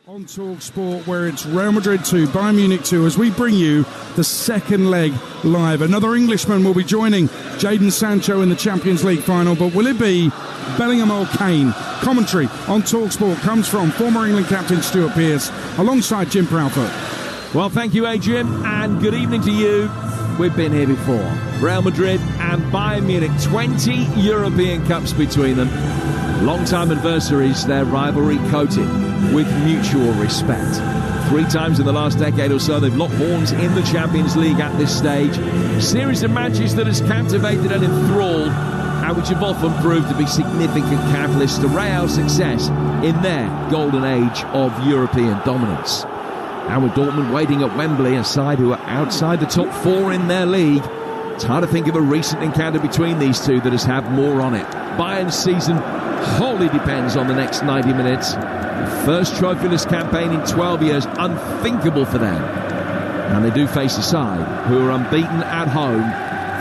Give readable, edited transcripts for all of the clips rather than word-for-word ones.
On Talksport, where it's Real Madrid 2, Bayern Munich 2, as we bring you the second leg live. Another Englishman will be joining Jadon Sancho in the Champions League final, but will it be Bellingham or Kane? Commentary on Talksport comes from former England captain Stuart Pearce, alongside Jim Proudfoot. Well, thank you, Adrian, and good evening to you. We've been here before. Real Madrid and Bayern Munich, 20 European Cups between them. Long-time adversaries, their rivalry coated with mutual respect. 3 times in the last decade or so, they've locked horns in the Champions League at this stage. A series of matches that has captivated and enthralled, and which have often proved to be significant catalysts to Real's success in their golden age of European dominance. And with Dortmund waiting at Wembley, a side who are outside the top 4 in their league, it's hard to think of a recent encounter between these two that has had more on it. Bayern's season wholly depends on the next 90 minutes. First trophyless campaign in 12 years, unthinkable for them. And they do face a side who are unbeaten at home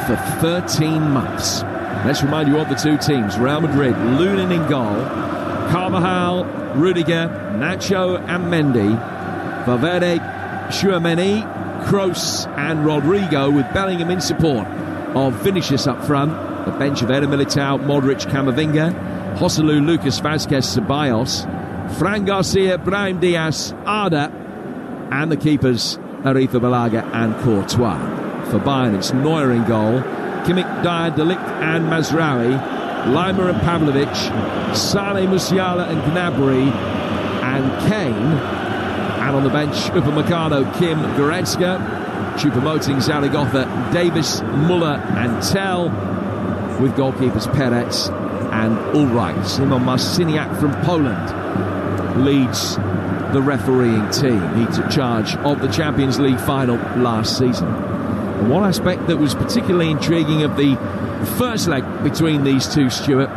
for 13 months. Let's remind you of the two teams. Real Madrid, Lunin in goal, Carvajal, Rudiger, Nacho and Mendy, Valverde, Tchouaméni, Kroos and Rodrigo, with Bellingham in support of Vinicius up front. The bench of Eder Militao, Modric, Camavinga, Joselu, Lucas Vázquez, Ceballos, Fran Garcia, Brahim Diaz, Arda, and the keepers Aretha Balaga and Courtois. For Bayern, it's Neuer in goal, Kimmich, Dyer, De Ligt and Mazraoui, Lima and Pavlovic, Sane, Musiala and Gnabry, and Kane. And on the bench, Upamecano, Kim, Goretzka, Choupo-Moting, Zaragoza, Davis, Muller and Tell, with goalkeepers Peretz and Ulreich. Simon Marciniak from Poland leads the refereeing team. He took charge of the Champions League final last season. And one aspect that was particularly intriguing of the first leg between these two, Stuart,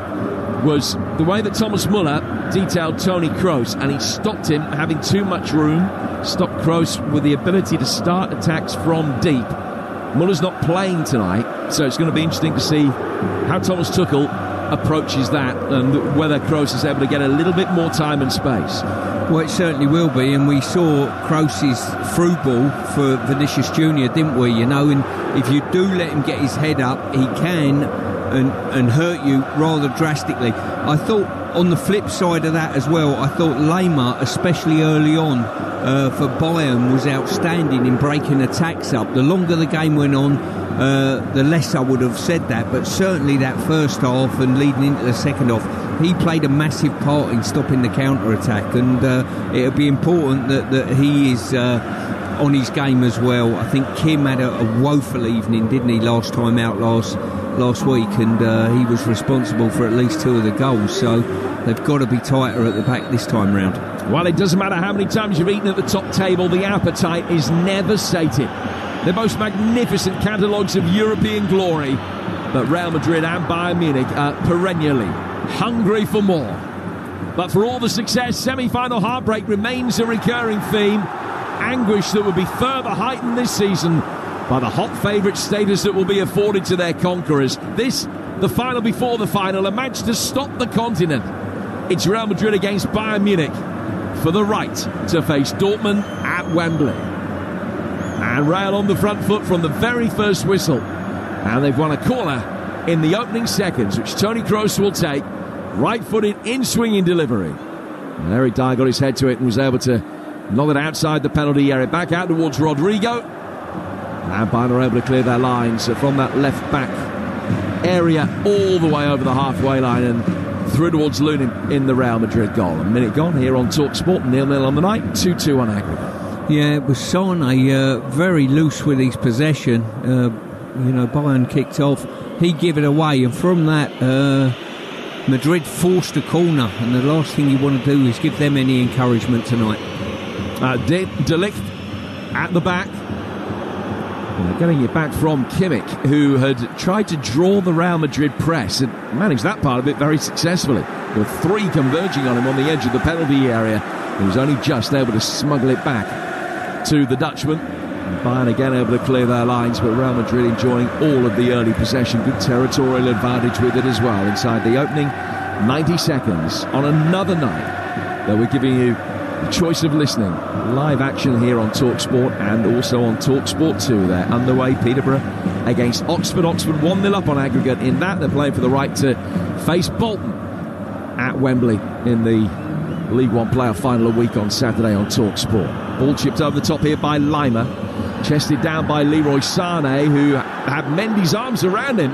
was the way that Thomas Muller detailed Toni Kroos, and he stopped him having too much room, stopped Kroos with the ability to start attacks from deep. Muller's not playing tonight, so it's going to be interesting to see how Thomas Tuchel approaches that and whether Kroos is able to get a little bit more time and space. Well, it certainly will be, and we saw Kroos's through ball for Vinicius Junior, didn't we? You know, and if you do let him get his head up, he can and hurt you rather drastically. I thought on the flip side of that as well, I thought Lima, especially early on for Bayern, was outstanding in breaking attacks up. The longer the game went on, the less I would have said that, but certainly that first half and leading into the second half, he played a massive part in stopping the counter-attack, and it'll be important that he is on his game as well. I think Kim had a woeful evening, didn't he, last time out last week, and he was responsible for at least 2 of the goals, so they've got to be tighter at the back this time round. Well, it doesn't matter how many times you've eaten at the top table, the appetite is never sated. The most magnificent catalogues of European glory, but Real Madrid and Bayern Munich are perennially hungry for more. But for all the success, semi-final heartbreak remains a recurring theme. Anguish that will be further heightened this season by the hot favourite status that will be afforded to their conquerors. This, the final before the final, a match to stop the continent. It's Real Madrid against Bayern Munich for the right to face Dortmund at Wembley. And Real on the front foot from the very first whistle. And they've won a corner in the opening seconds, which Toni Kroos will take. Right-footed in-swinging delivery. And Eric Dyer got his head to it and was able to knock it outside the penalty area. Back out towards Rodrigo. And Bayern are able to clear their lines from that left-back area all the way over the halfway line and through towards Lunin in the Real Madrid goal. A minute gone here on Talksport, 0-0 on the night, 2-2 on aggregate. Yeah, it was Sane very loose with his possession. Bayern kicked off. He gave it away, and from that, Madrid forced a corner, and the last thing you want to do is give them any encouragement tonight. De Ligt at the back. Getting it back from Kimmich, who had tried to draw the Real Madrid press and managed that part of it very successfully. There were 3 converging on him on the edge of the penalty area. He was only just able to smuggle it back to the Dutchman. And Bayern again able to clear their lines, but Real Madrid enjoying all of the early possession. Good territorial advantage with it as well inside the opening 90 seconds on another night that we're giving you choice of listening. Live action here on Talksport and also on Talksport 2. They're underway. Peterborough against Oxford. Oxford 1-0 up on aggregate in that. They're playing for the right to face Bolton at Wembley in the League One playoff final a week on Saturday on Talksport. Ball chipped over the top here by Lima. Chested down by Leroy Sané, who had Mendy's arms around him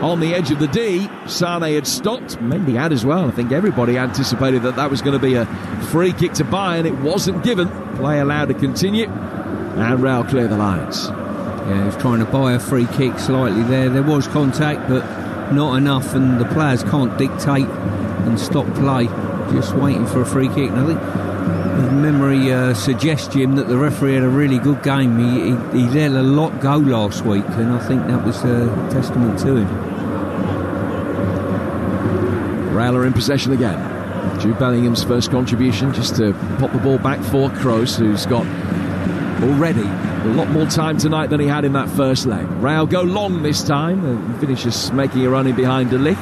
on the edge of the D. Sané had stopped. Mendy had as well. I think everybody anticipated that was going to be a free kick to Bayern. It wasn't given. Play allowed to continue. And Real clear the lines. Yeah, he was trying to buy a free kick slightly there. There was contact, but not enough, and the players can't dictate and stop play. Just waiting for a free kick. And I think memory suggests, Jim, that the referee had a really good game. He let a lot go last week, and I think that was a testament to him. Real are in possession again. Jude Bellingham's first contribution, just to pop the ball back for Kroos, who's got already a lot more time tonight than he had in that first leg. Real go long this time, and finishes making a run in behind De Ligt,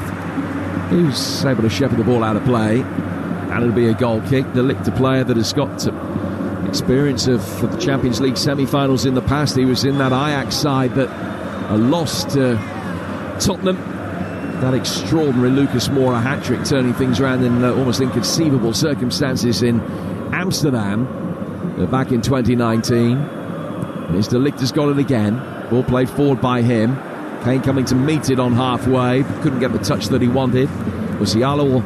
who's able to shepherd the ball out of play. And it'll be a goal kick. De Ligt, a player that has got experience of the Champions League semi-finals in the past. He was in that Ajax side that lost to Tottenham. That extraordinary Lucas Moura hat-trick, turning things around in almost inconceivable circumstances in Amsterdam back in 2019. As De Ligt has got it again. Ball played forward by him. Kane coming to meet it on halfway, but couldn't get the touch that he wanted. Musiala will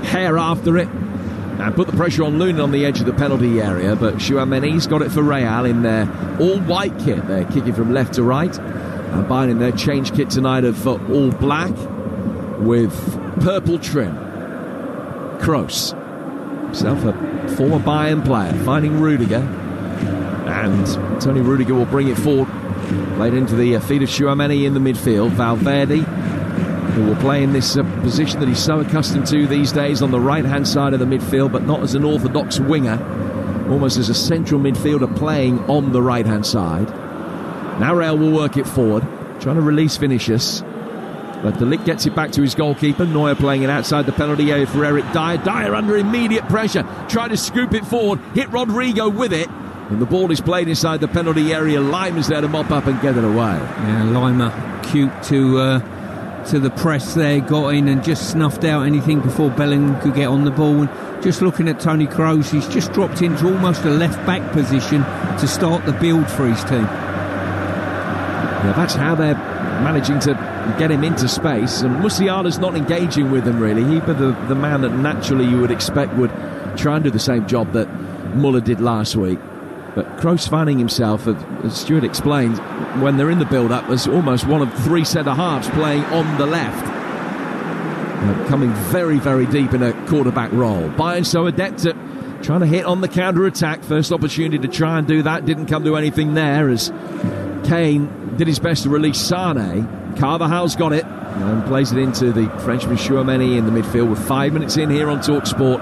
hair after it and put the pressure on Lunin on the edge of the penalty area, but Tchouaméni's got it for Real in their all-white kit. They're kicking from left to right, and Bayern in their change kit tonight of all black with purple trim. Kroos, himself a former Bayern player, finding Rudiger, and Tony Rudiger will bring it forward, played into the feet of Tchouaméni in the midfield. Valverde, who will play in this position that he's so accustomed to these days on the right-hand side of the midfield, but not as an orthodox winger, almost as a central midfielder playing on the right-hand side. Now Real will work it forward, trying to release Vinicius, but De Ligt gets it back to his goalkeeper. Neuer playing it outside the penalty area for Eric Dyer. Dyer under immediate pressure, trying to scoop it forward, hit Rodrigo with it, and the ball is played inside the penalty area. Lima's there to mop up and get it away. Yeah, Lima cute to the press there, got in and just snuffed out anything before Bellingham could get on the ball. And just looking at Tony Kroos, he's just dropped into almost a left-back position to start the build for his team. Yeah, that's how they're managing to get him into space, and Musiala's not engaging with him really. He'd be the man that naturally you would expect would try and do the same job that Muller did last week. But Kroos finding himself, as Stuart explained, when they're in the build-up, as almost one of three centre-halves playing on the left. Coming very, very deep in a quarterback role. Bayern so adept at trying to hit on the counter-attack. First opportunity to try and do that. Didn't come to anything there as Kane did his best to release Sané. Carvajal's got it and plays it into the Frenchman Tchouaméni in the midfield with 5 minutes in here on Talksport.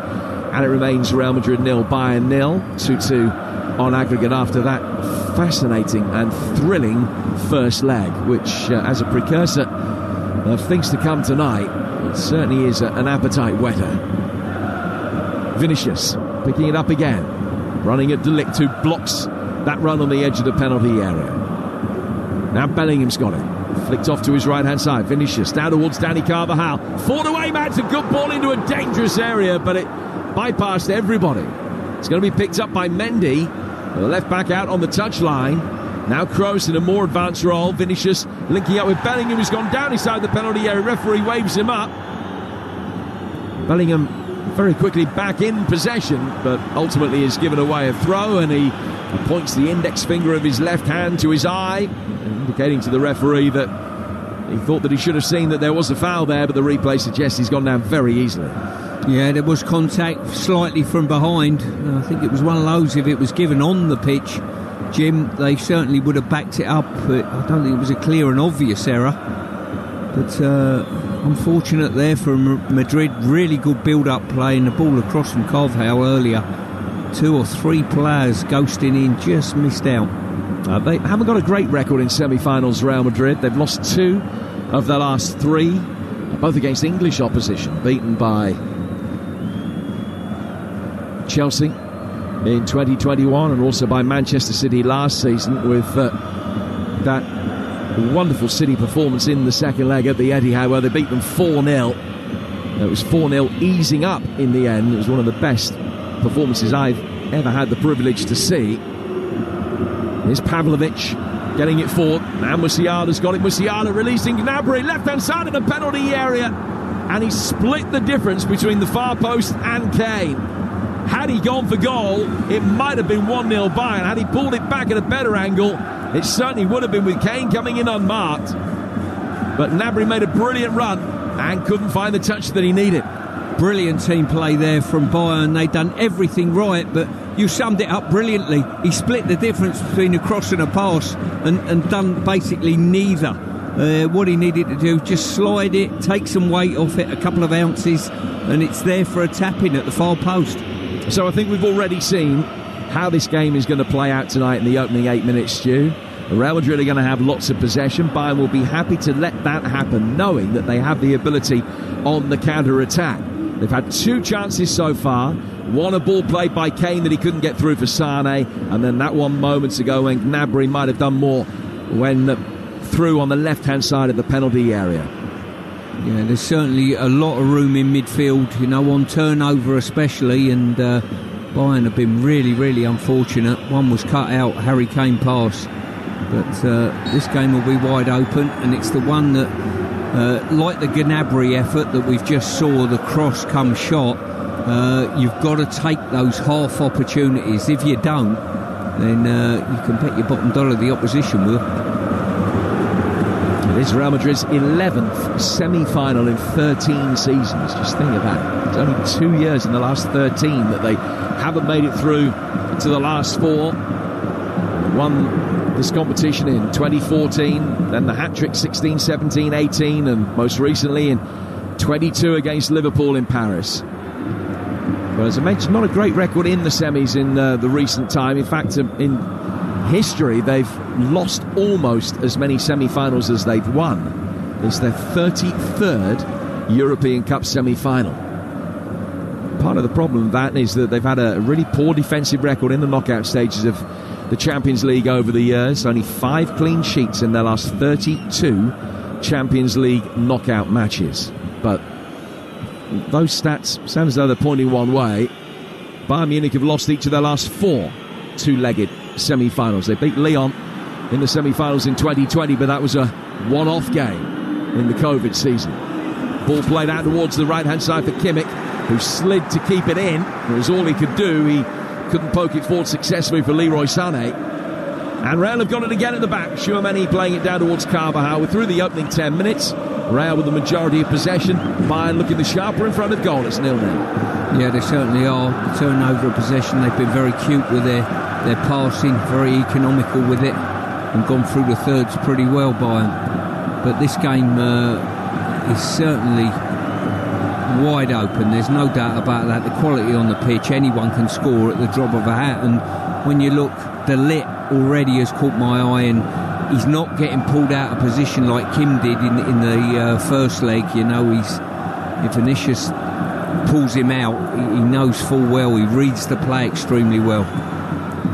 And it remains Real Madrid 0, Bayern 0, 2-2 on aggregate after that fascinating and thrilling first leg, which as a precursor of things to come tonight, it certainly is an appetite wetter. Vinicius picking it up again, running at De Ligt, who blocks that run on the edge of the penalty area. Now Bellingham's got it, flicked off to his right hand side. Vinicius down towards Danny Carvajal, forward away, Matt, a good ball into a dangerous area, but it bypassed everybody. It's going to be picked up by Mendy, the left back out on the touchline. Now Kroos in a more advanced role. Vinicius linking up with Bellingham, who's gone down inside the penalty area. Referee waves him up. Bellingham very quickly back in possession, but ultimately is given away a throw, and he points the index finger of his left hand to his eye, indicating to the referee that he thought that he should have seen that there was a foul there, but the replay suggests he's gone down very easily. Yeah, there was contact slightly from behind. I think it was one of those, if it was given on the pitch, Jim, they certainly would have backed it up, but I don't think it was a clear and obvious error. But unfortunate there for Madrid. Really good build-up play, and the ball across from Carvajal earlier. 2 or 3 players ghosting in, just missed out. They haven't got a great record in semi-finals, Real Madrid. They've lost 2 of their last 3, both against English opposition, beaten by Chelsea in 2021 and also by Manchester City last season with that wonderful City performance in the second leg at the Etihad where they beat them 4-0. It was 4-0 easing up in the end. It was one of the best performances I've ever had the privilege to see. Here's Pavlovic getting it forward. Now Musiala's got it. Musiala releasing Gnabry, left-hand side of the penalty area. And he split the difference between the far post and Kane. Had he gone for goal, it might have been 1-0 Bayern. Had he pulled it back at a better angle, it certainly would have been with Kane coming in unmarked. But Gnabry made a brilliant run and couldn't find the touch that he needed. Brilliant team play there from Bayern. They'd done everything right, but you summed it up brilliantly. He split the difference between a cross and a pass and done basically neither. What he needed to do, just slide it, take some weight off it, a couple of ounces, and it's there for a tap-in at the far post. So I think we've already seen how this game is going to play out tonight in the opening 8 minutes, Stu. Real Madrid are going to have lots of possession. Bayern will be happy to let that happen, knowing that they have the ability on the counter-attack. They've had 2 chances so far. One, a ball played by Kane that he couldn't get through for Sane, and then that one moments ago when Gnabry might have done more when through on the left-hand side of the penalty area. Yeah, there's certainly a lot of room in midfield, you know, on turnover especially, and Bayern have been really, really unfortunate. One was cut out, Harry Kane pass, but this game will be wide open, and it's the one that, like the Gnabry effort that we've just saw, the cross come shot, you've got to take those half opportunities. If you don't, then you can bet your bottom dollar the opposition will. It is Real Madrid's 11th semi-final in 13 seasons. Just think of that. It's only 2 years in the last 13 that they haven't made it through to the last 4. Won this competition in 2014, then the hat-trick 16, 17, 18, and most recently in 22 against Liverpool in Paris. But as I mentioned, not a great record in the semis in the recent time. In fact, in history, they've lost almost as many semi-finals as they've won. It's their 33rd European Cup semi-final. Part of the problem with that is that they've had a really poor defensive record in the knockout stages of the Champions League over the years. Only 5 clean sheets in their last 32 Champions League knockout matches. But those stats sound as though they're pointing one way. Bayern Munich have lost each of their last 4 two-legged semi-finals. They beat Lyon in the semi-finals in 2020, but that was a one-off game in the COVID season. Ball played out towards the right-hand side for Kimmich, who slid to keep it in. It was all he could do. He couldn't poke it forward successfully for Leroy Sané. And Real have got it again at the back. Tchouaméni playing it down towards Carvajal. We're through the opening 10 minutes. Real with the majority of possession. Bayern looking the sharper in front of goal. It's 0-0. Yeah, they certainly are. The turnover of possession, they've been very cute with their passing, very economical with it, and gone through the thirds pretty well, Bayern. But this game is certainly wide open. There's no doubt about that. The quality on the pitch, anyone can score at the drop of a hat. And when you look, De Ligt already has caught my eye, and he's not getting pulled out of position like Kim did in the first leg. You know, if Vinicius pulls him out, he knows full well, he reads the play extremely well.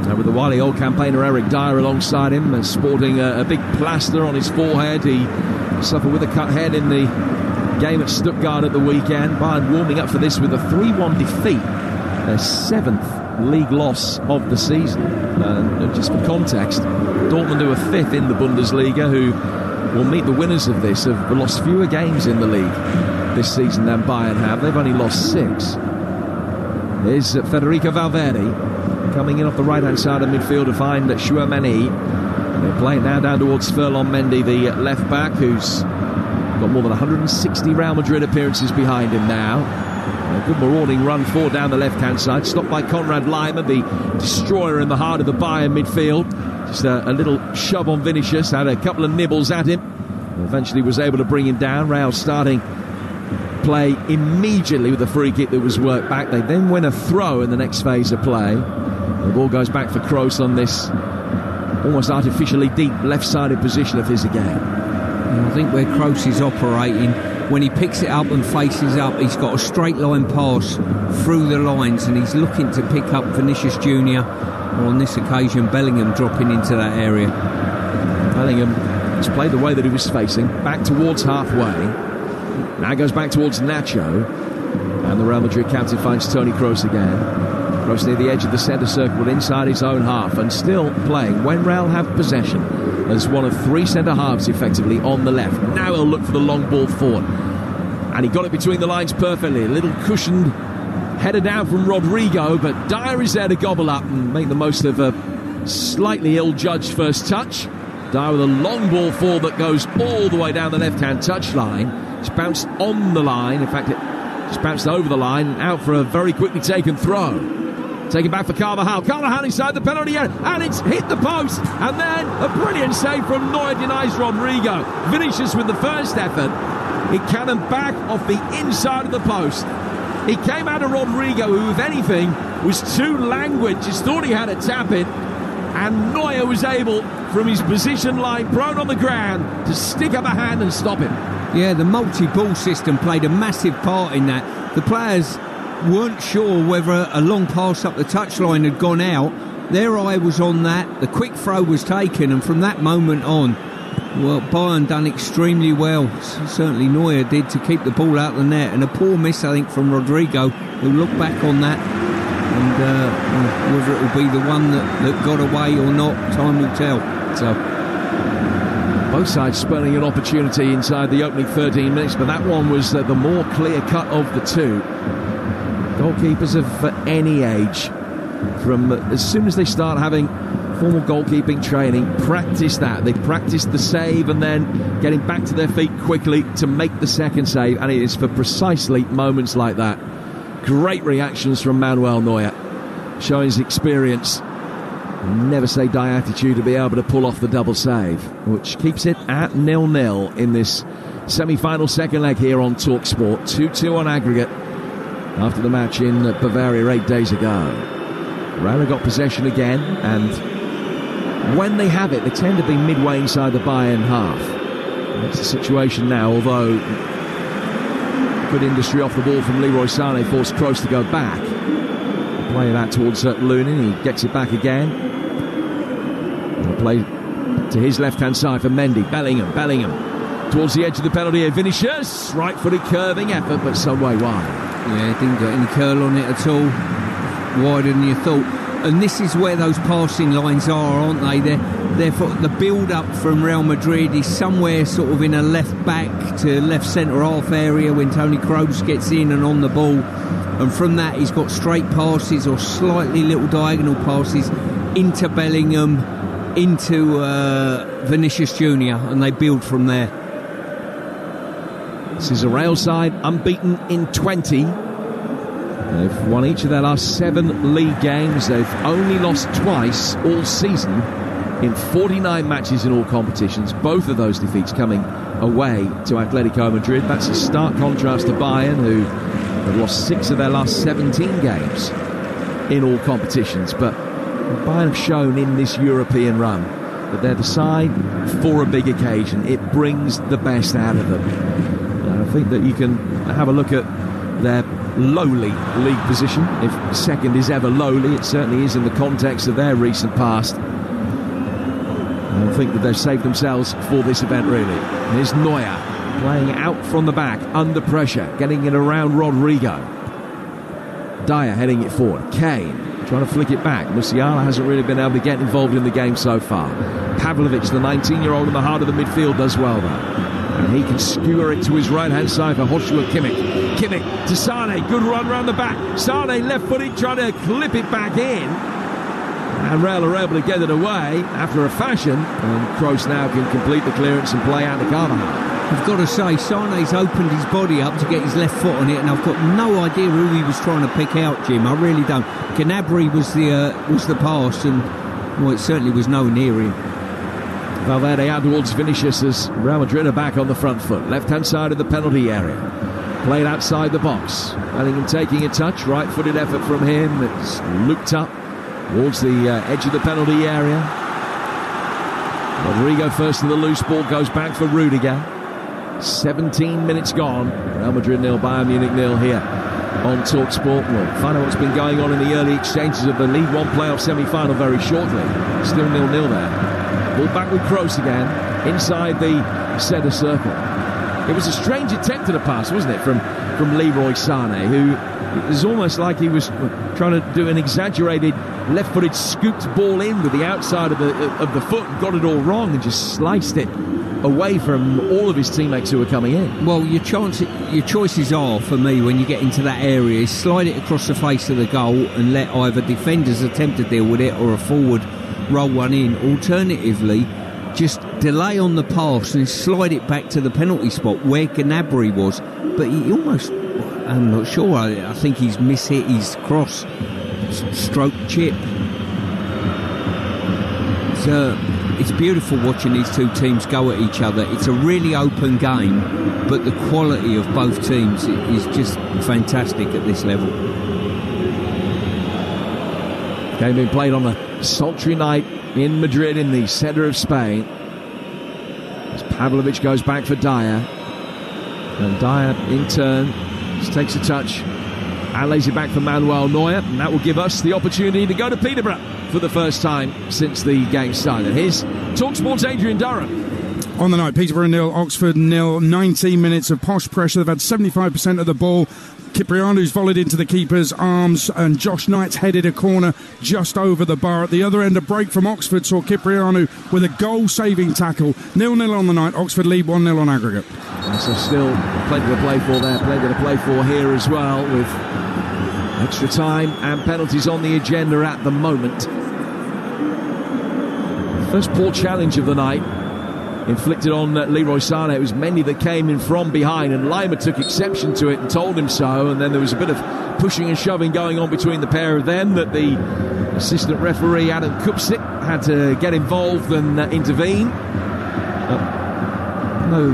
Now with the wily old campaigner Eric Dyer alongside him, sporting a big plaster on his forehead. He suffered with a cut head in the game at Stuttgart at the weekend. Bayern warming up for this with a 3-1 defeat, their 7th league loss of the season. Just for context, Dortmund, who are 5th in the Bundesliga, who will meet the winners of this, have lost fewer games in the league this season than Bayern have. They've only lost 6. Here's Federico Valverde coming in off the right-hand side of midfield to find Tchouaméni. They're playing now down towards Ferland Mendy, the left-back, who's got more than 160 Real Madrid appearances behind him now. A good marauding run forward down the left-hand side, stopped by Konrad Laimer, the destroyer in the heart of the Bayern midfield. Just a little shove on Vinicius, had a couple of nibbles at him, and eventually was able to bring him down. Real starting play immediately with a free kick that was worked back. They then win a throw in the next phase of play. The ball goes back for Kroos on this almost artificially deep left-sided position of his again. I think where Kroos is operating, when he picks it up and faces up, he's got a straight line pass through the lines, and he's looking to pick up Vinicius Junior, or on this occasion Bellingham dropping into that area. Bellingham has played the way that he was facing, back towards halfway. Now goes back towards Nacho, and the Real Madrid captain finds Toni Kroos again. Kroos near the edge of the centre circle, inside his own half, and still playing when Real have possession as one of three centre halves effectively on the left. Now he'll look for the long ball forward, and he got it between the lines perfectly. A little cushioned header down from Rodrigo, but Dyer is there to gobble up and make the most of a slightly ill-judged first touch. Dyer with a long ball forward that goes all the way down the left-hand touchline. It's bounced on the line. In fact, it just bounced over the line and out for a very quickly taken throw. Taken back for Carvajal. Carvajal inside the penalty area, and it's hit the post. And then a brilliant save from Neuer denies Rodrigo. Vinicius with the first effort. It cannoned back off the inside of the post. He came out of Rodrigo, who, if anything, was too languid. Just thought he had a tap in. And Neuer was able, from his position line, prone on the ground, to stick up a hand and stop him. Yeah, the multi-ball system played a massive part in that. The players weren't sure whether a long pass up the touchline had gone out. Their eye was on that. The quick throw was taken, and from that moment on, well, Bayern done extremely well. Certainly Neuer did, to keep the ball out of the net. And a poor miss, I think, from Rodrigo, who looked back on that. And whether it will be the one that got away or not, time will tell. So both sides spurning an opportunity inside the opening 13 minutes, but that one was the more clear-cut of the two. Goalkeepers of any age, from as soon as they start having formal goalkeeping training, practice that. They practice the save and then getting back to their feet quickly to make the second save, and it is for precisely moments like that. Great reactions from Manuel Neuer, showing his experience, never say die attitude to be able to pull off the double save, which keeps it at 0-0 in this semi-final second leg here on Talksport. 2-2 on aggregate after the match in Bavaria 8 days ago. Real got possession again, and when they have it, they tend to be midway inside the Bayern half. That's the situation now, although good industry off the ball from Leroy Sané forced Kroos to go back. Play it out towards Lunin. He gets it back again. Play to his left-hand side for Mendy. Bellingham towards the edge of the penalty area. Vinicius, right-footed curving effort, but some way wide. Yeah, didn't get any curl on it at all. Wider than you thought. And this is where those passing lines are, aren't they? Therefore, the build-up from Real Madrid is somewhere sort of in a left-back to left centre-half area when Toni Kroos gets in and on the ball. And from that, he's got straight passes or slightly little diagonal passes into Bellingham, into Vinicius Junior, and they build from there. This is a Real side unbeaten in 20. They've won each of their last 7 league games. They've only lost twice all season in 49 matches in all competitions. Both of those defeats coming away to Atletico Madrid. That's a stark contrast to Bayern, who have lost 6 of their last 17 games in all competitions. But Bayern have shown in this European run that they're the side for a big occasion. It brings the best out of them. And I think that you can have a look at their lowly league position. If second is ever lowly, it certainly is in the context of their recent past. And I think that they've saved themselves for this event, really. Here's Neuer playing out from the back, under pressure, getting it around Rodrigo. Dyer heading it forward. Kane trying to flick it back. Musiala hasn't really been able to get involved in the game so far. Pavlovic, the 19-year-old in the heart of the midfield, does well though. And he can skewer it to his right-hand side for Joshua Kimmich. Kimmich to Sané. Good run round the back. Sané left-footed, trying to clip it back in. And Real are able to get it away after a fashion. And Kroos now can complete the clearance and play out to Carvajal. I've got to say, Sané's opened his body up to get his left foot on it, and I've got no idea who he was trying to pick out, Jim. I really don't. Gnabry was the pass, and well, it certainly was nowhere near him. Valverde out towards Vinicius as Real Madrid are back on the front foot. Left-hand side of the penalty area. Played outside the box. Bellingham taking a touch. Right-footed effort from him. It's looped up towards the edge of the penalty area. Rodrigo first to the loose ball. Goes back for Rudiger. 17 minutes gone. Real Madrid 0, Bayern Munich 0 here on Talksport. We'll find out what's been going on in the early exchanges of the League One playoff semi-final very shortly. Still 0-0 there. Ball back with Pearce again, inside the centre circle. It was a strange attempt at a pass, wasn't it, from Leroy Sané, who it was almost like he was trying to do an exaggerated left-footed scooped ball in with the outside of the foot and got it all wrong and just sliced it away from all of his teammates who were coming in. Well, your choices are, for me, when you get into that area, is slide it across the face of the goal and let either defenders attempt to deal with it or a forward roll one in. Alternatively, just delay on the pass and slide it back to the penalty spot where Gnabry was. But he almost, I'm not sure, I think he's mishit his cross stroke chip. It's beautiful watching these two teams go at each other. It's a really open game, but the quality of both teams is just fantastic at this level. Game being played on a sultry night in Madrid in the centre of Spain. As Pavlovic goes back for Dyer. And Dyer, in turn, just takes a touch and lays it back for Manuel Neuer. And that will give us the opportunity to go to Peterborough for the first time since the game started. Here's Talksport's Adrian Durham. On the night, Peterborough 0, Oxford 0, 19 minutes of posh pressure. They've had 75% of the ball. Cipriano's volleyed into the keeper's arms, and Josh Knight's headed a corner just over the bar. At the other end, a break from Oxford saw Cipriano with a goal-saving tackle. 0-0 on the night. Oxford lead 1-0 on aggregate. And so still plenty to play for there, plenty to play for here as well, with extra time and penalties on the agenda at the moment. First poor challenge of the night inflicted on Leroy Sané. It was Mendy that came in from behind, and Lima took exception to it and told him so, and then there was a bit of pushing and shoving going on between the pair of them that the assistant referee Adam Kupsik had to get involved and intervene. No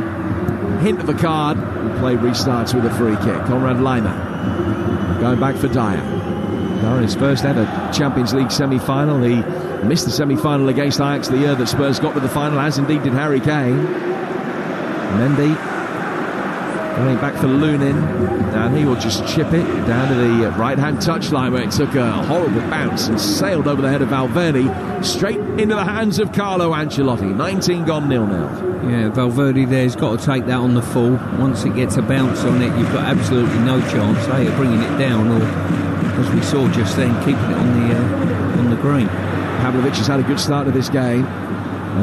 hint of a card. The play restarts with a free kick. Konrad Lima going back for Dyer. Dyer in his first ever Champions League semi-final. He missed the semi-final against Ajax the year that Spurs got to the final, as indeed did Harry Kane. Mendy going back for Lunin, and he will just chip it down to the right-hand touchline, where it took a horrible bounce and sailed over the head of Valverde straight into the hands of Carlo Ancelotti. 19 gone, 0-0. Yeah, Valverde there's got to take that on the full. Once it gets a bounce on it, you've got absolutely no chance, of bringing it down, or, as we saw just then, keeping it on the green. Pavlovic has had a good start to this game.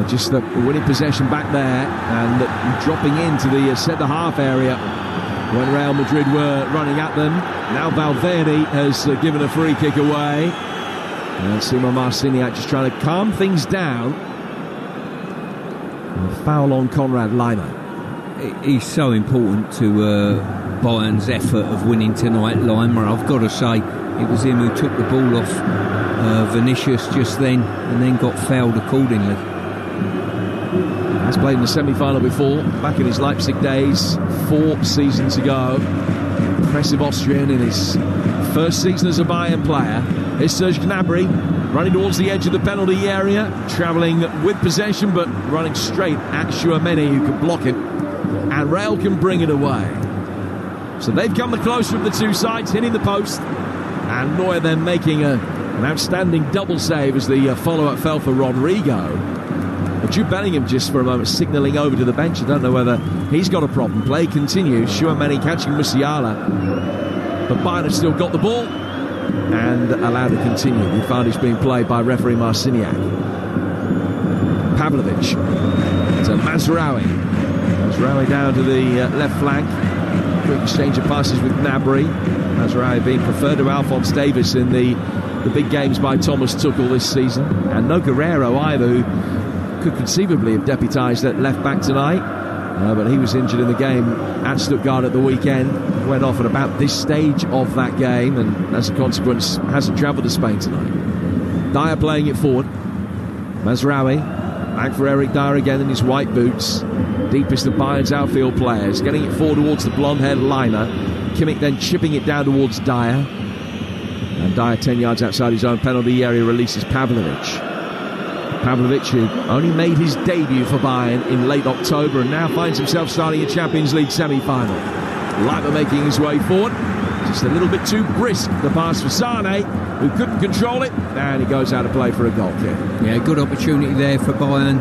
Just the winning possession back there and dropping into the centre-half area when Real Madrid were running at them. Now Valverde has given a free kick away. And Simo Marciniak just trying to calm things down. And a foul on Konrad Lima. He's so important to Bayern's effort of winning tonight, Lima. I've got to say, it was him who took the ball off Vinicius just then and then got fouled accordingly. Has played in the semi-final before, back in his Leipzig days 4 seasons ago. Impressive Austrian in his first season as a Bayern player. Here's Serge Gnabry running towards the edge of the penalty area, travelling with possession but running straight at Chouameni, who can block him, and Real can bring it away. So they've come the closer of the two sides, hitting the post, and Neuer then making an outstanding double save as the follow-up fell for Rodrigo. But Jude Bellingham just for a moment signalling over to the bench. I don't know whether he's got a problem. Play continues. Chouameni catching Musiala. But Bayern have still got the ball and allowed to continue. The advantage being played by referee Marciniak. Pavlovic to Mazraoui. Mazraoui down to the left flank. Quick exchange of passes with Gnabry. Mazraoui being preferred to Alphonse Davies in the big games by Thomas Tuchel this season. And no Guerrero either, who could conceivably have deputised at left back tonight, but he was injured in the game at Stuttgart at the weekend. Went off at about this stage of that game, and as a consequence hasn't travelled to Spain tonight. Dyer playing it forward. Mazraoui back for Eric Dyer again in his white boots, deepest of Bayern's outfield players, getting it forward towards the blonde-haired Lima. Kimmich then chipping it down towards Dyer, and Dyer 10 yards outside his own penalty area releases Pavlovic. Pavlovic, who only made his debut for Bayern in late October and now finds himself starting a Champions League semi-final. Leimer making his way forward. Just a little bit too brisk, the pass for Sane, who couldn't control it, and he goes out of play for a goal kick. Yeah, good opportunity there for Bayern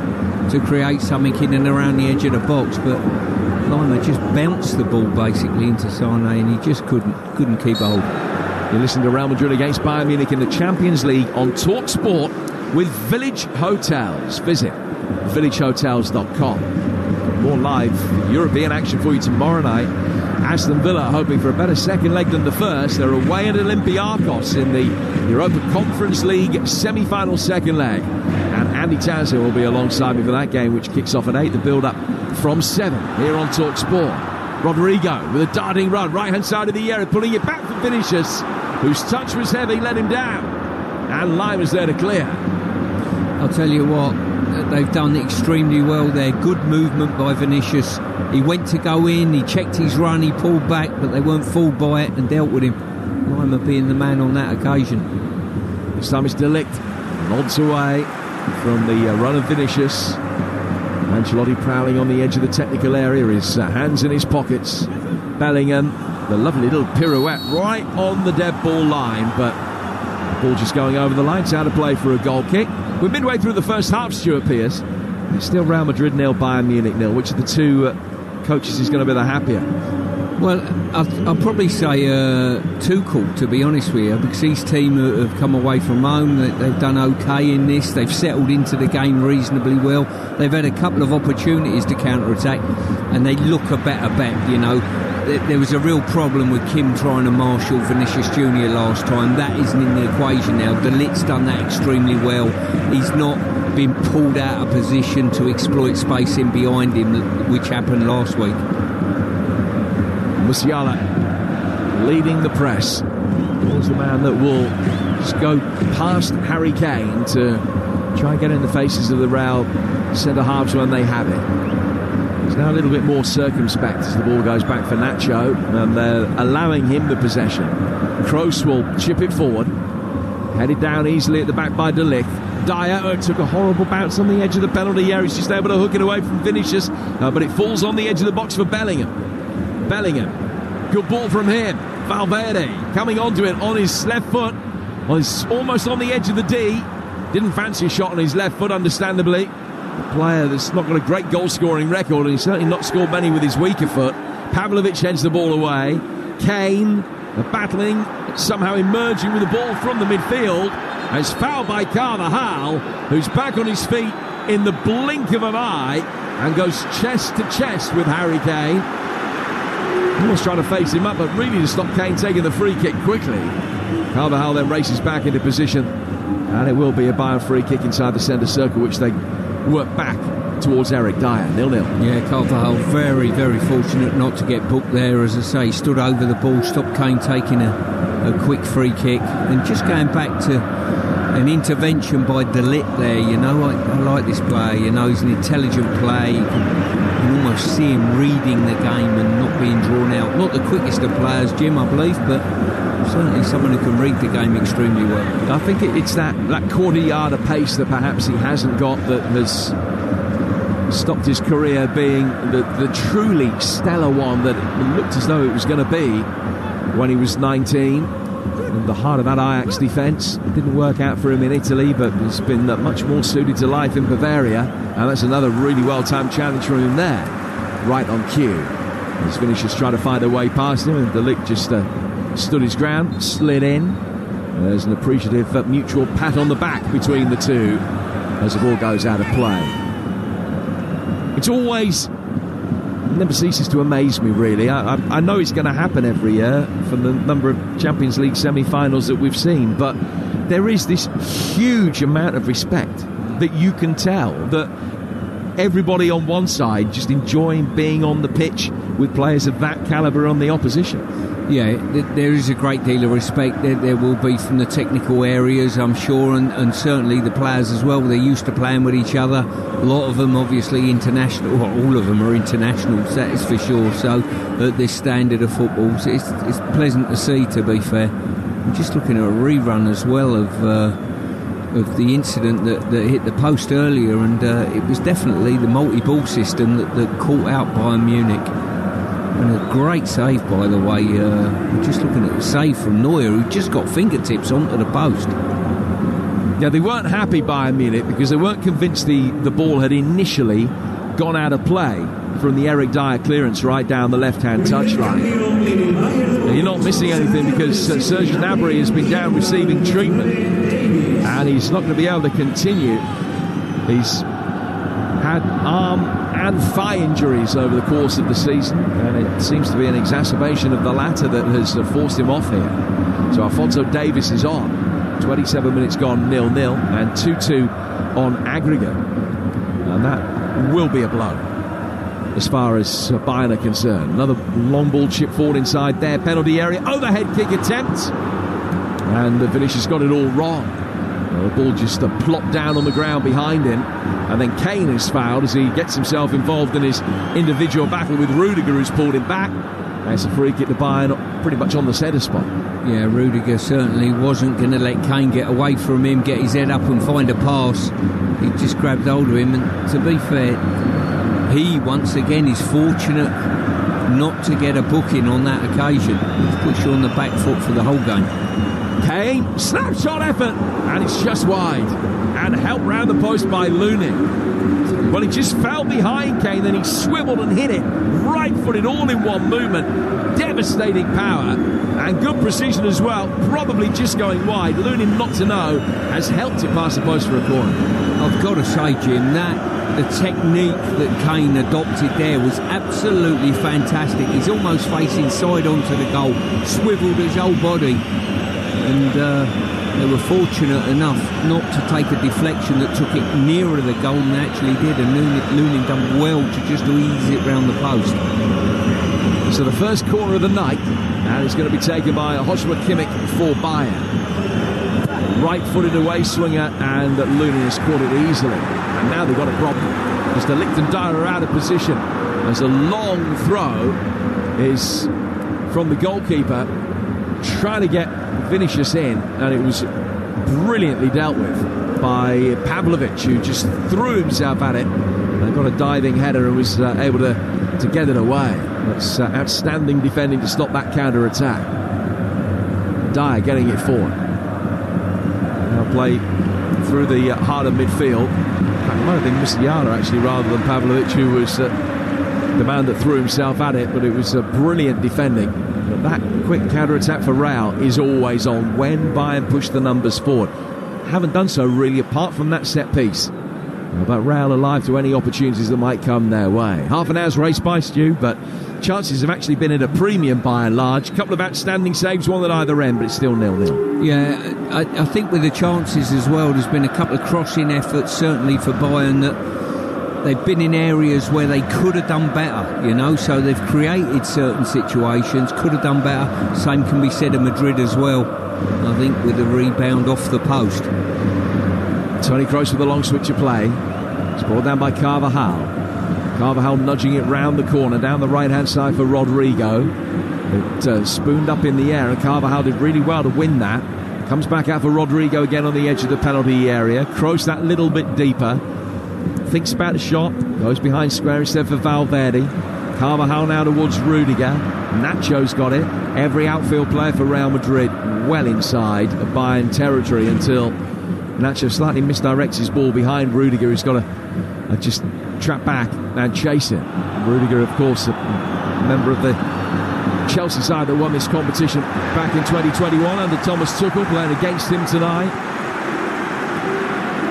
to create something in and around the edge of the box, but Leimer just bounced the ball basically into Sane, and he just couldn't keep a hold. You listen to Real Madrid against Bayern Munich in the Champions League on Talksport with Village Hotels. Visit villagehotels.com. More live European action for you tomorrow night. Aston Villa hoping for a better second leg than the first. They're away at Olympiacos in the Europa Conference League semi-final second leg. And Andy Townsend will be alongside me for that game, which kicks off at 8. The build-up from 7 here on Talksport. Rodrigo with a darting run, right-hand side of the area, pulling it back for Vinicius, whose touch was heavy, let him down. And Leimer's there to clear. I'll tell you what, they've done extremely well there. Good movement by Vinicius. He went to go in, he checked his run, he pulled back, but they weren't fooled by it and dealt with him. Leimer being the man on that occasion. This time it's De Ligt, nods away from the run of Vinicius. Ancelotti prowling on the edge of the technical area, his hands in his pockets. Bellingham, the lovely little pirouette right on the dead ball line, but the ball just going over the line. It's out of play for a goal kick. We're midway through the first half, Stuart Pearce. It's still Real Madrid 0, Bayern Munich 0. Which of the two coaches is going to be the happier? Well, I'll probably say Tuchel, to be honest with you, because his team have come away from home. They've done okay in this. They've settled into the game reasonably well. They've had a couple of opportunities to counter-attack, and they look a better bet, you know. There was a real problem with Kim trying to marshal Vinicius Jr. last time. That isn't in the equation now. De Ligt's done that extremely well. He's not been pulled out of position to exploit space in behind him, which happened last week. Musiala leading the press. He's the man that will just go past Harry Kane to try and get in the faces of the Real centre-halves when they have it. He's now a little bit more circumspect as the ball goes back for Nacho, and they're allowing him the possession. Kroos will chip it forward, headed down easily at the back by De Ligt. Dyer took a horrible bounce on the edge of the penalty area. He's just able to hook it away from Vinicius, but it falls on the edge of the box for Bellingham. Good ball from him. Valverde coming onto it on his left foot. He's almost on the edge of the D. Didn't fancy a shot on his left foot, understandably. A player that's not got a great goal-scoring record, and he's certainly not scored many with his weaker foot. Pavlovic heads the ball away. Kane battling, somehow emerging with the ball from the midfield. And it's fouled by Carvajal, who's back on his feet in the blink of an eye and goes chest to chest with Harry Kane. Almost trying to face him up, but really to stop Kane taking the free kick quickly. Carvajal then races back into position, and it will be a Bayern free kick inside the centre circle, which they work back towards Eric Dyer. 0-0. Yeah, Carvajal very, very fortunate not to get booked there. As I say, he stood over the ball, stopped Kane taking a quick free kick, and just going back to an intervention by De Ligt there. You know, I like this player. You know, he's an intelligent player. You can almost see him reading the game and not being drawn out. Not the quickest of players, Jim, I believe, but certainly someone who can read the game extremely well. I think it's that quarter yard of pace that perhaps he hasn't got that has stopped his career being the truly stellar one that it looked as though it was going to be when he was 19. In the heart of that Ajax defence. It didn't work out for him in Italy, but has been much more suited to life in Bavaria. And that's another really well-timed challenge from him there, right on cue. As Vinicius tried to find a way past him, and De Ligt just stood his ground, slid in. There's an appreciative mutual pat on the back between the two as the ball goes out of play. It's always... never ceases to amaze me, really. I know it's going to happen every year from the number of Champions League semi-finals that we've seen, but there is this huge amount of respect that you can tell that everybody on one side just enjoying being on the pitch with players of that calibre on the opposition. Yeah, there is a great deal of respect there will be from the technical areas, I'm sure, and certainly the players as well. They're used to playing with each other. A lot of them obviously international, well, all of them are internationals, that is for sure. So at this standard of football, it's pleasant to see, to be fair. I'm just looking at a rerun as well of of the incident that hit the post earlier, and it was definitely the multi-ball system that caught out Bayern Munich. And a great save, by the way. We're just looking at the save from Neuer, who just got fingertips onto the post. Yeah, they weren't happy, Bayern Munich, because they weren't convinced the ball had initially gone out of play from the Eric Dyer clearance right down the left-hand touchline. You're not missing anything because Serge Gnabry has been down receiving treatment, and he's not going to be able to continue. He's had arm and thigh injuries over the course of the season, and it seems to be an exacerbation of the latter that has forced him off here. So Alphonso Davies is on. 27 minutes gone, 0-0, and 2-2 on aggregate. And that will be a blow as far as Bayern are concerned. Another long ball chip forward inside their penalty area. Overhead kick attempt. And Vinicius got it all wrong. The ball just plopped down on the ground behind him. And then Kane is fouled as he gets himself involved in his individual battle with Rudiger, who's pulled him back. That's a free kick to Bayern, pretty much on the centre spot. Yeah, Rudiger certainly wasn't going to let Kane get away from him, get his head up and find a pass. He just grabbed hold of him, and to be fair, he once again is fortunate not to get a booking on that occasion. It puts you on the back foot for the whole game. Kane, snapshot effort, and it's just wide. And helped round the post by Lunin. Well, he just fell behind Kane, then he swiveled and hit it. Right-footed, all in one movement. Devastating power and good precision as well. Probably just going wide. Lunin, not to know, has helped it past the post for a corner. I've got to say, Jim, that the technique that Kane adopted there was absolutely fantastic. He's almost facing side onto the goal, swiveled his whole body, and they were fortunate enough not to take a deflection that took it nearer the goal than they actually did, and Lunin done well to just ease it round the post. So the first corner of the night, and it's going to be taken by Joshua Kimmich for Bayern. Right-footed away swinger, and Lunin has caught it easily. And now they've got a problem. As the Ligt and Dyer are out of position, as a long throw is from the goalkeeper, trying to get Vinicius in, and it was brilliantly dealt with by Pavlovic, who just threw himself at it and got a diving header and was able to get it away. That's outstanding defending to stop that counter-attack. Dyer getting it forward. Now play through the heart of midfield. It might have been Musiala actually rather than Pavlovic, who was the man that threw himself at it, but it was brilliant defending. But that quick counter-attack for Real is always on when Bayern push the numbers forward. Haven't done so really apart from that set piece. But Real alive to any opportunities that might come their way. Half an hour's race by, Stu, but chances have actually been at a premium by and large. A couple of outstanding saves, one at either end, but it's still 0-0. Yeah, I think with the chances as well, there's been a couple of crossing efforts, certainly for Bayern, that they've been in areas where they could have done better, you know, so they've created certain situations, could have done better. Same can be said of Madrid as well, I think, with the rebound off the post. Toni Kroos with a long switch of play. It's brought down by Carvajal. Carvajal nudging it round the corner, down the right-hand side for Rodrigo. It spooned up in the air, and Carvajal did really well to win that. Comes back out for Rodrigo again on the edge of the penalty area. Kroos that little bit deeper. Thinks about the shot. Goes behind square instead for Valverde. Carvajal now towards Rudiger. Nacho's got it. Every outfield player for Real Madrid well inside of Bayern territory until Nacho slightly misdirects his ball behind Rudiger, who's got to just trap back and chase it. Rudiger, of course, a member of the Chelsea side that won this competition back in 2021 under Thomas Tuchel, playing against him tonight.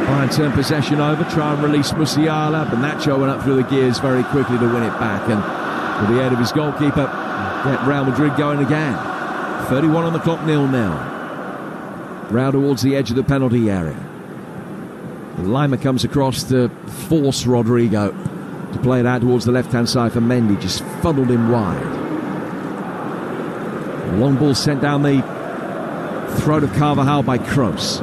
Bayern turn possession over, try and release Musiala, but Nacho went up through the gears very quickly to win it back, and with the aid of his goalkeeper, get Real Madrid going again. 31 on the clock, 0-0. Real towards the edge of the penalty area. Lima comes across to force Rodrigo to play it out towards the left-hand side for Mendy, just funneled him wide. Long ball sent down the throat of Carvajal by Kroos.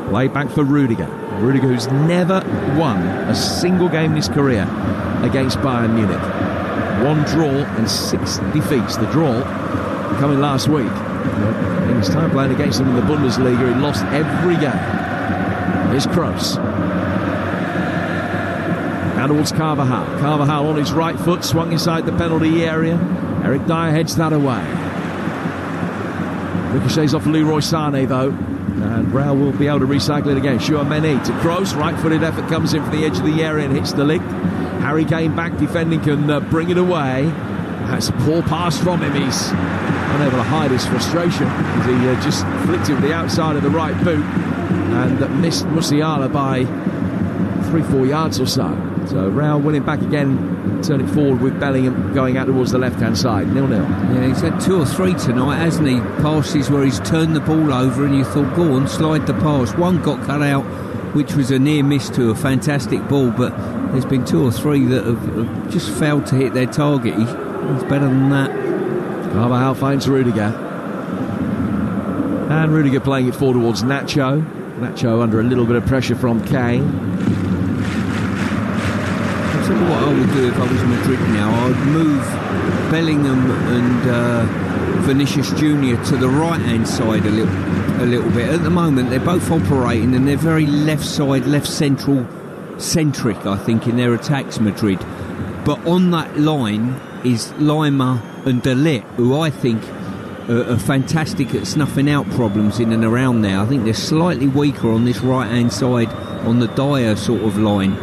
Play back for Rudiger. Rudiger, who's never won a single game in his career against Bayern Munich. 1 draw and 6 defeats. The draw coming last week. In his time playing against them in the Bundesliga, he lost every game. Here's Pearce. Down towards Carvajal. Carvajal on his right foot, swung inside the penalty area. Eric Dyer heads that away. Ricochets off Leroy Sané, though. And Real will be able to recycle it again. Tchouaméni to Kroos. Right-footed effort comes in from the edge of the area and hits the leg. Harry Kane back defending, can bring it away. That's a poor pass from him. He's unable to hide his frustration as he just flicked it with the outside of the right boot and missed Musiala by 3-4 yards or so. So Real winning back again, turning forward with Bellingham going out towards the left-hand side, 0-0. Yeah, he's had 2 or 3 tonight, hasn't he? Passes where he's turned the ball over and you thought, go on, slide the pass. One got cut out, which was a near miss to a fantastic ball, but there's been 2 or 3 that have just failed to hit their target. He's better than that. Carvajal finds Rudiger. And Rudiger playing it forward towards Nacho. Nacho under a little bit of pressure from Kane. I'll tell you what I would do if I was Madrid now. I'd move Bellingham and Vinicius Junior to the right-hand side a little bit. At the moment, they're both operating and they're very left side, left centric, I think, in their attacks, Madrid. But on that line is Lima and De Ligt, who I think are fantastic at snuffing out problems in and around there. I think they're slightly weaker on this right-hand side, on the Dyer sort of line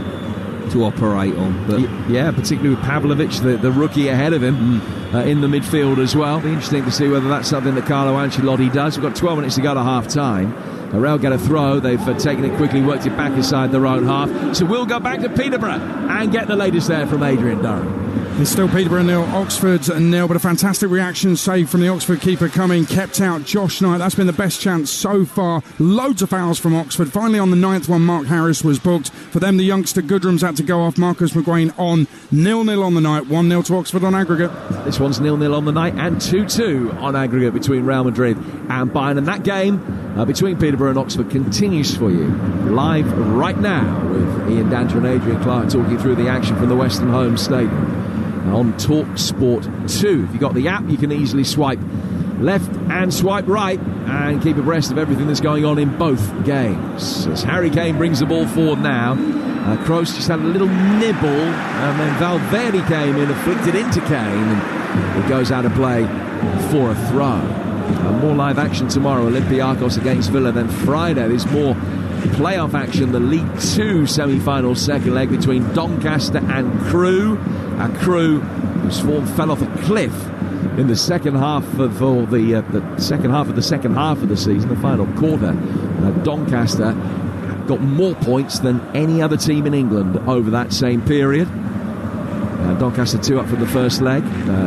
to operate on. But yeah, particularly with Pavlovic, the rookie ahead of him in the midfield as well. Be interesting to see whether that's something that Carlo Ancelotti does. We've got 12 minutes to go to half-time. Real get a throw. They've taken it quickly, worked it back inside their own half. So we'll go back to Peterborough and get the latest there from Adrian Durham. It's still Peterborough 0, Oxford 0, but a fantastic reaction save from the Oxford keeper coming, kept out Josh Knight. That's been the best chance so far. Loads of fouls from Oxford. Finally on the 9th one, Mark Harris was booked. For them, the youngster Goodrum's had to go off. Marcus McGuane on 0-0 on the night. 1-0 to Oxford on aggregate. This one's 0-0 on the night and 2-2 on aggregate between Real Madrid and Bayern. And that game between Peterborough and Oxford continues for you live right now with Ian Danter and Adrian Clark talking through the action from the Western Home Stadium on Talksport 2. If you've got the app, you can easily swipe left and swipe right and keep abreast of everything that's going on in both games. As Harry Kane brings the ball forward now, Kroos just had a little nibble and then Valverde came in and flicked it into Kane and it goes out of play for a throw. More live action tomorrow, Olympiacos against Villa. Then Friday there's more playoff action, the League 2 semi-final second leg between Doncaster and Crewe. Crewe, whose form fell off a cliff in the second half of the second half of the season, the final quarter. Doncaster got more points than any other team in England over that same period. Doncaster 2 up for the first leg.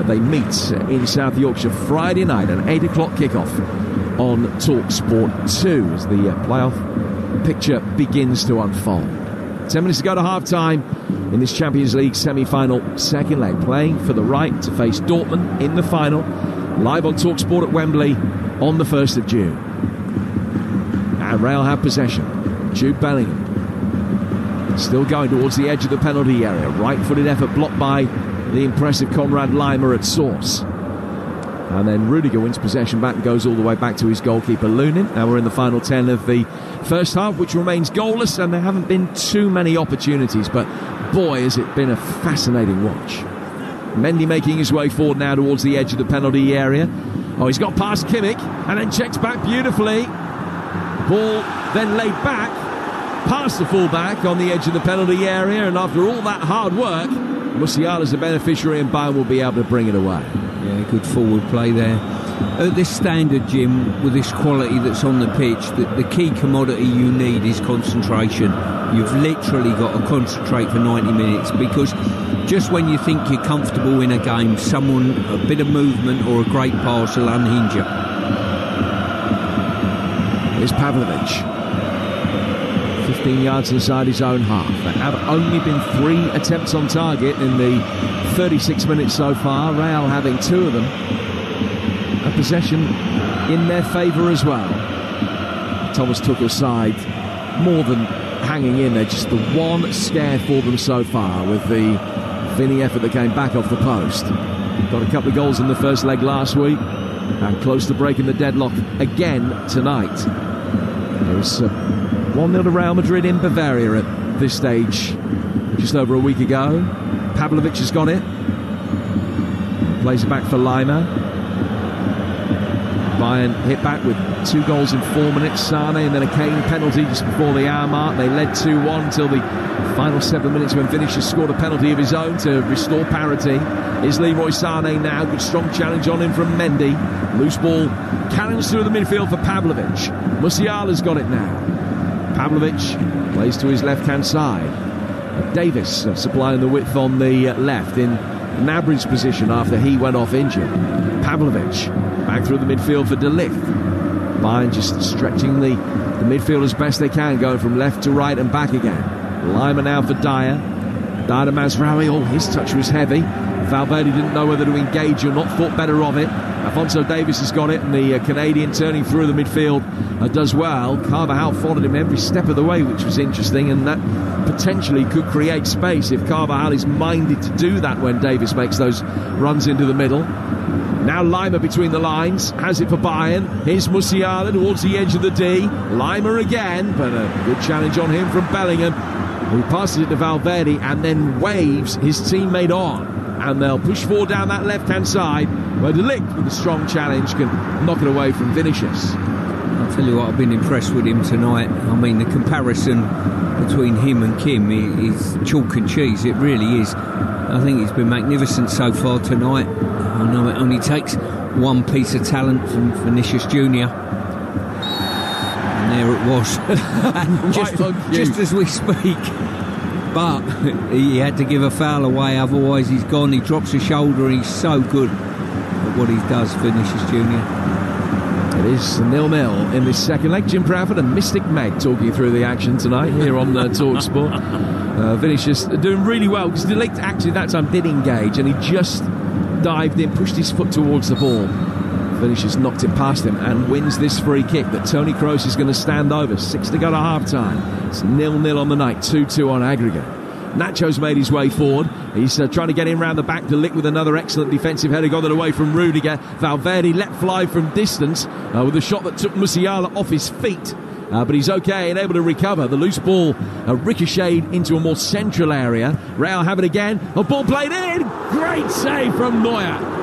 They meet in South Yorkshire Friday night, an 8 o'clock kickoff on Talksport 2 as the playoff picture begins to unfold. 10 minutes to go to half-time in this Champions League semi-final second leg, playing for the right to face Dortmund in the final, live on Talksport at Wembley on the 1st of June. And Real have possession. Jude Bellingham still going towards the edge of the penalty area. Right-footed effort blocked by the impressive Conrad Lima at source. And then Rudiger wins possession back and goes all the way back to his goalkeeper Lunin. Now we're in the final 10 of the first half, which remains goalless, and there haven't been too many opportunities, but boy has it been a fascinating watch. Mendy making his way forward now towards the edge of the penalty area. Oh, he's got past Kimmich and then checks back beautifully. Ball then laid back past the fullback on the edge of the penalty area, and after all that hard work, Musiala's the beneficiary and Bayern will be able to bring it away. Yeah, good forward play there. At this standard, Jim, with this quality that's on the pitch, the key commodity you need is concentration. You've literally got to concentrate for 90 minutes, because just when you think you're comfortable in a game, a bit of movement or a great pass will unhinge you. Here's Pavlovic. 15 yards inside his own half. There have only been 3 attempts on target in the 36 minutes so far, Real having 2 of them. A possession in their favour as well. Thomas Tuchel's side more than hanging in there, just the one scare for them so far with the Vinny effort that came back off the post. Got a couple of goals in the first leg last week and close to breaking the deadlock again tonight. There's 1-0 to Real Madrid in Bavaria at this stage, just over a week ago. Pavlovic has got it. Plays it back for Lima. Bayern hit back with 2 goals in 4 minutes. Sane and then a Kane penalty just before the hour mark. They led 2-1 until the final 7 minutes when Vinicius scored a penalty of his own to restore parity. Is Leroy Sane now. Good strong challenge on him from Mendy. Loose ball cannons through the midfield for Pavlovic. Musiala's got it now. Pavlovic plays to his left-hand side. Davis supplying the width on the left in Gnabry's position after he went off injured. Pavlovic back through the midfield for De Ligt. Bayern just stretching the midfield as best they can, going from left to right and back again. Lima now for Dyer. Dyer to Mazraoui. Oh, his touch was heavy. Valverde didn't know whether to engage or not, thought better of it. Alphonso Davies has got it, and the Canadian turning through the midfield does well. Carvajal followed him every step of the way, which was interesting, and that potentially could create space if Carvajal is minded to do that when Davies makes those runs into the middle. Now Lima between the lines, has it for Bayern. Here's Musiala towards the edge of the D. Lima again, but a good challenge on him from Bellingham, who passes it to Valverde and then waves his teammate on. And they'll push forward down that left-hand side, where De Ligt, with a strong challenge, can knock it away from Vinicius. I'll tell you what, I've been impressed with him tonight. I mean, the comparison between him and Kim is chalk and cheese. It really is. I think he's been magnificent so far tonight. I know it only takes one piece of talent from Vinicius Junior. And there it was. just as we speak. But he had to give a foul away, otherwise he's gone. He drops his shoulder and he's so good at what he does, Vinicius Junior. It is 0-0 in this second leg. Jim Proudfoot and Mystic Meg talking through the action tonight here on Talksport. Vinicius doing really well, because De Ligt actually that time did engage and he just dived in, pushed his foot towards the ball. Vinicius knocked it past him and wins this free kick that Toni Kroos is going to stand over. 6 to go to half-time. It's 0-0 on the night, 2-2 on aggregate. Nacho's made his way forward. He's trying to get in round the back. De Ligt with another excellent defensive header, got it away from Rudiger. Valverde let fly from distance with a shot that took Musiala off his feet. But he's okay and able to recover. The loose ball ricocheted into a more central area. Real have it again. A ball played in. Great save from Neuer.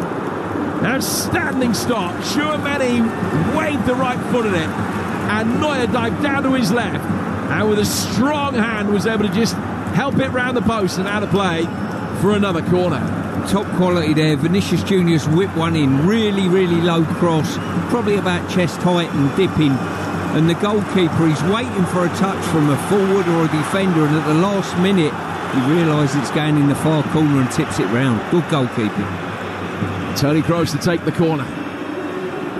Outstanding stop. Tchouameni waved the right foot at it, and Neuer dived down to his left, and with a strong hand was able to just help it round the post and out of play for another corner. Top quality there. Vinicius Junior's whipped one in, really, really low cross, probably about chest height and dipping. And the goalkeeper, he's waiting for a touch from a forward or a defender, and at the last minute he realises it's going in the far corner and tips it round. Good goalkeeping. Toni Kroos to take the corner.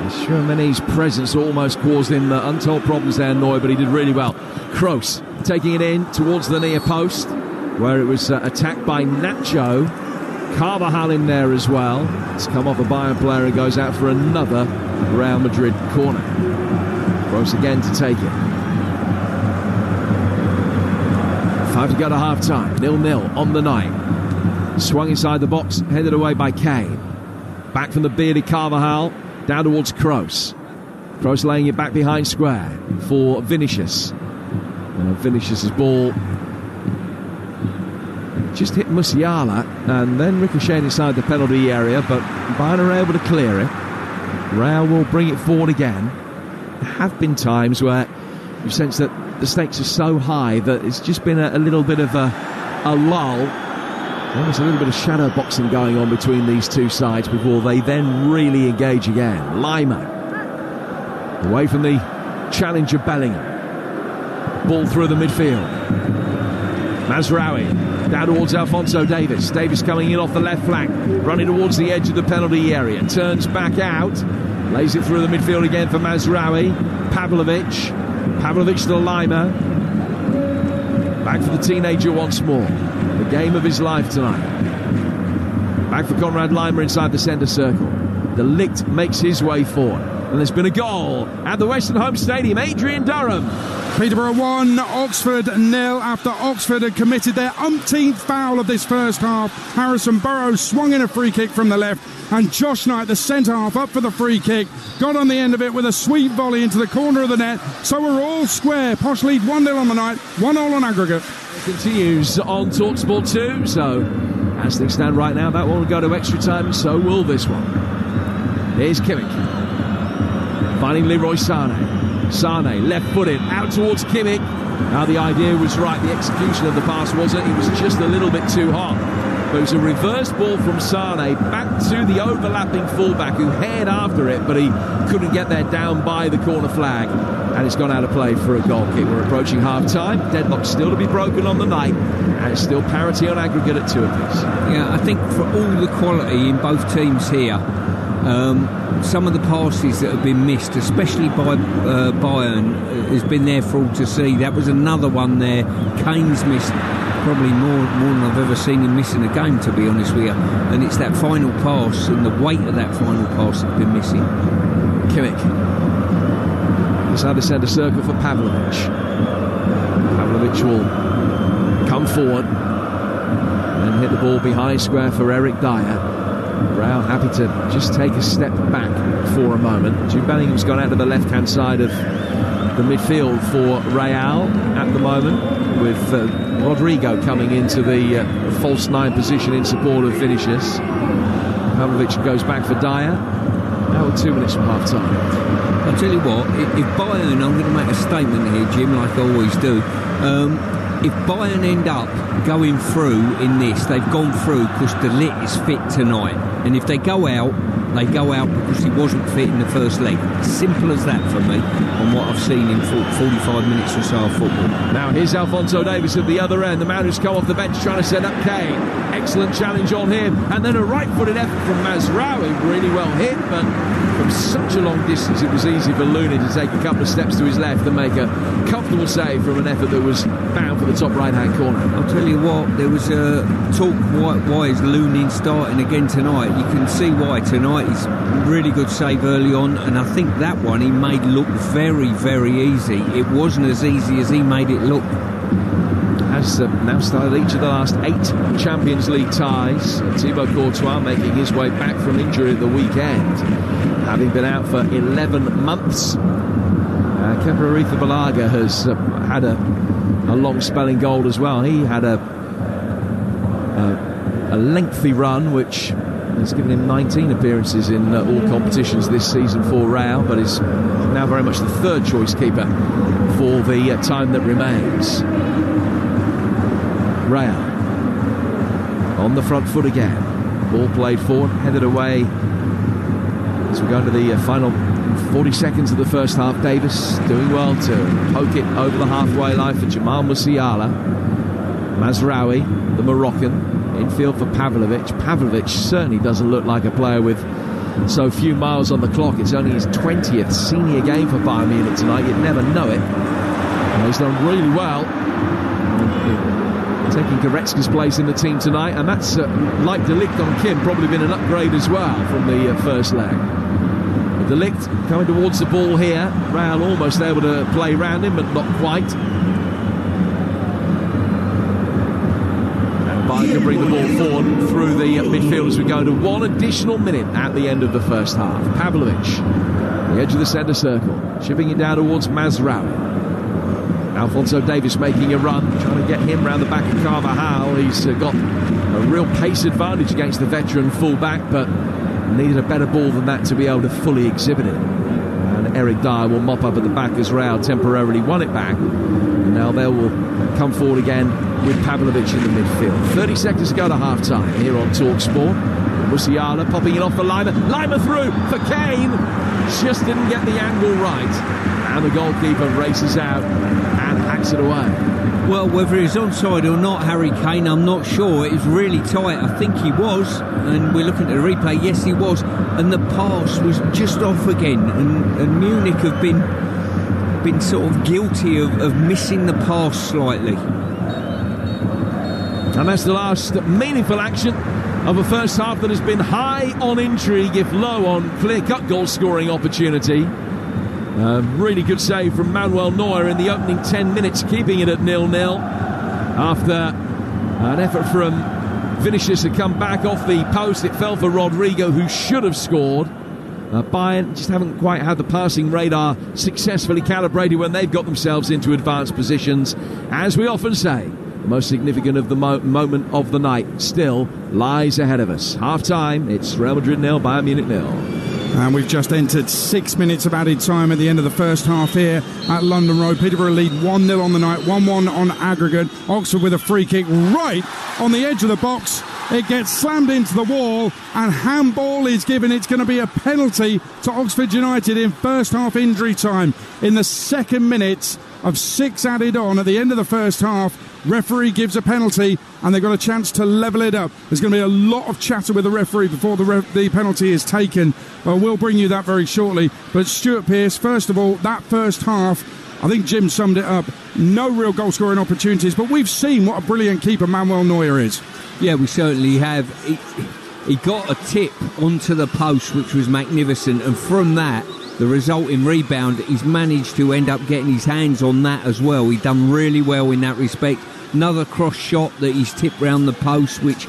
Tchouameni's presence almost caused him untold problems there, Neuer, but he did really well. Kroos taking it in towards the near post, where it was attacked by Nacho. Carvajal in there as well. It's come off a Bayern player and goes out for another Real Madrid corner. Kroos again to take it. 5 to go to half-time. 0-0 on the night. Swung inside the box, headed away by Kane. Back from the bearded Carvajal, down towards Kroos. Kroos laying it back behind square for Vinicius. Vinicius' ball just hit Musiala and then ricocheted inside the penalty area, but Bayern are able to clear it. Real will bring it forward again. There have been times where you sense that the stakes are so high that it's just been a little bit of a lull. There's a little bit of shadow boxing going on between these two sides before they then really engage again. Lima away from the challenge of Bellingham. Ball through the midfield. Mazraoui down towards Alphonso Davies. Davies coming in off the left flank, running towards the edge of the penalty area. Turns back out, lays it through the midfield again for Mazraoui. Pavlovic to Lima. Back for the teenager once more. The game of his life tonight. Back for Konrad Lima inside the centre circle. De Ligt makes his way forward. And there's been a goal at the Western Home Stadium. Adrian Durham. Peterborough 1, Oxford 0 after Oxford had committed their umpteenth foul of this first half. Harrison Burrows swung in a free kick from the left, and Josh Knight, the centre-half, up for the free kick, got on the end of it with a sweet volley into the corner of the net. So we're all square. Posh lead 1-0 on the night, 1-1 on aggregate. It continues on Talksport 2, so as things stand right now, that one will go to extra time, so will this one. Here's Kimmich, finding Leroy Sané. Sané, left-footed, out towards Kimmich. Now the idea was right, the execution of the pass wasn't. It was just a little bit too hot. But it was a reverse ball from Sané back to the overlapping fullback who haired after it, but he couldn't get there down by the corner flag. And it's gone out of play for a goal kick. We're approaching half-time. Deadlock still to be broken on the night. And it's still parity on aggregate at 2 apiece. Yeah, I think for all the quality in both teams here, some of the passes that have been missed, especially by Bayern, has been there for all to see. That was another one there. Kane's missed probably more than I've ever seen him miss in a game, to be honest with you. And it's that final pass and the weight of that final pass that's been missing. Kimmich. Inside the centre circle for Pavlovic. Pavlovic will come forward and hit the ball behind square for Eric Dyer. Real happy to just take a step back for a moment. Jude Bellingham's gone out to the left-hand side of the midfield for Real at the moment, with Rodrigo coming into the false 9 position in support of Vinicius. Pavlovic goes back for Dyer. Now we're 2 minutes from half-time. I'll tell you what, if Bayern, I'm going to make a statement here, Jim, like I always do. If Bayern end up going through in this, they've gone through because De Ligt is fit tonight. And if they go out because he wasn't fit in the first leg. Simple as that for me, on what I've seen in 45 minutes or so of football. Now here's Alphonso Davies at the other end, the man who's come off the bench trying to set up Kane. Excellent challenge on him, and then a right-footed effort from Mazraoui, really well hit, but from such a long distance it was easy for Looney to take a couple of steps to his left and make a comfortable save from an effort that was bound for the top right-hand corner. I'll tell you what, there was a talk, why is Looney starting again tonight? You can see why tonight. He's really good save early on, and I think that one he made look very, very easy. It wasn't as easy as he made it look. Has now started each of the last 8 Champions League ties. Thibaut Courtois making his way back from injury at the weekend, having been out for 11 months. Kepa Arrizabalaga has had a long spell in goal as well. He had a lengthy run which has given him 19 appearances in all competitions this season for Real, but is now very much the third choice keeper for the time that remains. Real on the front foot again. Ball played forward, headed away as we go into the final 40 seconds of the first half. Davis doing well to poke it over the halfway line for Jamal Musiala. Mazraoui, the Moroccan, infield for Pavlovic. Pavlovic certainly doesn't look like a player with so few miles on the clock. It's only his 20th senior game for Bayern Munich tonight. You'd never know it. And he's done really well, taking Goretzka's place in the team tonight, and that's like De Ligt on Kim, probably been an upgrade as well from the first leg. De Ligt coming towards the ball here. Real almost able to play round him, but not quite. And Bayern can bring the ball forward through the midfield as we go to 1 additional minute at the end of the first half. Pavlovic, the edge of the centre circle, chipping it down towards Mazraoui. Alphonso Davies making a run, trying to get him round the back of Carvajal. He's got a real pace advantage against the veteran full-back, but needed a better ball than that to be able to fully exhibit it. And Eric Dyer will mop up at the back as Real temporarily won it back. And now they will come forward again with Pavlovic in the midfield. 30 seconds to go to half-time here on Talksport. Musiala popping it off for Lima. Lima through for Kane. Just didn't get the angle right. And the goalkeeper races out and hacks it away. Well, whether he's onside or not, Harry Kane, I'm not sure. It was really tight. I think he was, and we're looking at the replay. Yes, he was, and the pass was just off again. And Munich have been sort of guilty of missing the pass slightly. And that's the last meaningful action of a first half that has been high on intrigue, if low on clear-cut goal-scoring opportunity. Really good save from Manuel Neuer in the opening 10 minutes, keeping it at 0-0 after an effort from Vinicius to come back off the post. It fell for Rodrigo, who should have scored. Bayern just haven't quite had the passing radar successfully calibrated when they've got themselves into advanced positions. As we often say, the most significant of the moment of the night still lies ahead of us. Half-time, it's Real Madrid 0, Bayern Munich 0. And we've just entered 6 minutes of added time at the end of the first half here at London Road. Peterborough lead 1-0 on the night, 1-1 on aggregate. Oxford with a free kick right on the edge of the box. It gets slammed into the wall and handball is given. It's going to be a penalty to Oxford United in first half injury time. In the second minute of 6 added on at the end of the first half, referee gives a penalty and they've got a chance to level it up. There's going to be a lot of chatter with the referee before the penalty is taken. We'll bring you that very shortly. But Stuart, Pearce, first of all, that first half, I think Jim summed it up. No real goal-scoring opportunities, but we've seen what a brilliant keeper Manuel Neuer is. Yeah, we certainly have. He got a tip onto the post, which was magnificent, and from that, the resulting rebound, he's managed to end up getting his hands on that as well. He's done really well in that respect. Another cross shot that he's tipped round the post, which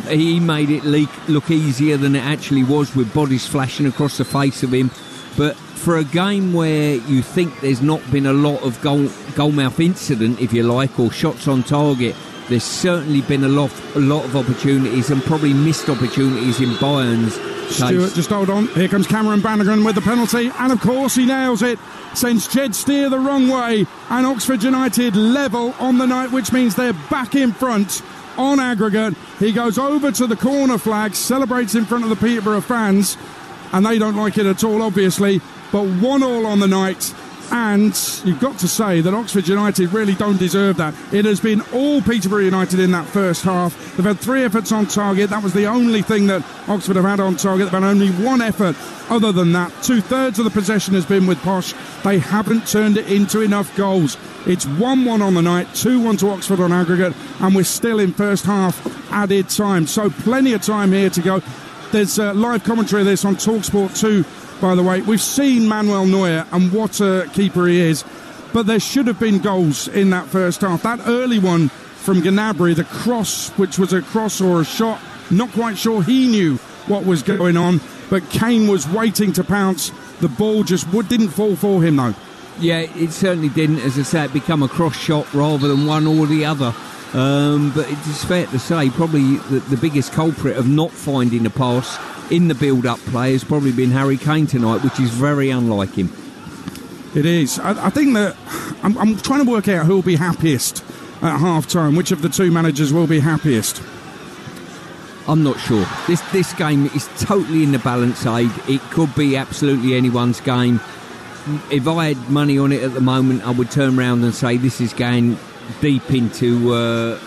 he made it look easier than it actually was, with bodies flashing across the face of him. But for a game where you think there's not been a lot of goalmouth incident, if you like, or shots on target, there's certainly been a lot of opportunities, and probably missed opportunities in Bayern's case. Stuart, just hold on. Here comes Cameron Bannigan with the penalty, and of course he nails it. Sends Jed Steer the wrong way, and Oxford United level on the night, which means they're back in front on aggregate. He goes over to the corner flag, celebrates in front of the Peterborough fans, and they don't like it at all, obviously. But 1-1 on the night. And you've got to say that Oxford United really don't deserve that. It has been all Peterborough United in that first half. They've had 3 efforts on target. That was the only thing that Oxford have had on target. They've had only 1 effort other than that. 2/3 of the possession has been with Posh. They haven't turned it into enough goals. It's 1-1 on the night, 2-1 to Oxford on aggregate, and we're still in first half added time. So plenty of time here to go. There's live commentary of this on Talksport 2. By the way, we've seen Manuel Neuer and what a keeper he is, but there should have been goals in that first half. That early one from Gnabry, the cross, which was a cross or a shot, not quite sure he knew what was going on, but Kane was waiting to pounce. The ball just didn't fall for him, though. Yeah, it certainly didn't. As I say, it become a cross shot rather than one or the other. But it's fair to say probably the biggest culprit of not finding a pass in the build-up play has probably been Harry Kane tonight, which is very unlike him. It is. I think that I'm trying to work out who will be happiest at half-time. Which of the two managers will be happiest? I'm not sure. This game is totally in the balance aid. It could be absolutely anyone's game. If I had money on it at the moment, I would turn around and say this is going deep into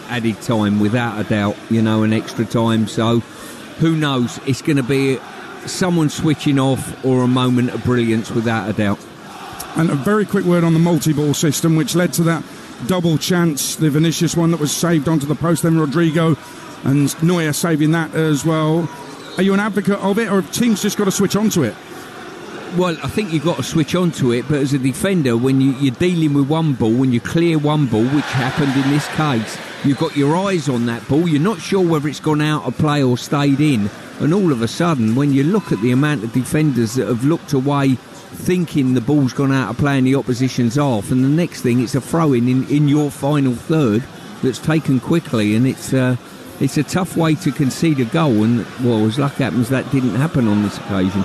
added time, without a doubt, and extra time. So who knows? It's going to be someone switching off or a moment of brilliance, without a doubt. And a very quick word on the multi-ball system, which led to that double chance, the Vinicius one that was saved onto the post, then Rodrigo and Neuer saving that as well. Are you an advocate of it, or have teams just got to switch onto it? Well, I think you've got to switch onto it, but as a defender, when you're dealing with one ball, when you clear one ball, which happened in this case, you've got your eyes on that ball, you're not sure whether it's gone out of play or stayed in, and all of a sudden, when you look at the amount of defenders that have looked away thinking the ball's gone out of play and the opposition's off, and the next thing, it's a throw-in in your final third that's taken quickly, and it's a tough way to concede a goal, and, well, as luck happens, that didn't happen on this occasion.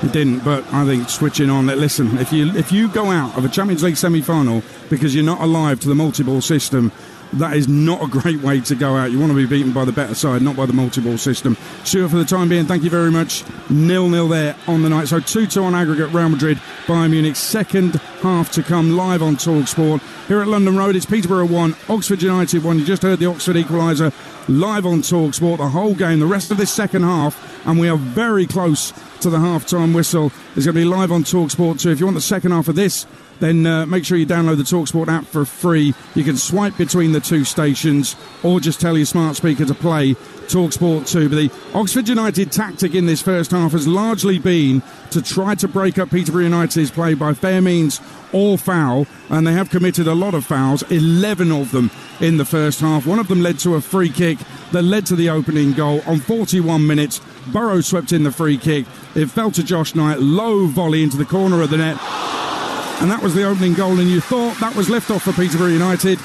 It didn't, but I think switching on, listen, if you go out of a Champions League semi-final because you're not alive to the multi-ball system, that is not a great way to go out. You want to be beaten by the better side, not by the multi-ball system. Stuart, for the time being, thank you very much. 0-0 there on the night. So 2-2 on aggregate, Real Madrid, Bayern Munich. Second half to come, live on Talksport. Here at London Road, it's Peterborough 1, Oxford United 1. You just heard the Oxford equaliser live on Talksport. The whole game, the rest of this second half, and we are very close to the half-time whistle. It's going to be live on Talksport too. If you want the second half of this then make sure you download the Talksport app for free. You can swipe between the two stations or just tell your smart speaker to play Talksport 2. But the Oxford United tactic in this first half has largely been to try to break up Peterborough United's play by fair means or foul, and they have committed a lot of fouls, 11 of them in the first half. One of them led to a free kick that led to the opening goal. On 41 minutes, Burrow swept in the free kick. It fell to Josh Knight, low volley into the corner of the net, and that was the opening goal. And you thought that was left off for Peterborough United,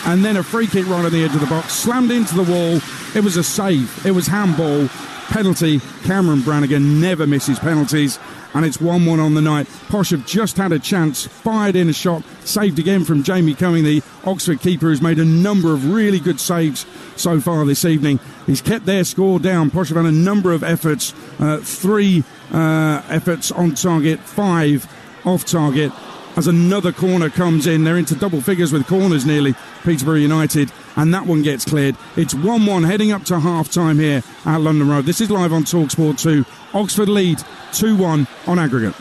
and then a free kick right on the edge of the box, slammed into the wall. It was a save. It was handball, penalty. Cameron Brannigan never misses penalties, and it's 1-1 on the night. Posh have just had a chance, fired in a shot, saved again from Jamie Cumming, the Oxford keeper, who's made a number of really good saves so far this evening. He's kept their score down. Posh have had a number of efforts, 3 efforts on target, 5 off target. As another corner comes in, they're into double figures with corners nearly, Peterborough United, and that one gets cleared. It's 1-1 heading up to half-time here at London Road. This is live on Talksport 2. Oxford lead 2-1 on aggregate.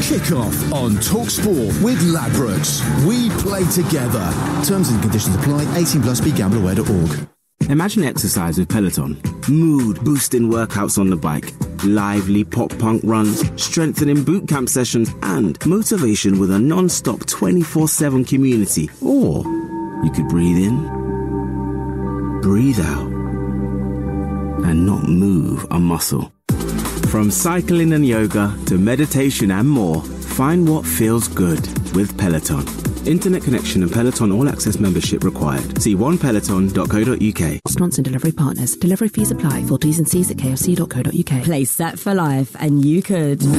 Kick-off on Talksport with Ladbrokes. We play together. Terms and conditions apply. 18+, begambleaware.org. Imagine exercise with Peloton. Mood-boosting workouts on the bike, lively pop-punk runs, strengthening boot camp sessions, and motivation with a non-stop 24/7 community. Or you could breathe in, breathe out, and not move a muscle. From cycling and yoga to meditation and more, find what feels good with Peloton. Internet connection and Peloton all-access membership required. See onepeloton.co.uk. Restaurants and delivery partners. Delivery fees apply. Full T's and C's at kfc.co.uk. Play Set for Life and you could. Chill.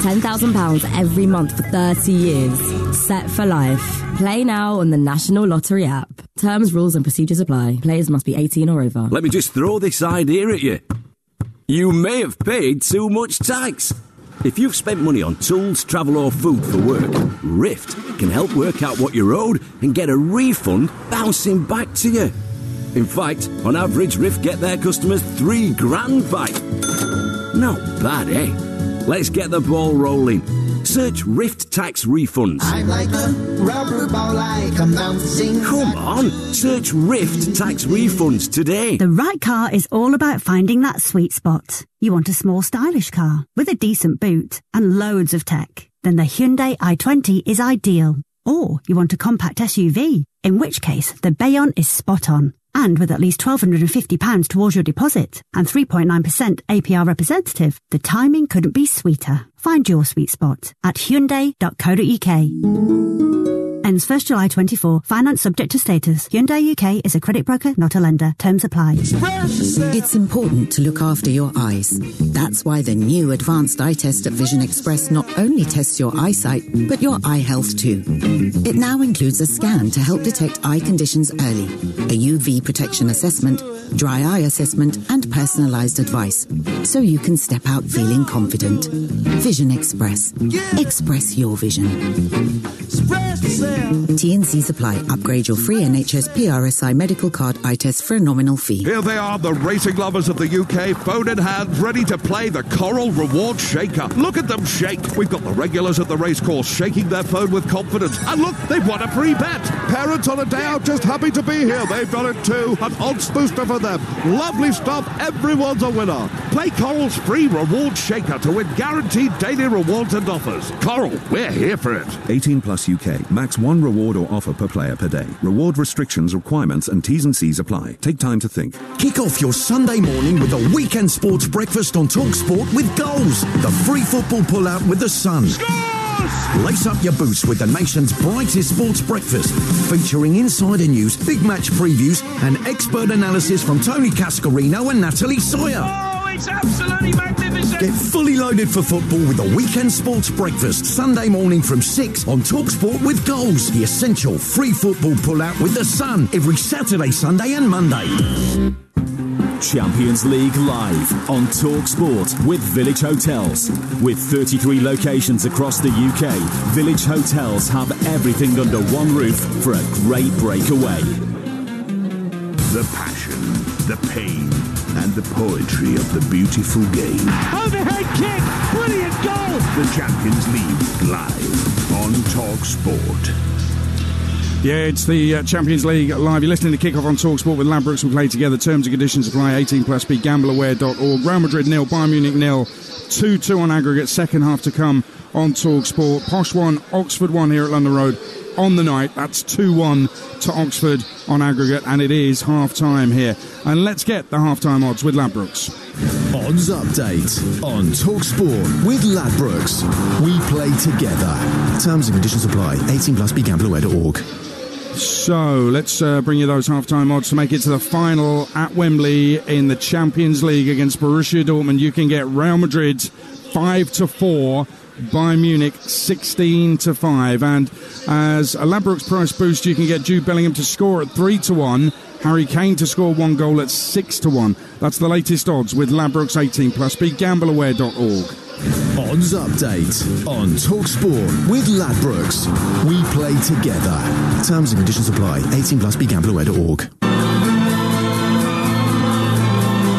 £10,000 every month for 30 years. Set for life. Play now on the National Lottery app. Terms, rules and procedures apply. Players must be 18 or over. Let me just throw this idea at you. You may have paid too much tax. If you've spent money on tools, travel or food for work, Rift can help work out what you're owed and get a refund bouncing back to you. In fact, on average, Rift get their customers $3,000 back. Not bad, eh? Let's get the ball rolling. Search Rift Tax Refunds. I'm like a rubber ball, I come bouncing. Come on, search Rift Tax Refunds today. The right car is all about finding that sweet spot. You want a small, stylish car with a decent boot and loads of tech? Then the Hyundai i20 is ideal. Or you want a compact SUV, in which case the Bayonne is spot on. And with at least £1,250 towards your deposit and 3.9% APR representative, the timing couldn't be sweeter. Find your sweet spot at Hyundai.co.uk. Ends 1st July 24. Finance subject to status. Hyundai UK is a credit broker, not a lender. Terms apply. It's important to look after your eyes. That's why the new advanced eye test at Vision Express not only tests your eyesight, but your eye health too. It now includes a scan to help detect eye conditions early, a UV protection assessment, dry eye assessment, and personalised advice, so you can step out feeling confident. Vision Express. Express your vision. T&Cs apply. Upgrade your free NHS PRSI medical card eye test for a nominal fee. Here they are, the racing lovers of the UK, phone in hand, ready to play the Coral Reward Shaker. Look at them shake. We've got the regulars at the racecourse shaking their phone with confidence. And look, they've won a free bet. Parents on a day out just happy to be here. They've done it too. An odds booster for them. Lovely stuff. Everyone's a winner. Play Coral's free reward shaker to win guaranteed daily rewards and offers. Coral, we're here for it. 18 plus UK. Max one reward or offer per player per day. Reward restrictions, requirements and T's and C's apply. Take time to think. Kick off your Sunday morning with a weekend sports breakfast on Talksport with goals. The free football pull-out with the Sun. Lace up your boots with the nation's brightest sports breakfast, featuring insider news, big match previews and expert analysis from Tony Cascarino and Natalie Sawyer. Oh, it's absolutely magnificent. Get fully loaded for football with a weekend sports breakfast, Sunday morning from 6 on Talksport with goals. The essential free football pull-out with the Sun every Saturday, Sunday and Monday. Champions League live on Talksport with Village Hotels. With 33 locations across the UK, Village Hotels have everything under one roof for a great breakaway. The passion, the pain, and the poetry of the beautiful game. Overhead kick, brilliant goal! The Champions League live on Talksport. Yeah, it's the Champions League live. You're listening to Kickoff on Talksport with Ladbrokes. We play together. Terms and conditions apply. 18+. BeGambleAware.org. Real Madrid 0, Bayern Munich 0. 2-2 on aggregate. Second half to come on Talksport. Posh 1, Oxford 1 here at London Road on the night. That's 2-1 to Oxford on aggregate, and it is half-time here. And let's get the half-time odds with Ladbrokes. Odds update on Talksport with Ladbrokes. We play together. Terms and conditions apply. 18+. BeGambleAware.org. So let's bring you those half-time odds to make it to the final at Wembley in the Champions League against Borussia Dortmund. You can get Real Madrid 5-4, Bayern Munich 16-5, and as a Ladbrokes price boost, you can get Jude Bellingham to score at 3-1, Harry Kane to score 1 goal at 6-1. That's the latest odds with Ladbrokes 18+. BeGambleAware.org. Odds update on Talksport with Ladbrokes. We play together. Terms and conditions apply. 18+. BeGambleAware.org.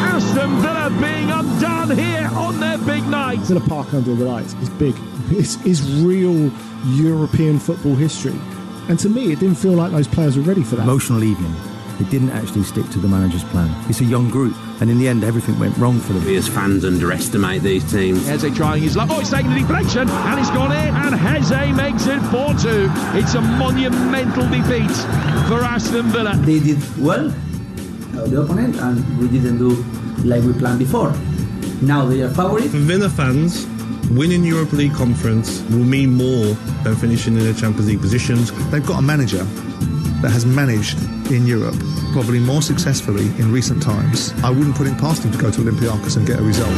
Aston Villa being undone here on their big night. Villa Park under the lights is big. It's real European football history. And to me, it didn't feel like those players were ready for that. Emotional evening. They didn't actually stick to the manager's plan. It's a young group, and in the end, everything went wrong for them. We as fans underestimate these teams. Eze trying his luck. Oh, it's taking a deflection, and it's gone in, and Eze makes it 4-2. It's a monumental defeat for Aston Villa. They did well, the opponent, and we didn't do like we planned before. Now they are favourite. For Villa fans, winning Europa League Conference will mean more than finishing in the Champions League positions. They've got a manager that has managed in Europe probably more successfully in recent times. I wouldn't put it past him to go to Olympiacos and get a result.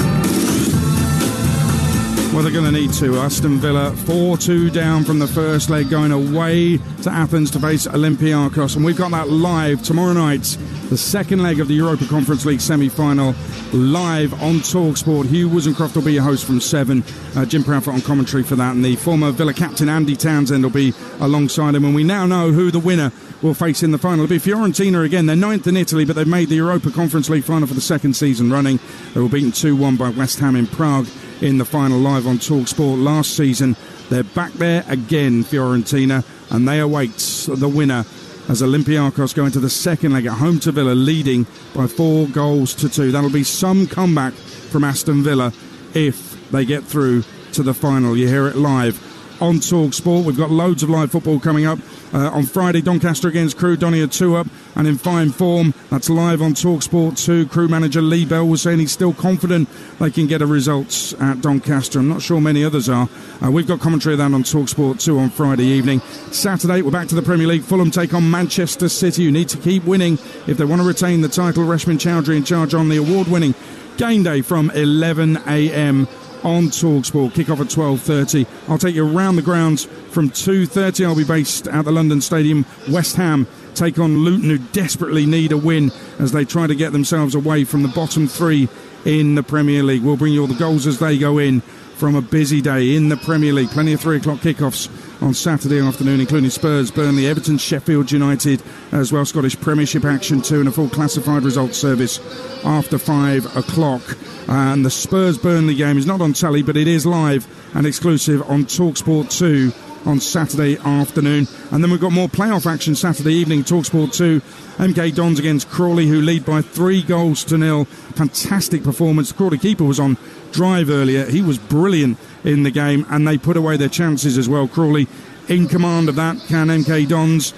Well, they're going to need to. Aston Villa 4-2 down from the first leg, going away to Athens to face Olympiacos. And we've got that live tomorrow night, the second leg of the Europa Conference League semi-final, live on Talksport. Hugh Woozencroft will be your host from 7. Jim Proudfoot on commentary for that. And the former Villa captain Andy Townsend will be alongside him. And we now know who the winner will face in the final. It'll be Fiorentina again. They're 9th in Italy, but they've made the Europa Conference League final for the second season running. They were beaten 2-1 by West Ham in Prague in the final, live on Talksport last season. They're back there again, Fiorentina, and they await the winner as Olympiacos go into the second leg at home to Villa, leading by 4-2. That'll be some comeback from Aston Villa if they get through to the final. You hear it live on Talksport. We've got loads of live football coming up. On Friday, Doncaster against Crewe, Donny are 2 up and in fine form. That's live on Talksport 2. Crewe manager Lee Bell was saying he's still confident they can get a result at Doncaster. I'm not sure many others are. We've got commentary of that on Talksport 2 on Friday evening. Saturday, we're back to the Premier League. Fulham take on Manchester City, who need to keep winning if they want to retain the title. Reshman Chowdhury in charge on the award-winning game day from 11 a.m. on Talksport. Kick-off at 12:30. I'll take you around the grounds from 2:30. I'll be based at the London Stadium. West Ham take on Luton, who desperately need a win as they try to get themselves away from the bottom 3 in the Premier League. We'll bring you all the goals as they go in from a busy day in the Premier League. Plenty of 3 o'clock kickoffs on Saturday afternoon, including Spurs, Burnley, Everton, Sheffield United, as well Scottish Premiership action too, and a full classified results service after 5 o'clock. And the Spurs-Burnley game is not on telly, but it is live and exclusive on Talksport 2 on Saturday afternoon. And then we've got more playoff action Saturday evening, Talksport 2. MK Dons against Crawley, who lead by 3-0. Fantastic performance. The Crawley keeper was on drive earlier. He was brilliant in the game, and they put away their chances as well. Crawley in command of that. Can MK Dons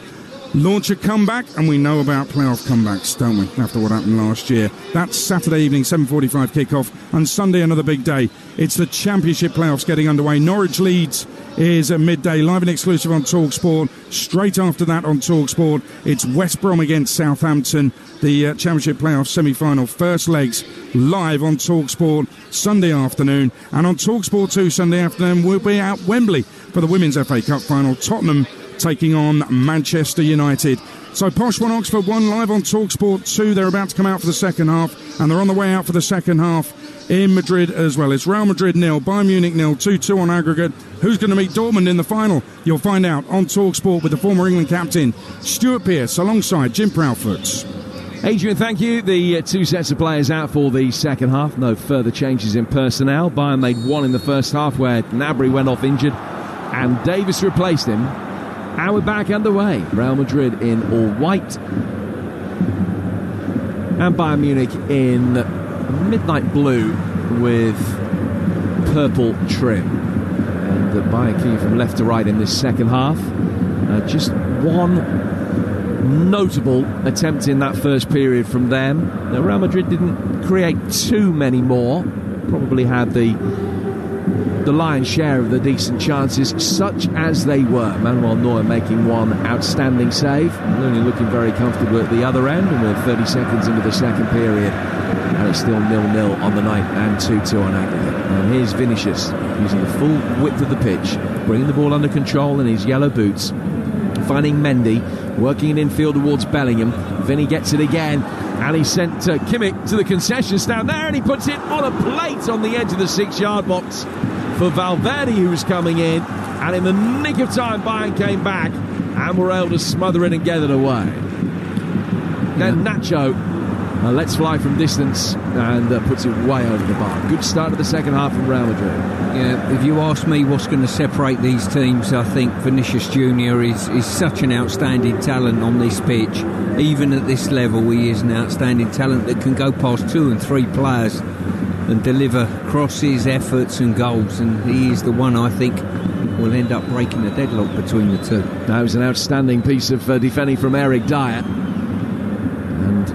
launch a comeback? And we know about playoff comebacks, don't we, after what happened last year. That's Saturday evening, 7:45 kickoff, and Sunday another big day. It's the Championship playoffs getting underway. Norwich Leeds is at midday, live and exclusive on Talksport. Straight after that on Talksport, it's West Brom against Southampton, the Championship playoff semi-final. First legs live on Talksport Sunday afternoon, and on Talksport 2 Sunday afternoon we'll be at Wembley for the Women's FA Cup final. Tottenham taking on Manchester United. So Posh 1, Oxford 1, live on Talksport 2. They're about to come out for the second half, and they're on the way out for the second half in Madrid as well. It's Real Madrid 0, Bayern Munich 0, 2-2 on aggregate. Who's going to meet Dortmund in the final? You'll find out on Talksport with the former England captain Stuart Pearce alongside Jim Proudfoot. Adrian, thank you. The two sets of players out for the second half. No further changes in personnel. Bayern made one in the first half where Gnabry went off injured and Davis replaced him. And we're back underway. Real Madrid in all white and Bayern Munich in midnight blue with purple trim. And Bayern key from left to right in this second half. Just one notable attempt in that first period from them. Now, Real Madrid didn't create too many more. Probably had the lion's share of the decent chances, such as they were. Manuel Neuer making one outstanding save. Only looking very comfortable at the other end, and we're 30 seconds into the second period, and it's still 0-0 on the night and 2-2 on aggregate. And here's Vinicius using the full width of the pitch, bringing the ball under control in his yellow boots, finding Mendy, working it infield towards Bellingham. Vinny gets it again, and he sent Kimmich to the concession stand there, and he puts it on a plate on the edge of the 6-yard box for Valverde, who's coming in, and in the nick of time Bayern came back and were able to smother it and get it away. Then Nacho lets fly from distance and puts it way over the bar. Good start of the second half from Real Madrid. Yeah, if you ask me what's going to separate these teams, I think Vinicius Junior is such an outstanding talent on this pitch. Even at this level, he is an outstanding talent that can go past 2 and 3 players and deliver crosses, efforts and goals, and he is the one I think will end up breaking the deadlock between the two. That was an outstanding piece of defending from Eric Dyer, and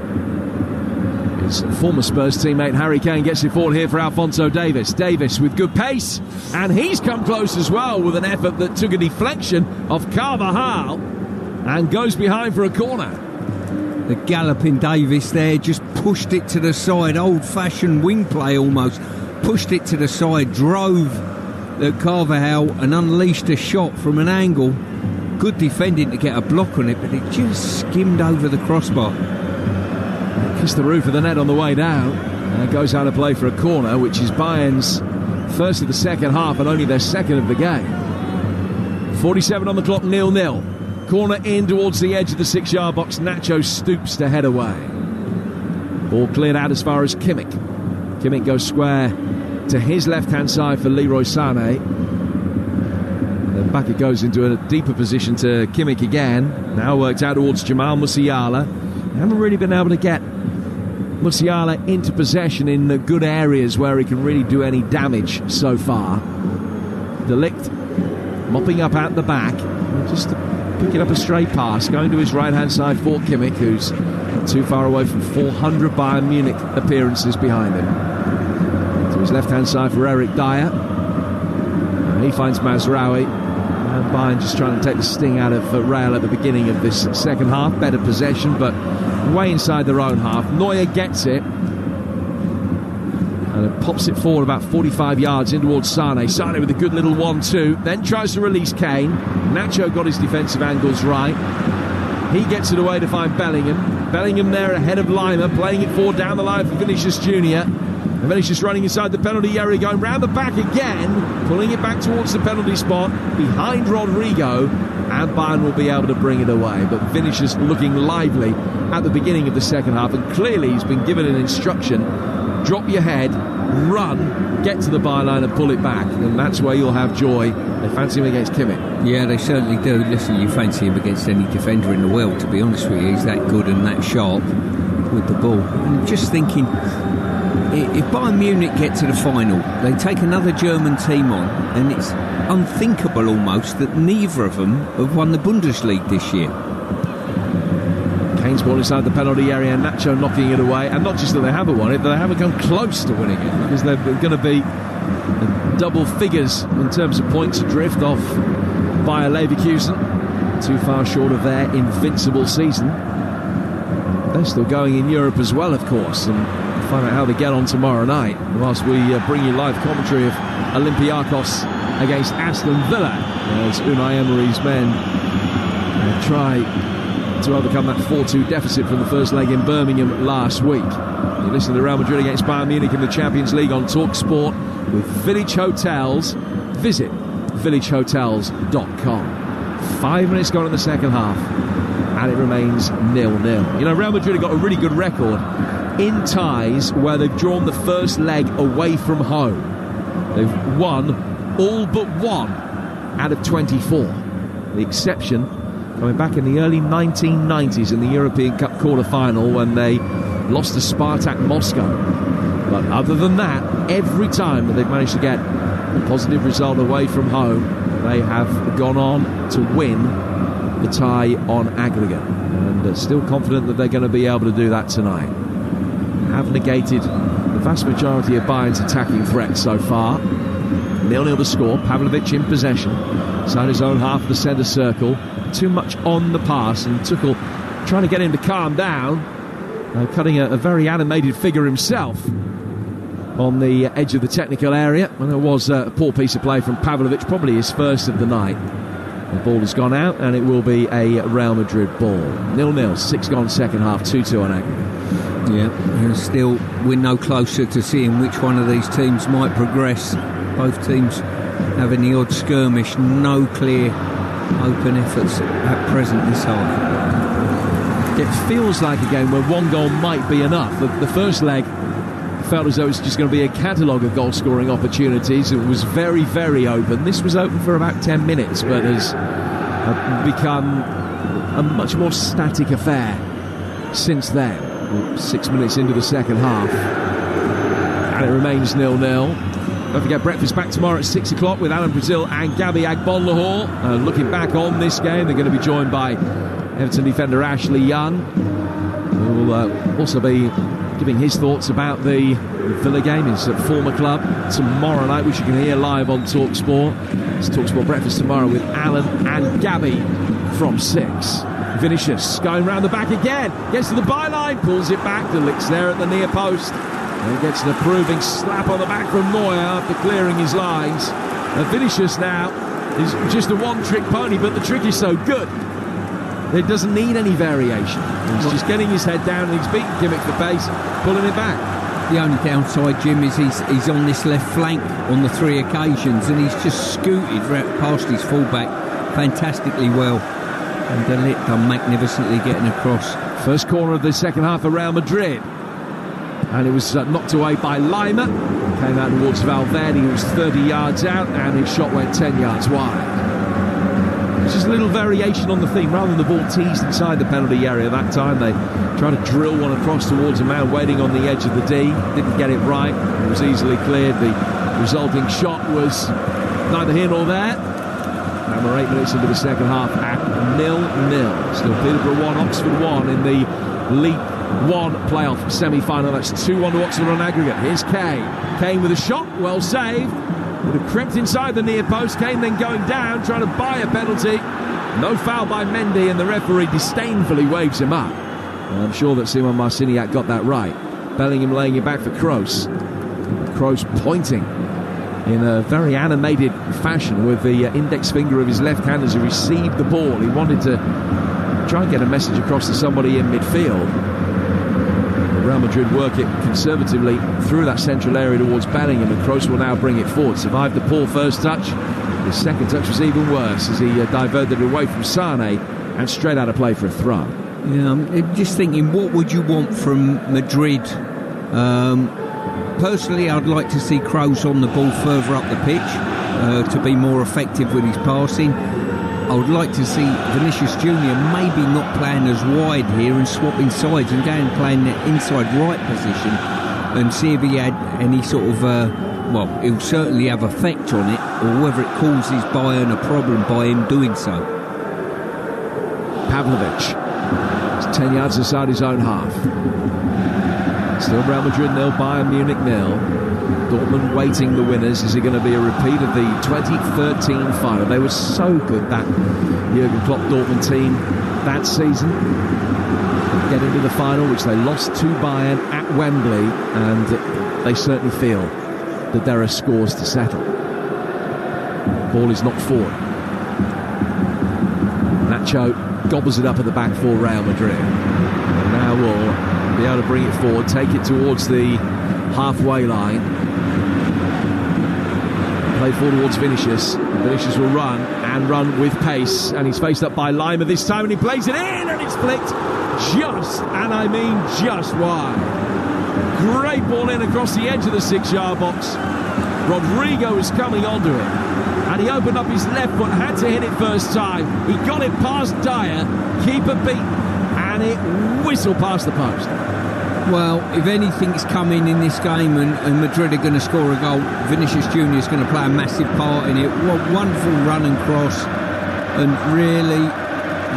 his former Spurs teammate Harry Kane gets it forward here for Alphonso Davies. Davies with good pace, and he's come close as well with an effort that took a deflection of Carvajal and goes behind for a corner. The galloping Davies there just pushed it to the side, old-fashioned wing play almost. Pushed it to the side, drove at Carvajal and unleashed a shot from an angle. Good defending to get a block on it, but it just skimmed over the crossbar. Kissed the roof of the net on the way down, and it goes out of play for a corner, which is Bayern's first of the second half and only their second of the game. 47 on the clock, 0-0. Corner in towards the edge of the 6-yard box. Nacho stoops to head away. Ball cleared out as far as Kimmich. Kimmich goes square to his left-hand side for Leroy Sané. And then back it goes into a deeper position to Kimmich again. Now worked out towards Jamal Musiala. They haven't really been able to get Musiala into possession in the good areas where he can really do any damage so far. De Ligt mopping up at the back. Just picking up a straight pass, going to his right-hand side for Kimmich, who's not too far away from 400 Bayern Munich appearances behind him. To his left-hand side for Eric Dyer. And he finds Mazraoui. And Bayern just trying to take the sting out of Real at the beginning of this second half. Better possession, but way inside their own half. Neuer gets it. And it pops it forward about 45 yards in towards Sané. Sané with a good little 1-2. Then tries to release Kane. Nacho got his defensive angles right. He gets it away to find Bellingham. Bellingham there ahead of Lima, playing it forward down the line for Vinicius Junior. And Vinicius running inside the penalty area, going round the back again, pulling it back towards the penalty spot, behind Rodrigo, and Bayern will be able to bring it away. But Vinicius looking lively at the beginning of the second half, and clearly he's been given an instruction: drop your head, run, get to the byline and pull it back, and that's where you'll have joy. They fancy him against Kimmich. Yeah, they certainly do. Listen, you fancy him against any defender in the world, to be honest with you. He's that good and that sharp with the ball. I'm just thinking, if Bayern Munich get to the final, they take another German team on, and it's unthinkable almost that neither of them have won the Bundesliga this year. Kane's ball inside the penalty area, Nacho knocking it away, and not just that they haven't won it, but they haven't come close to winning it, because they're going to be double figures in terms of points adrift off Bayer Leverkusen, too far short of their invincible season. They're still going in Europe as well, of course, and find out how they get on tomorrow night, whilst we bring you live commentary of Olympiacos against Aston Villa, as Unai Emery's men try to overcome that 4-2 deficit from the first leg in Birmingham last week. You listen to Real Madrid against Bayern Munich in the Champions League on Talksport with Village Hotels. Visit villagehotels.com. 5 minutes gone in the second half, and it remains 0-0. You know, Real Madrid have got a really good record in ties where they've drawn the first leg away from home. They've won all but one out of 24. The exception coming back in the early 1990s in the European Cup quarter-final when they lost to Spartak Moscow. But other than that, every time that they've managed to get a positive result away from home, they have gone on to win the tie on aggregate. And still confident that they're going to be able to do that tonight. Have negated the vast majority of Bayern's attacking threats so far. 0-0 the score. Pavlovic in possession. Inside his own half of the centre circle. Too much on the pass, and Tuchel trying to get him to calm down. Cutting a very animated figure himself on the edge of the technical area. Well, there was a poor piece of play from Pavlovic, probably his first of the night. The ball has gone out, and it will be a Real Madrid ball. 0-0, 6 gone second half, 2-2 on aggregate. Yeah, and still we're no closer to seeing which one of these teams might progress. Both teams having the odd skirmish, no clear open efforts at present this half. It feels like a game where one goal might be enough. The first leg felt as though it was just going to be a catalogue of goal-scoring opportunities. It was very, very open. This was open for about 10 minutes, but has become a much more static affair since then. 6 minutes into the second half, and it remains 0-0. Don't forget, breakfast back tomorrow at 6 o'clock with Alan Brazil and Gabby Agbonlahor. Looking back on this game, they're going to be joined by Everton defender Ashley Young, who will also be giving his thoughts about the Villa game, his former club, tomorrow night, which you can hear live on TalkSport. It's TalkSport breakfast tomorrow with Alan and Gabby from 6. Vinicius going round the back again, gets to the byline, pulls it back, De Ligt's there at the near post, and gets an approving slap on the back from Neuer after clearing his lines. Vinicius now is just a one-trick pony, but the trick is so good it doesn't need any variation. He's just getting his head down, and he's beating Kimmich for pace, pulling it back. The only downside, Jim, is he's on this left flank on the 3 occasions, and he's just scooted past his fullback fantastically well. And De Ligt done magnificently getting across. First corner of the second half of Real Madrid. And it was knocked away by Lima. Came out towards Valverde, who was 30 yards out, and his shot went 10 yards wide. It's just a little variation on the theme. Rather than the ball teased inside the penalty area that time, they tried to drill one across towards a man waiting on the edge of the D. Didn't get it right. It was easily cleared. The resulting shot was neither here nor there. And we're 8 minutes into the second half at 0-0. Still Peterborough 1, Oxford 1 in the League 1 playoff semi-final. That's 2-1 to Oxford on aggregate. Here's Kane. Kane with a shot, well saved. Would have crept inside the near post. Kane then going down, trying to buy a penalty. No foul by Mendy, and the referee disdainfully waves him up. And I'm sure that Simon Marciniak got that right. Bellingham laying it back for Kroos. Kroos pointing in a very animated fashion with the index finger of his left hand as he received the ball. He wanted to try and get a message across to somebody in midfield. Real Madrid work it conservatively through that central area towards Bellingham, and Kroos will now bring it forward. Survived the poor first touch. His second touch was even worse as he diverted it away from Sane and straight out of play for a throw. Yeah, I'm just thinking, what would you want from Madrid? Personally, I'd like to see Kroos on the ball further up the pitch to be more effective with his passing. I would like to see Vinicius Jr. maybe not playing as wide here and swapping sides and going and playing the inside right position and see if he had any sort of, well, he'll certainly have effect on it, or whether it causes Bayern a problem by him doing so. Pavlovic is 10 yards inside his own half. Still Real Madrid 0, Bayern Munich 0. Dortmund waiting the winners. Is it going to be a repeat of the 2013 final? They were so good, that Jurgen Klopp Dortmund team that season. Get into the final, which they lost to Bayern at Wembley, and they certainly feel that there are scores to settle. Ball is knocked forward. Sancho gobbles it up at the back for Real Madrid. And now will be able to bring it forward, take it towards the halfway line. Play forward towards Vinicius. Vinicius will run with pace, and he's faced up by Lima this time, and he plays it in, and it's flicked just, and I mean just wide. Great ball in across the edge of the 6-yard box. Rodrigo is coming onto it, and he opened up his left foot, had to hit it first time. He got it past Dyer, keeper beat, and it whistled past the post. Well, if anything's coming in this game and Madrid are going to score a goal, Vinicius Jr. is going to play a massive part in it. What wonderful run and cross, and really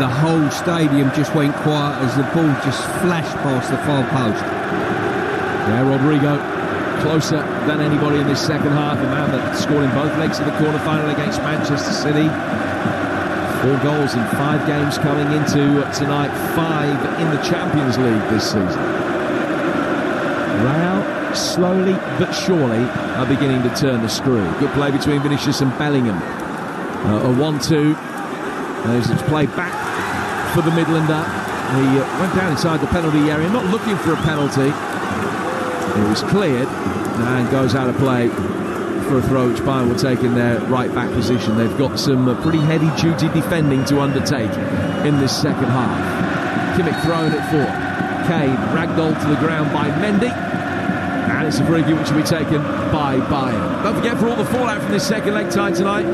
the whole stadium just went quiet as the ball just flashed past the far post. Yeah, Rodrigo closer than anybody in this second half. A man that scored in both legs of the quarter-final against Manchester City. 4 goals in 5 games coming into tonight, 5 in the Champions League this season. Real, slowly but surely, are beginning to turn the screw. Good play between Vinicius and Bellingham. A 1-2. As it's played back for the Midlander. He went down inside the penalty area, not looking for a penalty. It was cleared and goes out of play for a throw, which Bayern will take in their right-back position. They've got some pretty heavy-duty defending to undertake in this second half. Kimmich throwing it forward. Kane ragdolled to the ground by Mendy, and it's a free kick which will be taken by Bayern. Don't forget, for all the fallout from this second leg tie tonight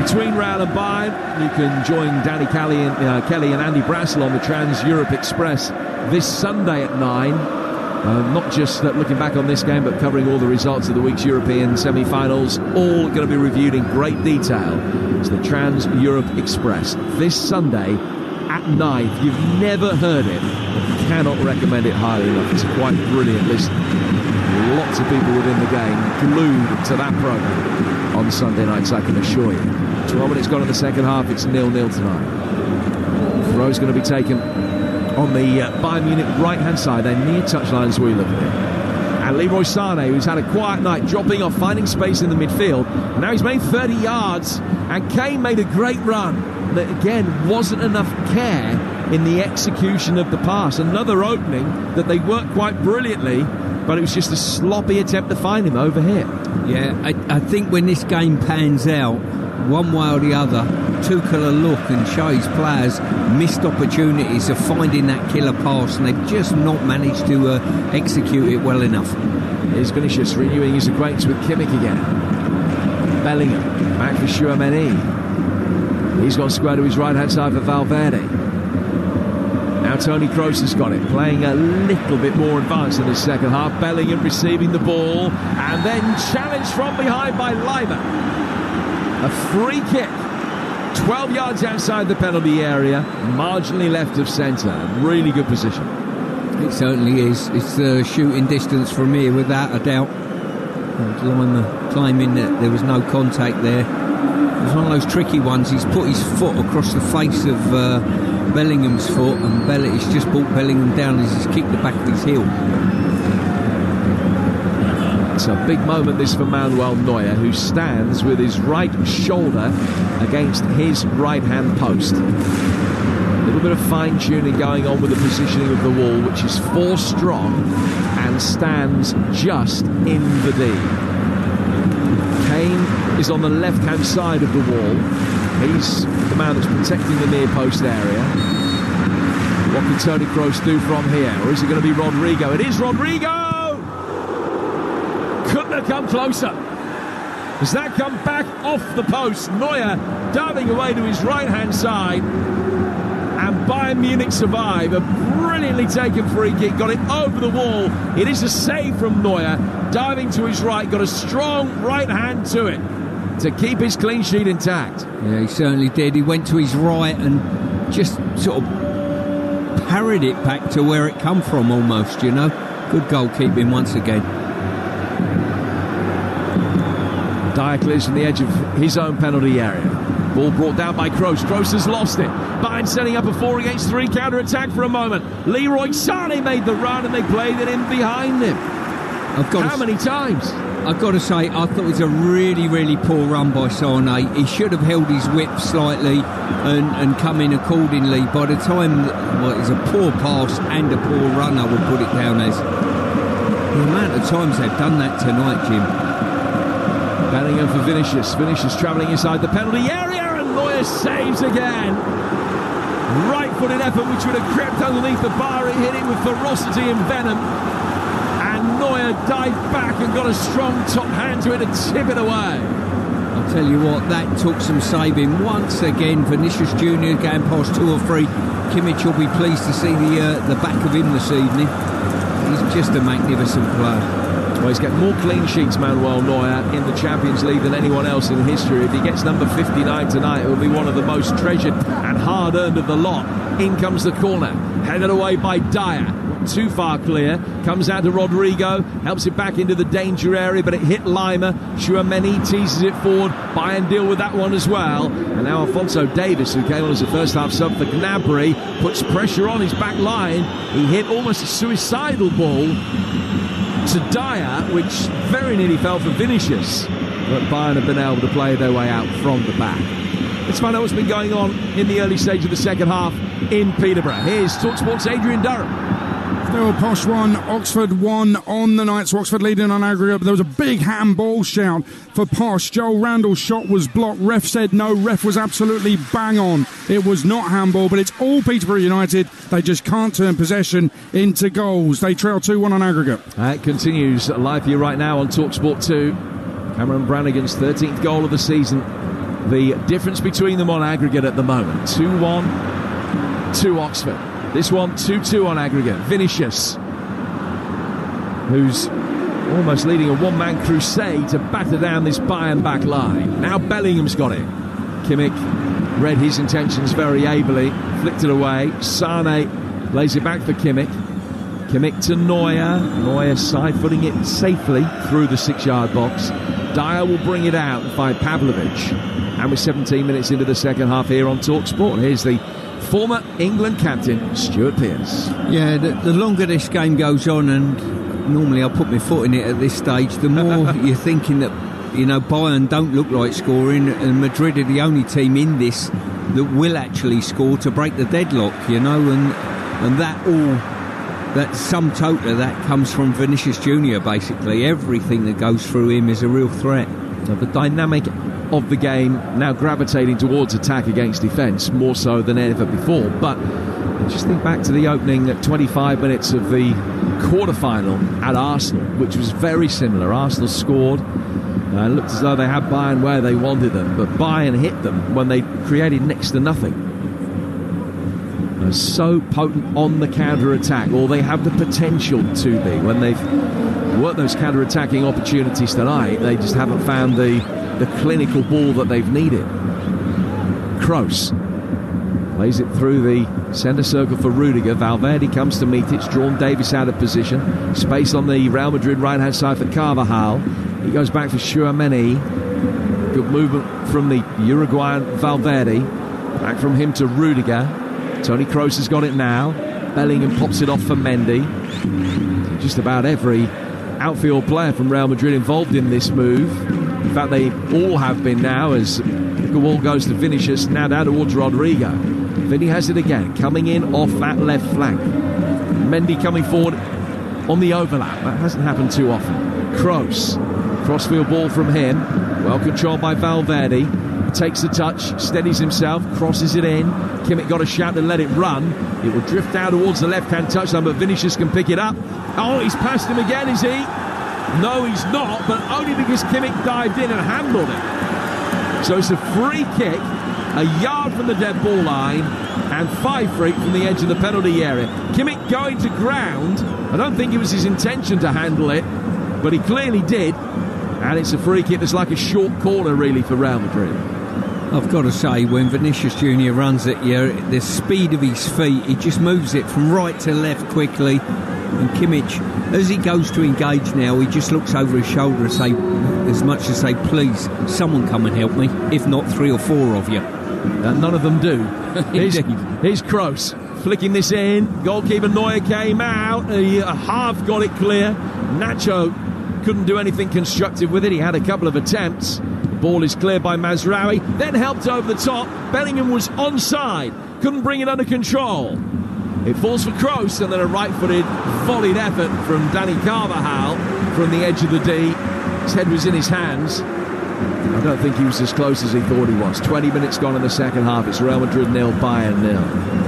between Real and Bayern, you can join Danny Kelly and Andy Brassel on the Trans-Europe Express this Sunday at 9. Not just looking back on this game, but covering all the results of the week's European semi-finals, all going to be reviewed in great detail. It's the Trans-Europe Express this Sunday at 9. If you've never heard it, cannot recommend it highly enough. It's a quite brilliant listen. Lots of people within the game glued to that programme on Sunday nights, I can assure you. 12 minutes gone in the second half, it's 0-0 tonight. Throw's going to be taken on the Bayern Munich right-hand side. They're near touchline as we look at it. And Leroy Sané, who's had a quiet night, dropping off, finding space in the midfield. Now he's made 30 yards, and Kane made a great run. That again wasn't enough care in the execution of the pass. Another opening that they worked quite brilliantly, but it was just a sloppy attempt to find him over here. Yeah, I think when this game pans out, one way or the other, Tuchel will look and show his players missed opportunities of finding that killer pass, and they've just not managed to execute it well enough. Here's Vinicius renewing his acquaintance with Kimmich again. Bellingham back for Tchouaméni. He's gone square to his right-hand side for Valverde. Now Toni Kroos has got it, playing a little bit more advanced in the second half. Bellingham receiving the ball, and then challenged from behind by Lima. A free kick, 12 yards outside the penalty area, marginally left of centre. Really good position. It certainly is. It's shooting distance from here, without a doubt. Lima claiming that there was no contact there. It was one of those tricky ones. He's put his foot across the face of Bellingham's foot, and he's just brought Bellingham down as he's kicked the back of his heel. It's a big moment this for Manuel Neuer, who stands with his right shoulder against his right-hand post. A little bit of fine-tuning going on with the positioning of the wall, which is 4 strong and stands just in the D. Kane is on the left-hand side of the wall. He's the man that's protecting the near post area. What can Toni Kroos do from here? Or is it going to be Rodrigo? It is Rodrigo! Couldn't have come closer. Has that come back off the post? Neuer diving away to his right-hand side. And Bayern Munich survive. A brilliantly taken free kick. Got it over the wall. It is a save from Neuer. Diving to his right. Got a strong right hand to it to keep his clean sheet intact. Yeah, he certainly did. He went to his right and just sort of parried it back to where it come from almost, you know. Good goalkeeping once again. Dyer clears from the edge of his own penalty area. Ball brought down by Kroos. Kroos has lost it. Bayern setting up a 4-against-3 counter-attack for a moment. Leroy Sané made the run and they played it in behind him. How many times? I've got to say, I thought it was a really, really poor run by Sane. He should have held his whip slightly and come in accordingly. By the time, well, it was a poor pass and a poor run, I would put it down as. The amount of times they've done that tonight, Jim. Bellingham for Vinicius. Vinicius travelling inside the penalty area, and Neuer saves again. Right-footed effort which would have crept underneath the bar. It hit it with ferocity and venom. Neuer dived back and got a strong top hand to it and tip it away. I'll tell you what, that took some saving. Once again, Vinicius Junior going past 2 or 3. Kimmich will be pleased to see the back of him this evening. He's just a magnificent player. Well, he's getting more clean sheets, Manuel Neuer, in the Champions League than anyone else in history. If he gets number 59 tonight, it will be one of the most treasured and hard-earned of the lot. In comes the corner, headed away by Dyer. Too far clear, comes out to Rodrigo, helps it back into the danger area, but it hit Lima. Tchouameni teases it forward. Bayern deal with that one as well. And now Alphonso Davies, who came on as a first half sub for Gnabry, puts pressure on his back line. He hit almost a suicidal ball to Dyer, which very nearly fell for Vinicius. But Bayern have been able to play their way out from the back. Let's find out what's been going on in the early stage of the second half in Peterborough. Here's Talksport's Adrian Durham. Still Posh 1, Oxford 1 on the night. So Oxford leading on aggregate, but there was a big handball shout for Posh. Joel Randall's shot was blocked. Ref said no. Ref was absolutely bang on. It was not handball, but it's all Peterborough United. They just can't turn possession into goals. They trail 2-1 on aggregate. It continues live for you right now on Talksport 2. Cameron Brannigan's 13th goal of the season. The difference between them on aggregate at the moment, 2-1 to Oxford. This one, 2-2 on aggregate. Vinicius, who's almost leading a one-man crusade to batter down this Bayern back line. Now Bellingham's got it. Kimmich read his intentions very ably, flicked it away. Sane lays it back for Kimmich. Kimmich to Neuer. Neuer side-footing it safely through the 6-yard box. Dyer will bring it out and find Pavlovic. And we're 17 minutes into the second half here on TalkSport. Here's the former England captain, Stuart Pearce. Yeah, the longer this game goes on, and normally I'll put my foot in it at this stage, the more you're thinking that, you know, Bayern don't look like scoring, and Madrid are the only team in this that will actually score to break the deadlock, you know, and that sum total of that comes from Vinicius Junior, basically. Everything that goes through him is a real threat. So the dynamic of the game now gravitating towards attack against defence more so than ever before. But just think back to the opening 25 minutes of the quarter-final at Arsenal, which was very similar. Arsenal scored, looked as though they had Bayern where they wanted them, but Bayern hit them when they created next to nothing. They're so potent on the counter-attack, or they have the potential to be. When they've worked those counter-attacking opportunities tonight, they just haven't found the clinical ball that they've needed. Kroos plays it through the centre circle for Rudiger. Valverde comes to meet it. It's drawn Davies out of position. Space on the Real Madrid right-hand side for Carvajal. He goes back for Tchouameni. Good movement from the Uruguayan Valverde. Back from him to Rudiger. Toni Kroos has got it now. Bellingham pops it off for Mendy. Just about every outfield player from Real Madrid involved in this move. In fact, they all have been now, as the ball goes to Vinicius, now down towards Rodrigo. Vinny has it again, coming in off that left flank. Mendy coming forward on the overlap. That hasn't happened too often. Kroos, crossfield ball from him, well controlled by Valverde. Takes the touch, steadies himself, crosses it in. Kimmich got a shout and let it run. It will drift out towards the left-hand touchline, but Vinicius can pick it up. Oh, he's passed him again, is he? No, he's not, but only because Kimmich dived in and handled it. So it's a free kick, a yard from the dead ball line, and 5 feet from the edge of the penalty area. Kimmich going to ground. I don't think it was his intention to handle it, but he clearly did. And it's a free kick that's like a short corner, really, for Real Madrid. I've got to say, when Vinicius Junior runs at you, the speed of his feet, he just moves it from right to left quickly. And Kimmich, as he goes to engage now, he just looks over his shoulder and say, as much as say, please, someone come and help me. If not, 3 or 4 of you. None of them do. Here's Kroos flicking this in. Goalkeeper Neuer came out. Half got it clear. Nacho couldn't do anything constructive with it. He had a couple of attempts. The ball is cleared by Mazraoui, then helped over the top. Bellingham was onside, couldn't bring it under control. It falls for Kroos, and then a right-footed volleyed effort from Dani Carvajal from the edge of the D. His head was in his hands. I don't think he was as close as he thought he was. 20 minutes gone in the second half. It's Real Madrid 0, Bayern 0.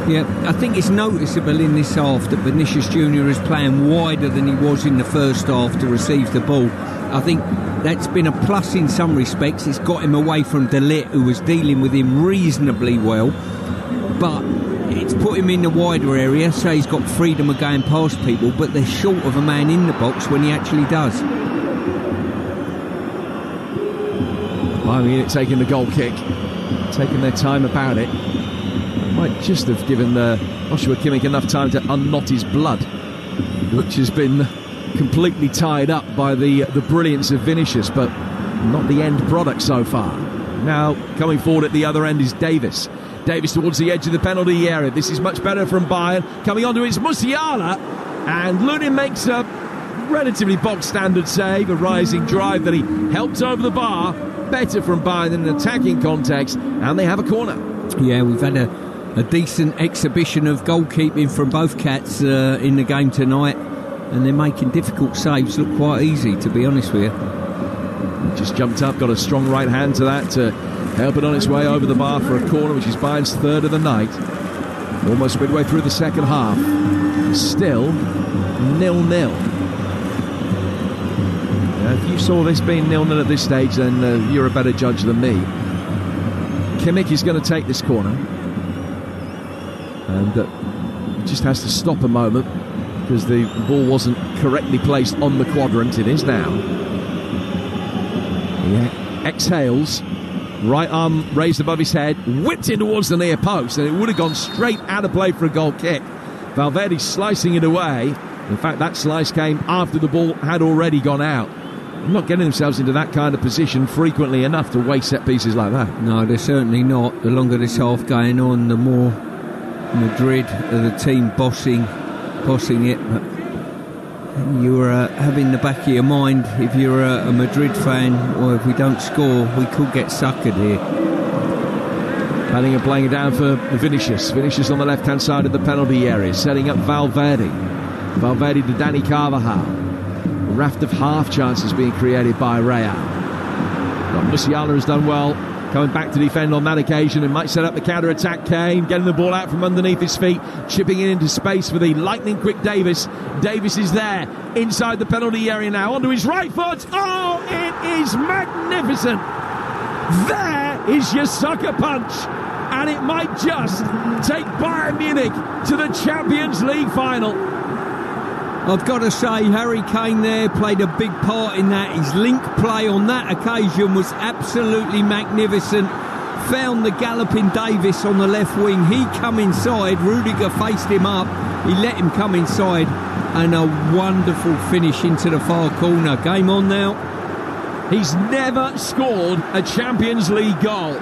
Yeah, I think it's noticeable in this half that Vinicius Junior is playing wider than he was in the first half to receive the ball. I think that's been a plus in some respects. It's got him away from De Ligt, who was dealing with him reasonably well. But it's put him in the wider area, so he's got freedom of going past people, but they're short of a man in the box when he actually does. Bayern Munich taking the goal kick, taking their time about it. Might just have given Joshua Kimmich enough time to unknot his blood, which has been completely tied up by the brilliance of Vinicius, but not the end product so far. Now, coming forward at the other end is Davis. Davis towards the edge of the penalty area. This is much better from Bayern. Coming onto his Musiala, and Lunin makes a relatively box-standard save, a rising drive that he helped over the bar. Better from Bayern in an attacking context, and they have a corner. Yeah, we've had a decent exhibition of goalkeeping from both cats in the game tonight, and they're making difficult saves look quite easy, to be honest with you. Just jumped up, got a strong right hand to that to help it on its way over the bar for a corner, which is Bayern's third of the night. Almost midway through the second half. Still 0-0. If you saw this being 0-0 at this stage, then you're a better judge than me. Kimmich is going to take this corner, and he just has to stop a moment because the ball wasn't correctly placed on the quadrant. It is now. He exhales, right arm raised above his head, whipped in towards the near post, and it would have gone straight out of play for a goal kick. Valverde slicing it away. In fact, that slice came after the ball had already gone out. Not getting themselves into that kind of position frequently enough to waste set pieces like that. No, they're certainly not. The longer this half going on, the more Madrid are the team bossing it. But you're having the back of your mind, if you're a Madrid fan, or if we don't score, we could get suckered here. Bellingham playing it down for Vinicius. Vinicius on the left-hand side of the penalty area, setting up Valverde. Valverde to Dani Carvajal. A raft of half chances being created by Real. Musiala has done well, coming back to defend on that occasion, and might set up the counter-attack. Kane getting the ball out from underneath his feet, chipping it into space for the lightning-quick Davis. Davis is there, inside the penalty area now, onto his right foot. Oh, it is magnificent! There is your sucker punch, and it might just take Bayern Munich to the Champions League final. I've got to say, Harry Kane there played a big part in that. His link play on that occasion was absolutely magnificent. Found the galloping Davis on the left wing. He come inside. Rudiger faced him up. He let him come inside. And a wonderful finish into the far corner. Game on now. He's never scored a Champions League goal.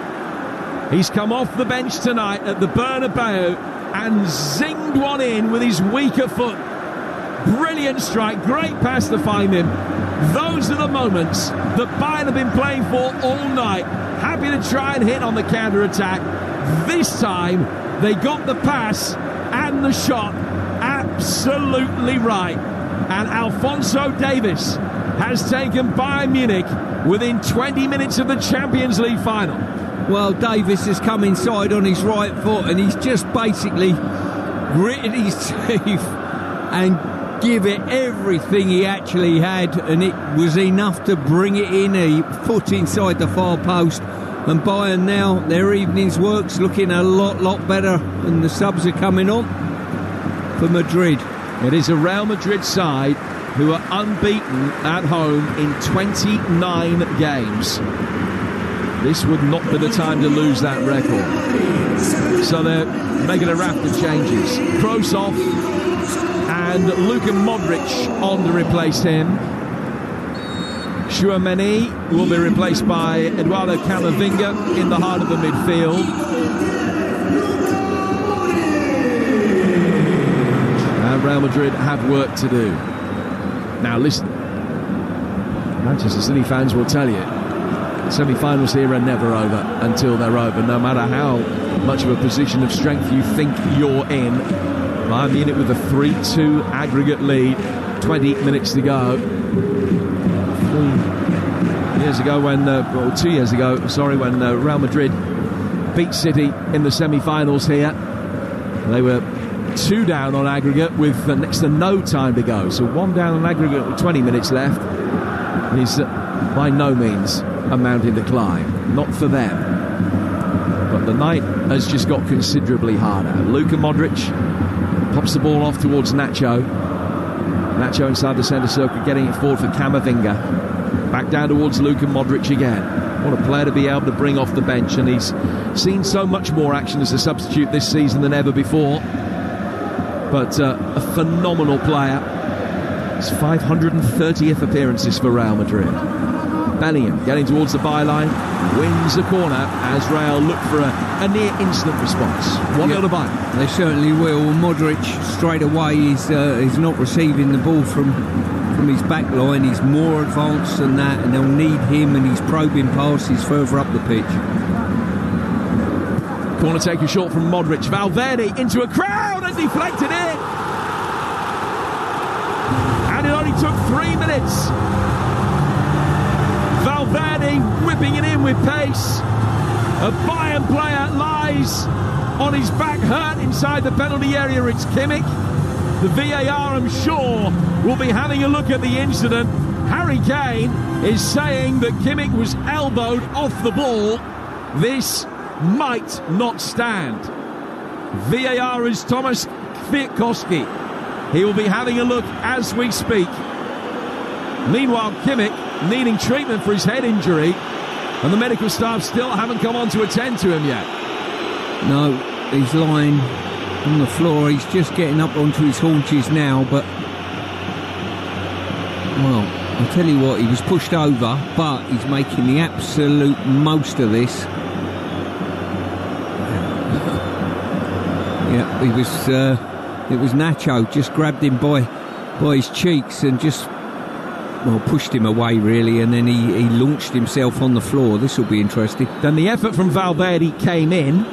He's come off the bench tonight at the Bernabeu and zinged one in with his weaker foot. Brilliant strike, great pass to find him. Those are the moments that Bayern have been playing for all night. Happy to try and hit on the counter-attack. This time, they got the pass and the shot absolutely right. And Alphonso Davies has taken Bayern Munich within 20 minutes of the Champions League final. Well, Davies has come inside on his right foot, and he's just basically gritted his teeth and give it everything he actually had, and it was enough to bring it in, a foot inside the far post. And Bayern now, their evening's work's looking a lot better, and the subs are coming on for Madrid. It is a Real Madrid side who are unbeaten at home in 29 games. This would not be the time to lose that record. So they're making a raft of changes. Kroos off, and Luka Modric on to replace him. Tchouaméni will be replaced by Eduardo Camavinga in the heart of the midfield. And Real Madrid have work to do. Now listen. Manchester City fans will tell you, semi-finals here are never over until they're over, no matter how much of a position of strength you think you're in. Bayern Munich with a 3-2 aggregate lead, 20 minutes to go. 2 years ago when Real Madrid beat City in the semi-finals here, they were 2 down on aggregate with next to no time to go. So 1 down on aggregate with 20 minutes left is by no means a mountain to climb. Not for them. But the night has just got considerably harder. Luka Modric pops the ball off towards Nacho. Nacho inside the centre circle, getting it forward for Camavinga. Back down towards Luka Modric again. What a player to be able to bring off the bench, and he's seen so much more action as a substitute this season than ever before. But a phenomenal player. His 530th appearances for Real Madrid. Bellingham getting towards the byline, wins the corner as Real look for a near instant response. 1-0 to Bayern. They certainly will. Modric straight away is not receiving the ball from his back line. He's more advanced than that, and they'll need him, and he's probing passes further up the pitch. Corner taken short from Modric. Valverde into a crowd and deflected in. And it only took 3 minutes. Valverde whipping it in with pace. A Bayern player lies on his back, hurt inside the penalty area. It's Kimmich. The VAR, I'm sure, will be having a look at the incident. Harry Kane is saying that Kimmich was elbowed off the ball. This might not stand. VAR is Thomas Kwiatkowski. He will be having a look as we speak. Meanwhile, Kimmich needing treatment for his head injury, and the medical staff still haven't come on to attend to him yet. No, he's lying on the floor. He's just getting up onto his haunches now, but well, I'll tell you what, he was pushed over, but he's making the absolute most of this. Yeah, it was Nacho just grabbed him by his cheeks and just pushed him away really, and then he launched himself on the floor. This will be interesting. Then the effort from Valverde came in.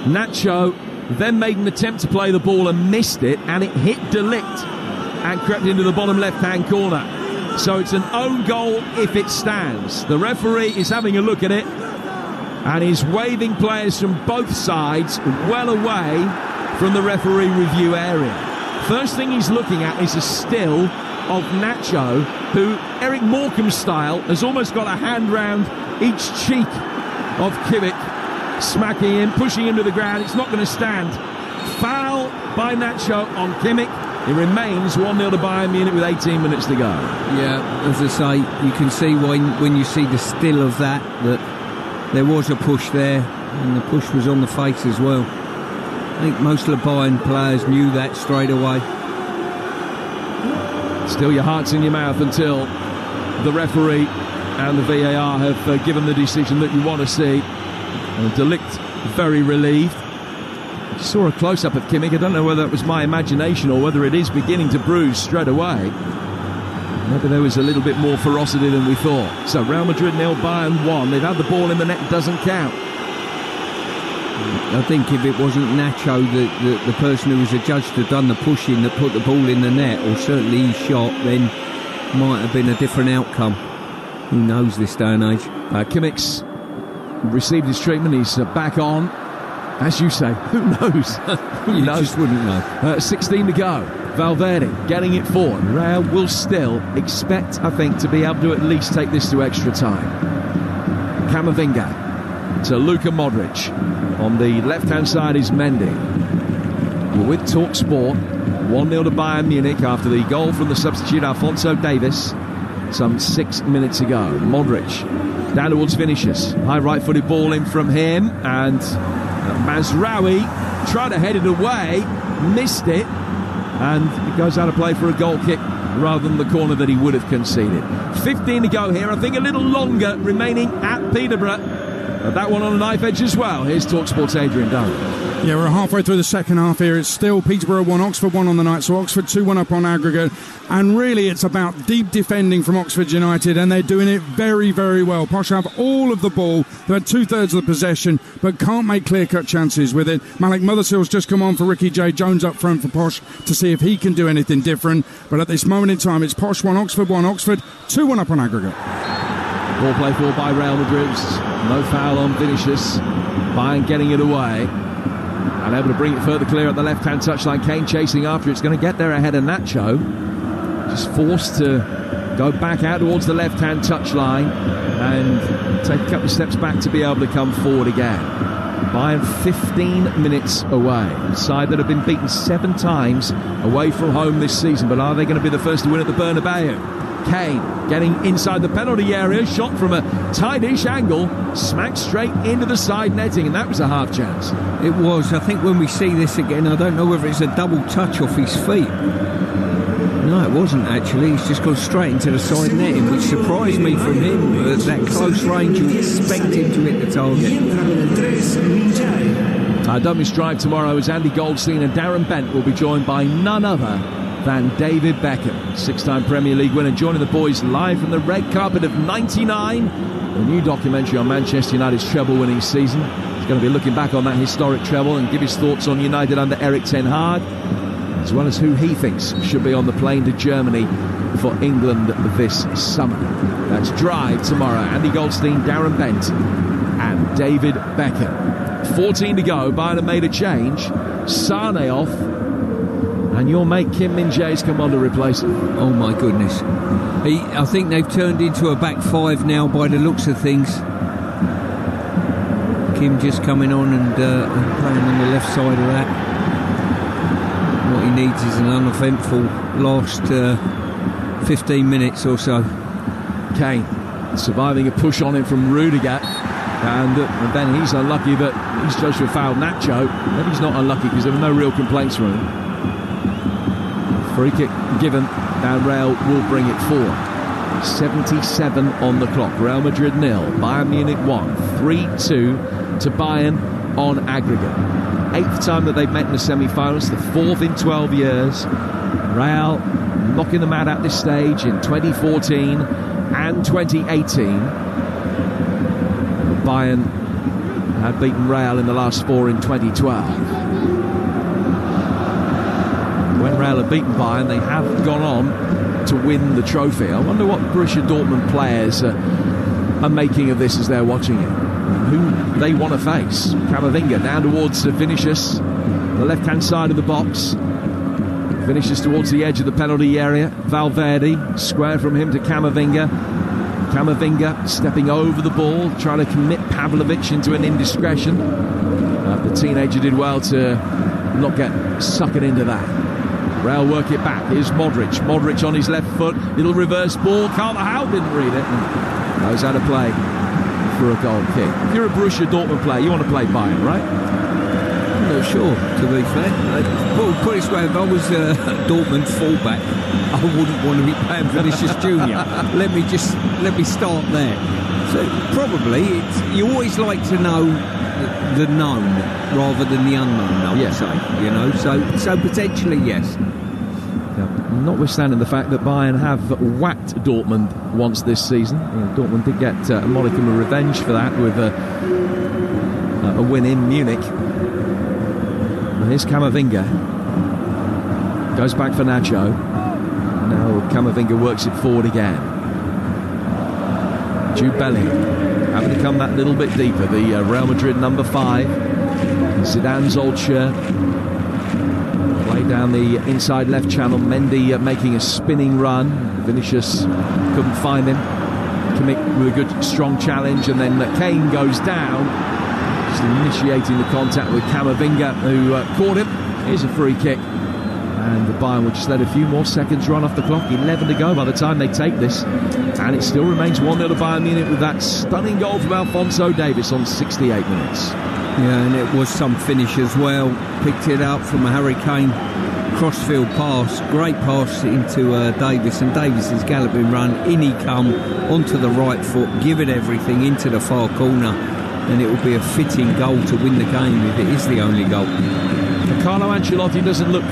Nacho then made an attempt to play the ball and missed it, and it hit De Ligt and crept into the bottom left-hand corner. So it's an own goal if it stands. The referee is having a look at it, and he's waving players from both sides well away from the referee review area. First thing he's looking at is a still of Nacho, who, Eric Morecambe style, has almost got a hand round each cheek of Kimmich, smacking him, pushing him to the ground. It's not going to stand. Foul by Nacho on Kimmich. It remains 1-0 to Bayern Munich with 18 minutes to go. Yeah, as I say, you can see when you see the still of that there was a push there, and the push was on the face as well. I think most of the Bayern players knew that straight away. Still your heart's in your mouth until the referee and the VAR have given the decision that you want to see. And De Ligt very relieved. I saw a close-up of Kimmich. I don't know whether that was my imagination or whether it is beginning to bruise straight away. Maybe there was a little bit more ferocity than we thought. So Real Madrid 0, Bayern 1. They've had the ball in the net, doesn't count. I think if it wasn't Nacho, the person who was adjudged to have done the pushing that put the ball in the net, or certainly he shot, then might have been a different outcome. Who knows this day and age? Kimmich's received his treatment. He's back on. As you say, who knows? You just wouldn't know. 16 to go. Valverde getting it forward. Real will still expect, I think, to be able to at least take this to extra time. Camavinga to Luka Modric. On the left-hand side is Mendy. We're with Talksport. 1-0 to Bayern Munich after the goal from the substitute Alphonso Davies some 6 minutes ago. Modric down towards Vinicius. High right-footed ball in from him, and Mazraoui tried to head it away, missed it, and it goes out of play for a goal kick rather than the corner that he would have conceded. 15 to go here. I think a little longer remaining at Peterborough. That one on a knife edge as well. Here's Talksport's Adrian Dunn. Yeah, we're halfway through the second half here. It's still Peterborough 1, Oxford 1 on the night, so Oxford 2-1 up on aggregate. And really, it's about deep defending from Oxford United, and they're doing it very, very well. Posh have all of the ball. They've had 2/3 of the possession, but can't make clear-cut chances with it. Malik Motherseal's just come on for Ricky J. Jones up front for Posh to see if he can do anything different. But at this moment in time, it's Posh 1, Oxford 1, Oxford 2-1 up on aggregate. Ball play for by Real Madrid. No foul on Vinicius. Bayern getting it away. And able to bring it further clear at the left-hand touchline. Kane chasing after. It's going to get there ahead of Nacho. Just forced to go back out towards the left-hand touchline and take a couple of steps back to be able to come forward again. Bayern 15 minutes away. A side that have been beaten 7 times away from home this season. But are they going to be the first to win at the Bernabeu? Kane getting inside the penalty area, shot from a tight-ish angle, smacked straight into the side netting, and that was a half chance. It was. I think when we see this again, I don't know whether it's a double touch off his feet. No, it wasn't actually. He's just gone straight into the side netting, which surprised me from him. At that close range, you expect him to hit the target. Don't miss Drive tomorrow as Andy Goldstein and Darren Bent will be joined by none other than David Beckham, 6-time Premier League winner, joining the boys live from the red carpet of '99. A new documentary on Manchester United's treble-winning season. He's going to be looking back on that historic treble and give his thoughts on United under Erik ten Hag, as well as who he thinks should be on the plane to Germany for England this summer. That's Drive tomorrow. Andy Goldstein, Darren Bent and David Beckham. 14 to go. Bayern have made a change. Sane off. And your mate Kim Min-jae's come on to replace him. Oh my goodness. I think they've turned into a back 5 now by the looks of things. Kim just coming on and playing on the left side of that. What he needs is an uneventful last 15 minutes or so. Kane surviving a push on him from Rudiger. And then he's unlucky, but he's judged for a foul. Nacho, maybe he's not unlucky because there were no real complaints from him. Free kick given, and Real will bring it forward. 77 on the clock. Real Madrid 0, Bayern Munich 1. 3-2 to Bayern on aggregate. 8th time that they've met in the semi-finals, the 4th in 12 years. Real knocking them out at this stage in 2014 and 2018. Bayern had beaten Real in the last 4 in 2012. When Real have beaten Bayern, they have gone on to win the trophy. I wonder what Borussia Dortmund players are making of this as they're watching it. Who they want to face. Camavinga down towards Vinicius, the left-hand side of the box. Vinicius towards the edge of the penalty area. Valverde, square from him to Camavinga. Camavinga stepping over the ball, trying to commit Pavlovic into an indiscretion. The teenager did well to not get suckered into that. Real work it back. Here's Modric. Modric on his left foot. Little reverse ball. Carvajal didn't read it. Goes out of play for a goal kick. If you're a Borussia Dortmund player, you want to play Bayern, right? I'm not sure, to be fair. Well, put it this way, if I was a Dortmund fullback, I wouldn't want to be playing Vinicius Junior. Let me start there. So probably you always like to know the known rather than the unknown, I would say, you know, so potentially yes. Notwithstanding the fact that Bayern have whacked Dortmund once this season. Dortmund did get a modicum of revenge for that with a win in Munich. Here's Camavinga, goes back for Nacho. Now Camavinga works it forward again. Jude Bellingham having to come that little bit deeper. The Real Madrid number 5, Zidane's old shirt. Play down the inside left channel. Mendy making a spinning run. Vinicius couldn't find him. Commit with a good strong challenge, and then Kane goes down, just initiating the contact with Camavinga, who caught him. Here's a free kick, and the Bayern will just let a few more seconds run off the clock. 11 to go by the time they take this, and it still remains 1-0 to Bayern Munich with that stunning goal from Alphonso Davies on 68 minutes. Yeah, and it was some finish as well. Picked it up from a Harry Kane crossfield pass. Great pass into Davies, and Davies' galloping run. In he come, onto the right foot, give it everything into the far corner. and it will be a fitting goal to win the game if it is the only goal. Carlo Ancelotti doesn't look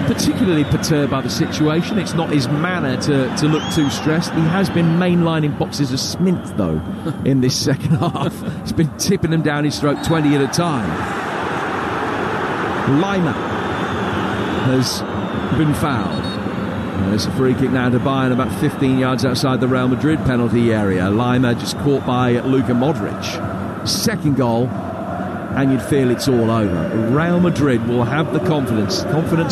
particularly perturbed by the situation. It's not his manner to look too stressed. He has been mainlining boxes of Smith, though, in this second half. He's been tipping them down his throat 20 at a time. Lima has been fouled. There's a free kick now to Bayern about 15 yards outside the Real Madrid penalty area. Lima just caught by Luka Modric. Second goal, and you'd feel it's all over. Real Madrid will have the confidence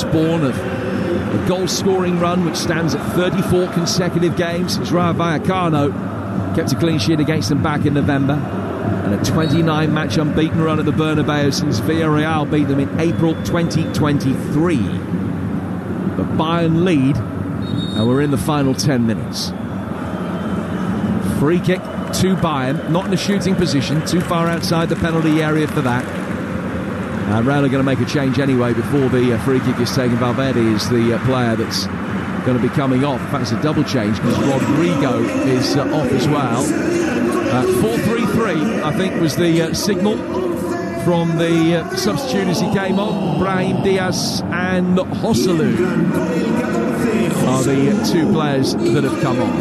born of a goal-scoring run which stands at 34 consecutive games since Rayo Vallecano kept a clean sheet against them back in November, and a 29-match unbeaten run at the Bernabeu since Villarreal beat them in April 2023. The Bayern lead, and we're in the final 10 minutes. Free kick to Bayern, not in a shooting position, too far outside the penalty area for that. Real are going to make a change anyway before the free kick is taken. Valverde is the player that's going to be coming off. In fact, it's a double change because Rodrigo is off as well. 4-3-3, I think, was the signal from the substitute as he came on. Brahim Diaz and Joselu are the two players that have come on.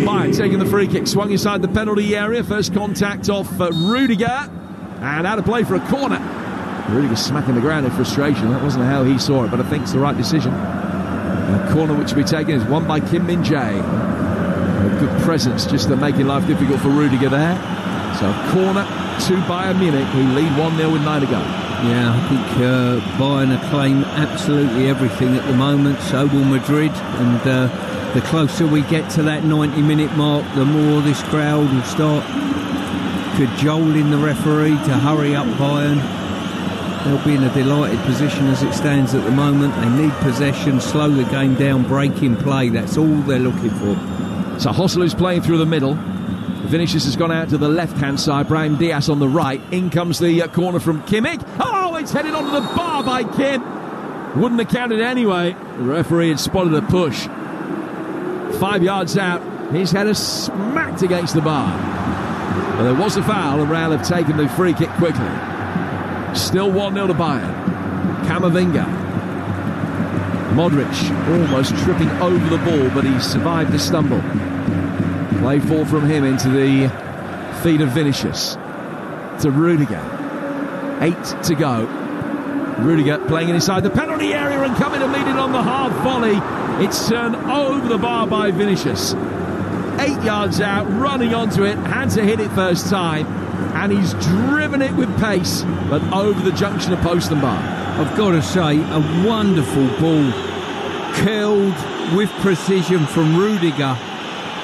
Bayern taking the free kick, swung inside the penalty area. First contact off Rudiger, and out of play for a corner. Rudiger smacking the ground in frustration. That wasn't how he saw it, but I think it's the right decision. And a corner which will be taken is won by Kim Min-jae. A good presence, just making life difficult for Rudiger there. So corner to Bayern Munich, who lead 1-0 with 9 to go. Yeah, I think Bayern claim absolutely everything at the moment. So will Madrid, and the closer we get to that 90-minute mark, the more this crowd will start cajoling the referee to hurry up Bayern. They'll be in a delighted position as it stands at the moment. They need possession, slow the game down, break in play. That's all they're looking for. So Joselu's playing through the middle. Vinicius has gone out to the left-hand side. Brahim Diaz on the right. In comes the corner from Kimmich. Oh, it's headed onto the bar by Kim. Wouldn't have counted anyway. The referee had spotted a push. 5 yards out, his header smacked against the bar. But there was a foul, and Real have taken the free kick quickly. Still 1-0 to Bayern. Camavinga. Modric almost tripping over the ball, but he survived the stumble. Play fall from him into the feet of Vinicius. To Rudiger. 8 to go. Rudiger playing inside the penalty area and coming to meet it on the hard volley. It's turned over the bar by Vinicius. 8 yards out, running onto it, had to hit it first time, and he's driven it with pace, but over the junction of post and bar. I've got to say, a wonderful ball, curled with precision from Rudiger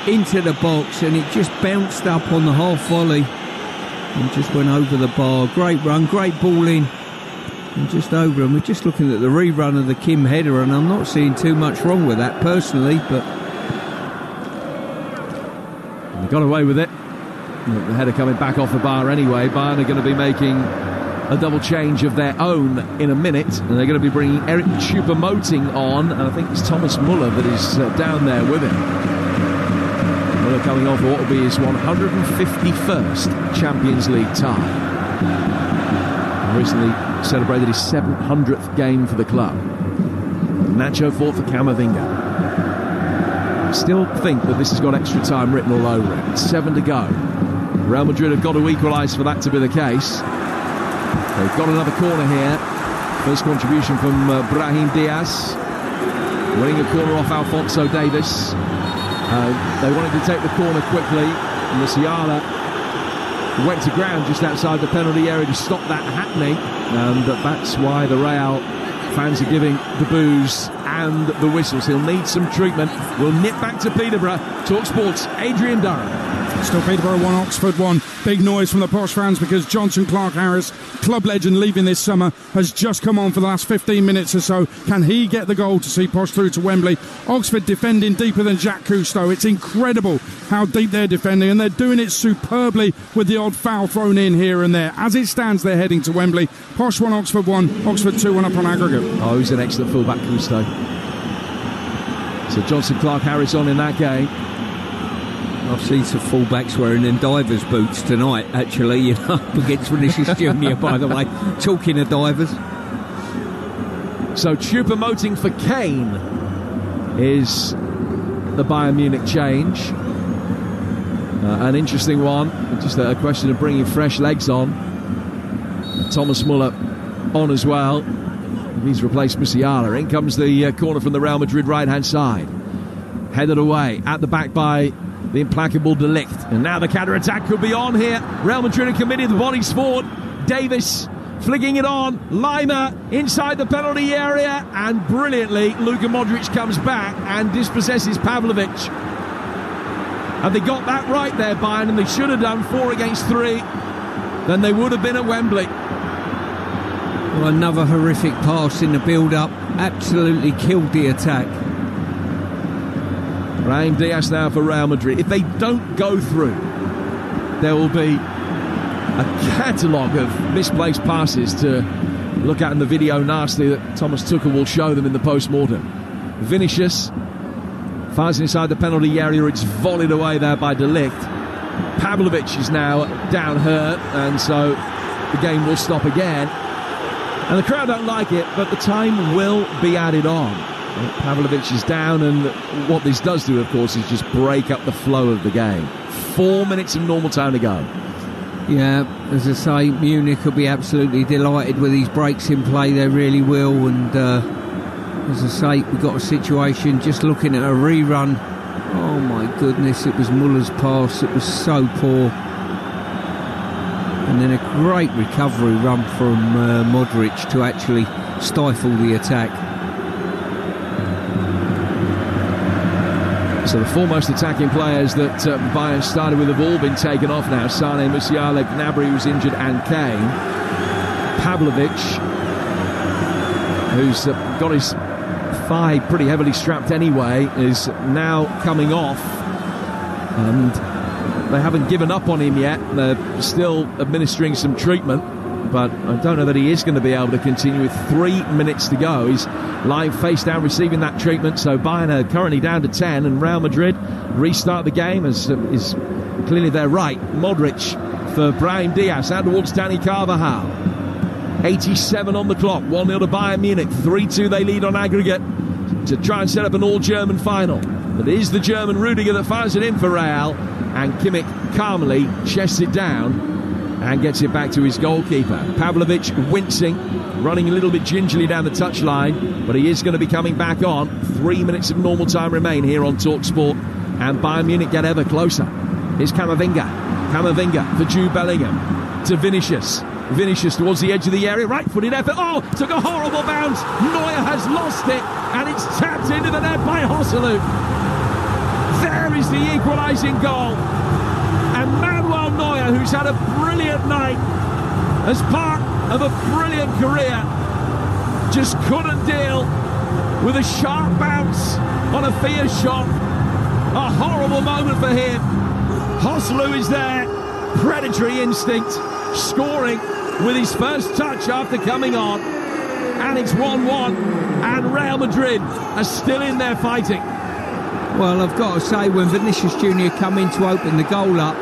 into the box, and it just bounced up on the half volley and just went over the bar. Great run, great ball in. And just over, and we're just looking at the rerun of the Kim header, and I'm not seeing too much wrong with that personally, but they got away with it. The header coming back off the bar anyway. Bayern are going to be making a double change of their own in a minute, and they're going to be bringing Eric Choupo-Moting on, and I think it's Thomas Muller that is down there with him. Muller coming on for what will be his 151st Champions League tie. Recently celebrated his 700th game for the club. Nacho fought for Camavinga. Still think that this has got extra time written all over it. 7 to go. Real Madrid have got to equalise for that to be the case. They've got another corner here. First contribution from Brahim Diaz. Winning a corner off Alphonso Davies. They wanted to take the corner quickly. Musiala went to ground just outside the penalty area to stop that happening, and that's why the Real fans are giving the boos and the whistles. He'll need some treatment. We'll nip back to Peterborough. Talksport's Adrian Durham. Still Peterborough 1, Oxford 1. Big noise from the Posh fans because Johnson Clark-Harris, club legend leaving this summer, has just come on for the last 15 minutes or so. Can he get the goal to see Posh through to Wembley? Oxford defending deeper than Jacques Cousteau. It's incredible how deep they're defending, and they're doing it superbly with the odd foul thrown in here and there. As it stands, they're heading to Wembley. Posh 1, Oxford 1. Oxford 2, 1 up on aggregate. Oh, he's an excellent fullback, Cousteau. So Johnson Clark-Harris on in that game. I've seen some fullbacks wearing them divers boots tonight, actually, up against Vinicius Junior, by the way. Talking of divers. So Choupo-Moting for Kane is the Bayern Munich change. An interesting one. Just a question of bringing fresh legs on. Thomas Muller on as well. He's replaced Musiala. In comes the corner from the Real Madrid right-hand side. Headed away at the back by the implacable De Ligt. And now the counter-attack could be on here. Real Madrid are committed, the bodies forward. Davis flicking it on. Lima inside the penalty area. And brilliantly, Luka Modric comes back and dispossesses Pavlovic. And they got that right there, Bayern, and they should have done 4 against 3. Then they would have been at Wembley. Well, another horrific pass in the build-up. Absolutely killed the attack. Brahim Diaz now for Real Madrid. If they don't go through, there will be a catalogue of misplaced passes to look at in the video nasty that Thomas Tuchel will show them in the post-mortem. Vinicius fires inside the penalty area. It's volleyed away there by De Ligt. Pavlovic is now down hurt, and so the game will stop again. And the crowd don't like it, but the time will be added on. Pavlovic is down, and what this does do, of course, is just break up the flow of the game. 4 minutes of normal time to go. Yeah, as I say, Munich will be absolutely delighted with these breaks in play. They really will. And as I say, we've got a situation, just looking at a rerun. Oh my goodness, it was Muller's pass. It was so poor. And then a great recovery run from Modric to actually stifle the attack. So the foremost attacking players that Bayern started with have all been taken off now. Sane, Musiala, Gnabry, who's injured, and Kane. Pavlovic, who's got his thigh pretty heavily strapped anyway, is now coming off. And they haven't given up on him yet. They're still administering some treatment, but I don't know that he is going to be able to continue with 3 minutes to go. He's lying face down receiving that treatment, so Bayern are currently down to 10, and Real Madrid restart the game as is clearly their right. Modric for Brahim Diaz out towards Dani Carvajal. 87 on the clock, 1-0 to Bayern Munich, 3-2 they lead on aggregate to try and set up an all-German final. But it is the German Rudiger that fires it in for Real, and Kimmich calmly chests it down and gets it back to his goalkeeper. Pavlovic wincing, running a little bit gingerly down the touchline, but he is going to be coming back on. 3 minutes of normal time remain here on Talksport, and Bayern Munich get ever closer. Here's Camavinga for Jude Bellingham to Vinicius. Vinicius towards the edge of the area, right-footed effort. Oh, took a horrible bounce. Neuer has lost it, and it's tapped into the net by Joselu. There is the equalising goal. And Manuel Neuer, who's had a brilliant night as part of a brilliant career, just couldn't deal with a sharp bounce on a fierce shot. A horrible moment for him. Joselu is there, predatory instinct, scoring with his first touch after coming on. And it's 1-1, and Real Madrid are still in there fighting. Well, I've got to say, when Vinicius Junior come in to open the goal up,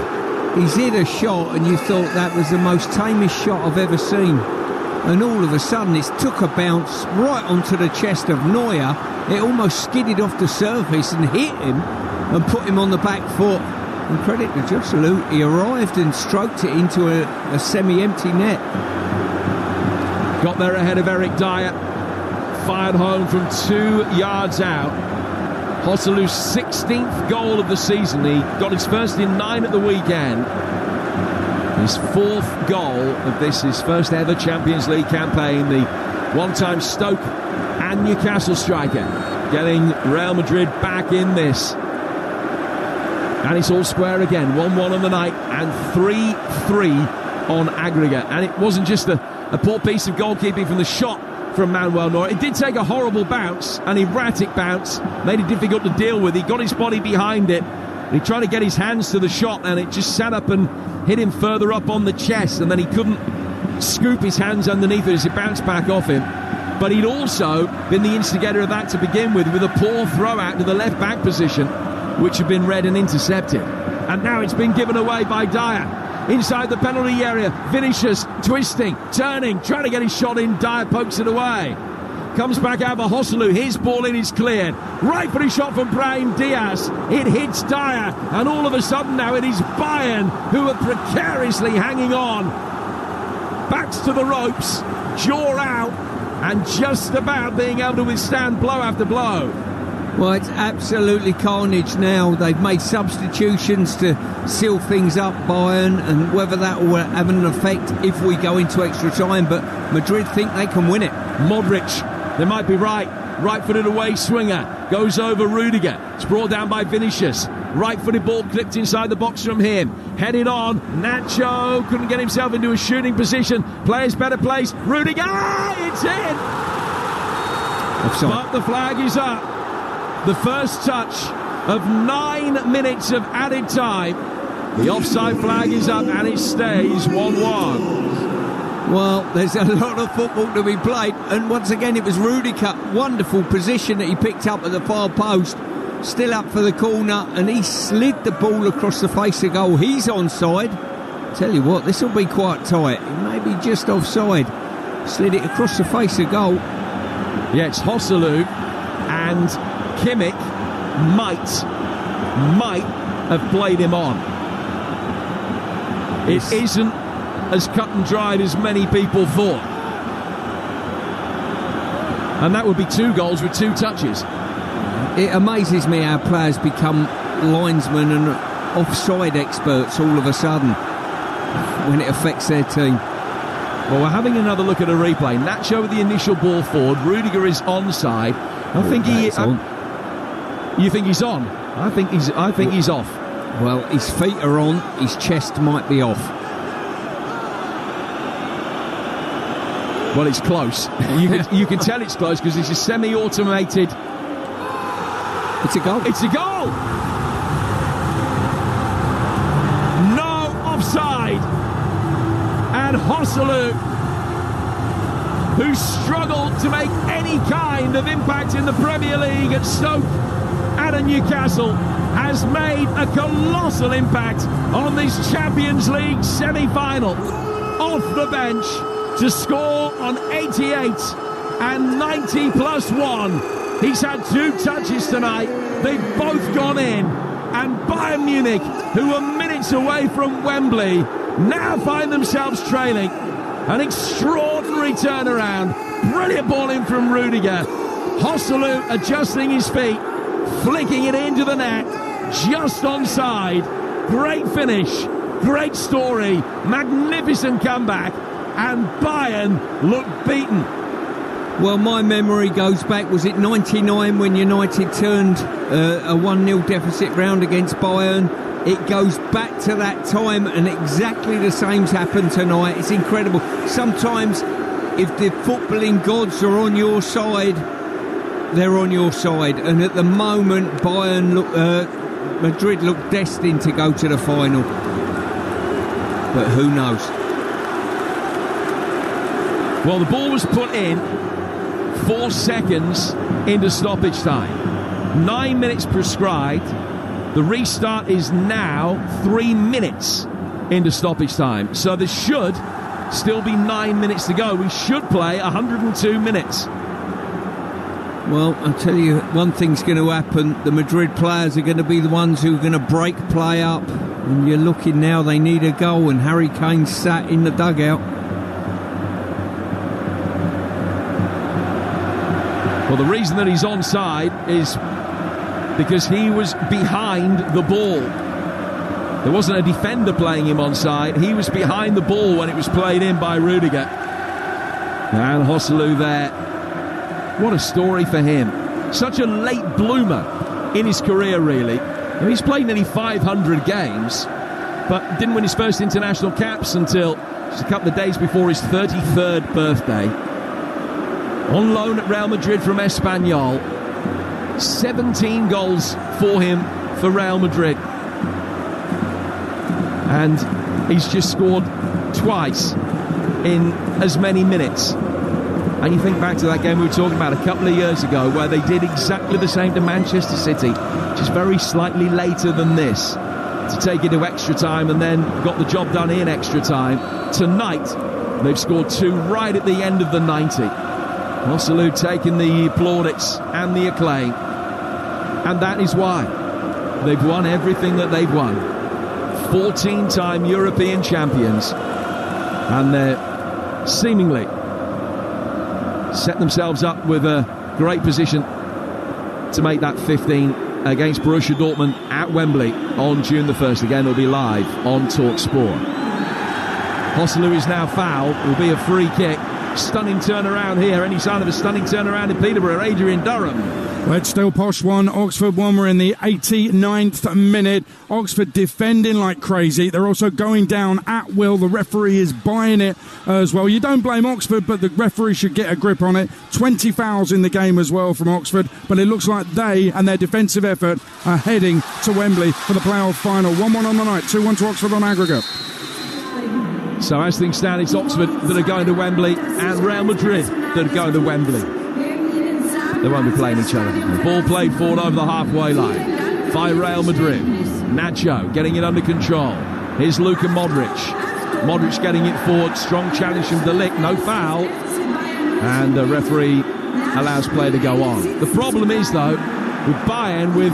he's hit a shot and you thought that was the most tamest shot I've ever seen. And all of a sudden it took a bounce right onto the chest of Neuer. It almost skidded off the surface and hit him and put him on the back foot. And credit to Joselu, he arrived and stroked it into a semi-empty net. Got there ahead of Eric Dyer. Fired home from 2 yards out. Joselu's 16th goal of the season. He got his first in 9 at the weekend. His 4th goal of this, his first ever Champions League campaign. The one-time Stoke and Newcastle striker getting Real Madrid back in this. And it's all square again. 1-1 on the night and 3-3 on aggregate. And it wasn't just a poor piece of goalkeeping from the shot from Manuel Neuer. It did take a horrible bounce, an erratic bounce, made it difficult to deal with. He got his body behind it. He tried to get his hands to the shot, and it just sat up and hit him further up on the chest, and then he couldn't scoop his hands underneath it as it bounced back off him. But he'd also been the instigator of that to begin with a poor throw out to the left back position, which had been read and intercepted. and now it's been given away by Dyer. Inside the penalty area, Vinicius twisting, turning, trying to get his shot in. Dyer pokes it away. Comes back out for Hosselu. His ball in is cleared. Right for his shot from Brahim Diaz. It hits Dyer, and all of a sudden now it is Bayern who are precariously hanging on. Backs to the ropes, jaw out, and just about being able to withstand blow after blow. Well, it's absolutely carnage now. They've made substitutions to seal things up, Bayern, and whether that will have an effect if we go into extra time, but Madrid think they can win it. Modric, they might be right. Right-footed away swinger, goes over Rudiger. It's brought down by Vinicius. Right-footed ball clipped inside the box from him. Headed on, Nacho couldn't get himself into a shooting position. Players better place. Rudiger, it's in! Offside. But the flag is up. The first touch of 9 minutes of added time. The offside flag is up and it stays 1-1. Well, there's a lot of football to be played, and once again it was Rudiger. Wonderful position that he picked up at the far post. Still up for the corner, and he slid the ball across the face of goal. He's onside. Tell you what, this will be quite tight. It may be just offside. Slid it across the face of goal. Yeah, it's Hosselu, and Kimmich might have played him on. It isn't as cut and dried as many people thought. And that would be 2 goals with 2 touches. It amazes me how players become linesmen and offside experts all of a sudden when it affects their team. Well, we're having another look at a replay. Nacho with the initial ball forward. Rudiger is onside. I think he is on. You think he's on? I think he's off. Well, his feet are on. His chest might be off. Well, it's close. You can tell it's close because it's a semi-automated. It's a goal. It's a goal. No offside. And Hosselu, who struggled to make any kind of impact in the Premier League at Stoke and at Newcastle, has made a colossal impact on this Champions League semi-final. Off the bench to score on 88 and 90 plus 1. He's had 2 touches tonight. They've both gone in. And Bayern Munich, who were minutes away from Wembley, now find themselves trailing. An extraordinary turnaround. Brilliant ball in from Rudiger. Hosselu adjusting his feet, flicking it into the net, just onside. Great finish, great story, magnificent comeback, and Bayern look beaten. Well, my memory goes back, was it 99 when United turned a 1-0 deficit round against Bayern? It goes back to that time, and exactly the same's happened tonight. It's incredible. Sometimes, if the footballing gods are on your side, they're on your side. And at the moment, Madrid look destined to go to the final. But who knows? Well, the ball was put in 4 seconds into stoppage time. 9 minutes prescribed. The restart is now 3 minutes into stoppage time. So there should still be 9 minutes to go. We should play 102 minutes. Well, I'll tell you, one thing's going to happen. The Madrid players are going to be the ones who are going to break play up. And you're looking now, they need a goal, and Harry Kane's sat in the dugout. Well, the reason that he's onside is because he was behind the ball. There wasn't a defender playing him onside. He was behind the ball when it was played in by Rudiger. And Hosselu there. What a story for him. Such a late bloomer in his career, really. I mean, he's played nearly 500 games, but didn't win his first international caps until just a couple of days before his 33rd birthday. On loan at Real Madrid from Espanyol. 17 goals for him for Real Madrid. And he's just scored twice in as many minutes. And you think back to that game we were talking about a couple of years ago where they did exactly the same to Manchester City, just very slightly later than this. to take it to extra time and then got the job done in extra time. Tonight, they've scored 2 right at the end of the 90. Joselu taking the plaudits and the acclaim. And that is why they've won everything that they've won. 14-time European champions. And they're seemingly set themselves up with a great position to make that 15 against Borussia Dortmund at Wembley on June the 1st. Again, it'll be live on Talksport. Joselu is now fouled. It will be a free kick. Stunning turnaround here. Any sign of a stunning turnaround in Peterborough? Adrian Durham. Let's still Posh 1, Oxford 1. We're in the 89th minute. Oxford defending like crazy. They're also going down at will. The referee is buying it as well. You don't blame Oxford, but the referee should get a grip on it. 20 fouls in the game as well from Oxford, but it looks like they and their defensive effort are heading to Wembley for the playoff final. 1-1 on the night, 2-1 to Oxford on aggregate. So as things stand, it's Oxford that are going to Wembley and Real Madrid that are going to Wembley. They won't be playing each other. The ball played forward over the halfway line by Real Madrid. Nacho getting it under control. Here's Luka Modric. Modric getting it forward. Strong challenge from De Ligt. No foul. And the referee allows play to go on. The problem is, though, with Bayern, with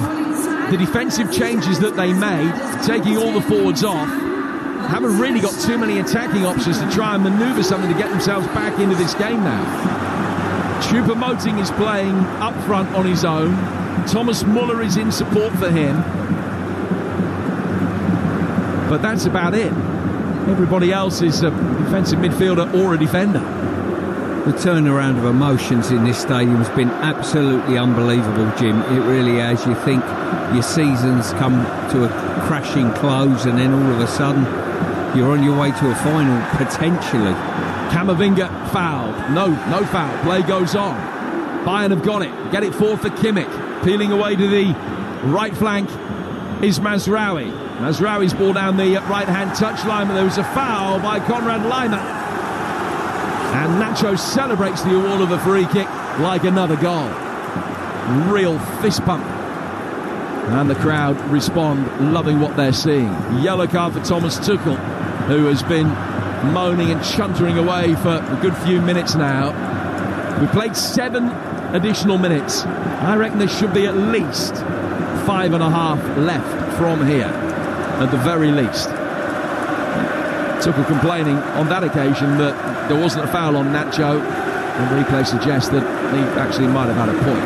the defensive changes that they made, taking all the forwards off, haven't really got too many attacking options to try and manoeuvre something to get themselves back into this game now. Choupo-Moting is playing up front on his own. Thomas Muller is in support for him. But that's about it. Everybody else is a defensive midfielder or a defender. The turnaround of emotions in this stadium has been absolutely unbelievable, Jim. It really has. You think your season's come to a crashing close and then all of a sudden you're on your way to a final, potentially. Camavinga fouled. No foul. Play goes on. Bayern have got it. Get it forward for Kimmich. Peeling away to the right flank is Mazraoui. Mazraoui's ball down the right-hand touchline, but there was a foul by Konrad Laimer. And Nacho celebrates the award of a free kick like another goal. Real fist pump. And the crowd respond, loving what they're seeing. Yellow card for Thomas Tuchel, who has been moaning and chuntering away for a good few minutes now. We played 7 additional minutes. I reckon there should be at least 5.5 left from here, at the very least. Tuchel complaining on that occasion that there wasn't a foul on Nacho, and replay suggests that he actually might have had a point.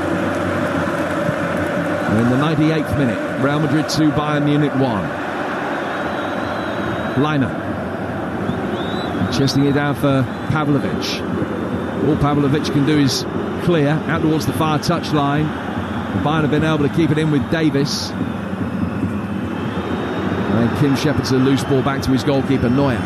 And in the 98th minute, Real Madrid 2, Bayern Munich 1. Laimer chesting it down for Pavlovic. All Pavlovic can do is clear out towards the far touchline. Bayern have been able to keep it in with Davis. And Kim shepherd's a loose ball back to his goalkeeper, Neuer.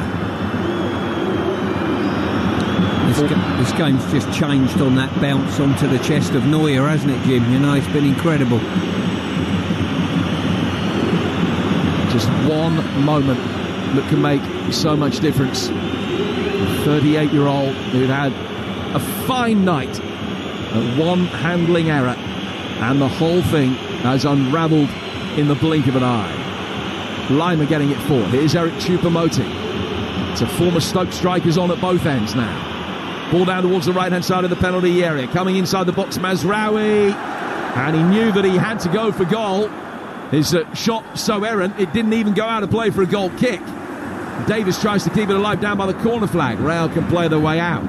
This game's just changed on that bounce onto the chest of Neuer, hasn't it, Jim? You know, it's been incredible. Just one moment that can make so much difference. A 38-year-old who'd had a fine night, one handling error, and the whole thing has unravelled in the blink of an eye. Laimer getting it forward. Here's Eric Choupo-Moting. It's a former Stoke strikers on at both ends now. Ball down towards the right-hand side of the penalty area. Coming inside the box, Mazraoui. And he knew that he had to go for goal. His shot so errant, it didn't even go out of play for a goal kick. Davis tries to keep it alive down by the corner flag. Real can play their way out.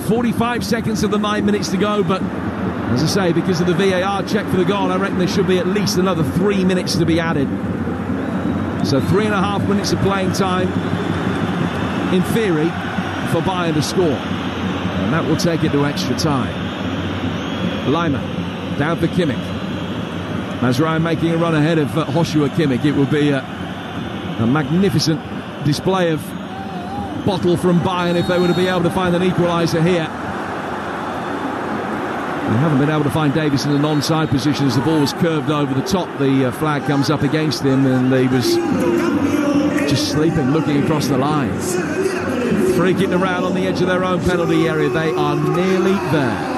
45 seconds of the 9 minutes to go, but as I say, because of the VAR check for the goal, I reckon there should be at least another 3 minutes to be added. So 3.5 minutes of playing time, in theory, for Bayern to score. And that will take it to extra time. Laimer, down for Kimmich. Mazraoui making a run ahead of Joshua Kimmich. It will be a magnificent display of bottle from Bayern if they were to be able to find an equaliser here. They haven't been able to find Davis in an onside position as the ball was curved over the top. The flag comes up against him and he was just sleeping, looking across the line. Free kick around on the edge of their own penalty area. They are nearly there.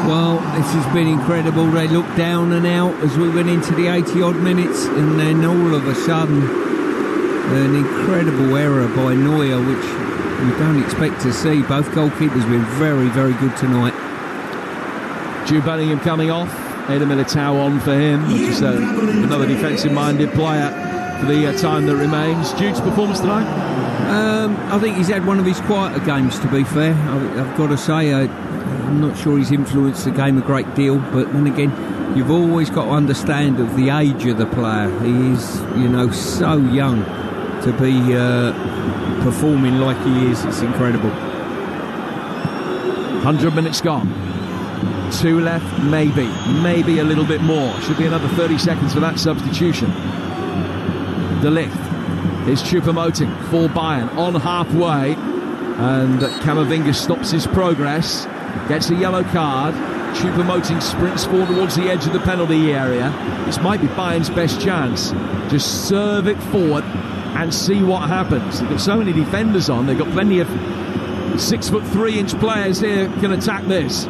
Well, this has been incredible. They looked down and out as we went into the 80-odd minutes, and then all of a sudden, an incredible error by Neuer, which we don't expect to see. Both goalkeepers have been very, very good tonight. Jude Bellingham coming off. Eder Militao on for him, which is another defensive-minded player for the time that remains. Jude's performance tonight? I think he's had one of his quieter games, to be fair. I've got to say, I'm not sure he's influenced the game a great deal, but then again, you've always got to understand of the age of the player. He is, so young to be performing like he is. It's incredible. 100 minutes gone. 2 left, maybe a little bit more. Should be another 30 seconds for that substitution. De Ligt is Choupo-Moting for Bayern on halfway, and Camavinga stops his progress, gets a yellow card. Choupo-Moting sprints forward towards the edge of the penalty area. This might be Bayern's best chance. Just serve it forward and see what happens. They've got so many defenders on. They've got plenty of 6'3" players here can attack this.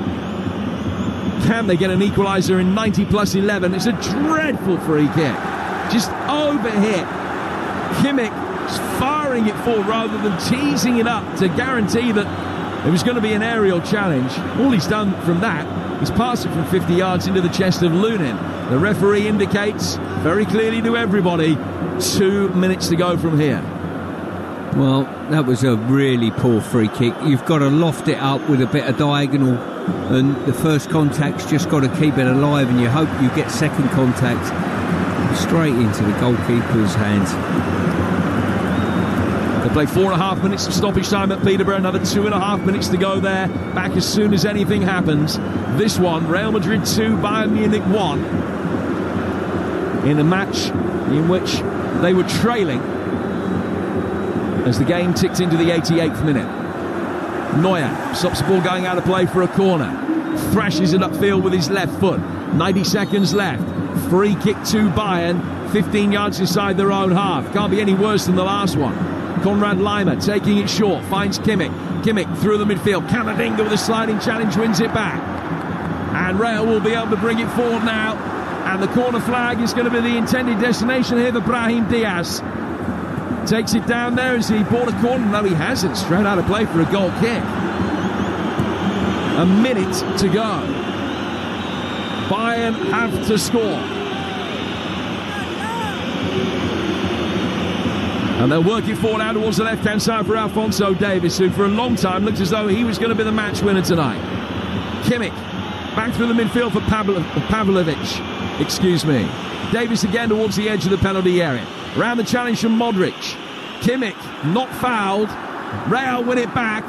Can they get an equaliser in 90+11? It's a dreadful free kick. Just overhit. Kimmich is firing it forward rather than teasing it up to guarantee that it was going to be an aerial challenge. All he's done from that is pass it from 50 yards into the chest of Lunin. The referee indicates very clearly to everybody 2 minutes to go from here. Well, that was a really poor free kick. You've got to loft it up with a bit of diagonal, and the first contact's just got to keep it alive, and you hope you get second contact straight into the goalkeeper's hands. They play 4.5 minutes of stoppage time at Peterborough, another 2.5 minutes to go there. Back as soon as anything happens. This one, Real Madrid 2, Bayern Munich 1. In a match in which they were trailing as the game ticked into the 88th minute. Neuer stops the ball going out of play for a corner. Thrashes it upfield with his left foot. 90 seconds left. Free kick to Bayern. 15 yards inside their own half. Can't be any worse than the last one. Konrad Laimer taking it short. Finds Kimmich. Kimmich through the midfield. Camavinga with a sliding challenge wins it back. And Real will be able to bring it forward now. And the corner flag is going to be the intended destination here for Brahim Diaz. Takes it down there as he bought a corner. No, he hasn't. Straight out of play for a goal kick. A minute to go. Bayern have to score. And they'll work it forward out towards the left-hand side for Alphonso Davies, who for a long time looked as though he was going to be the match winner tonight. Kimmich back through the midfield for Pavlovic. Davies again towards the edge of the penalty area. Round the challenge from Modric. Kimmich not fouled. Real win it back.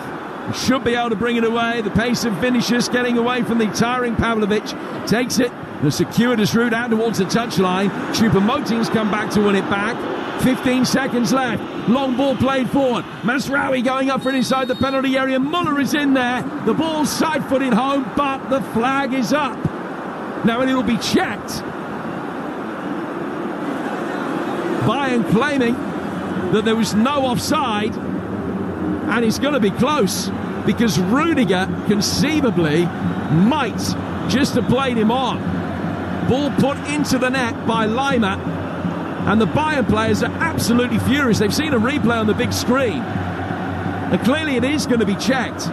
Should be able to bring it away. The pace of Vinicius getting away from the tiring Pavlovic. Takes it. The circuitous route out towards the touchline. Choupo-Moting's come back to win it back. 15 seconds left. Long ball played forward. Masraoui going up for it inside the penalty area. Muller is in there. The ball's side-footed home, but the flag is up. Now it'll be checked. Bayern claiming that there was no offside, and it's going to be close because Rudiger conceivably might just have played him on. Ball put into the net by Laimer, and the Bayern players are absolutely furious. They've seen a replay on the big screen, and clearly it is going to be checked.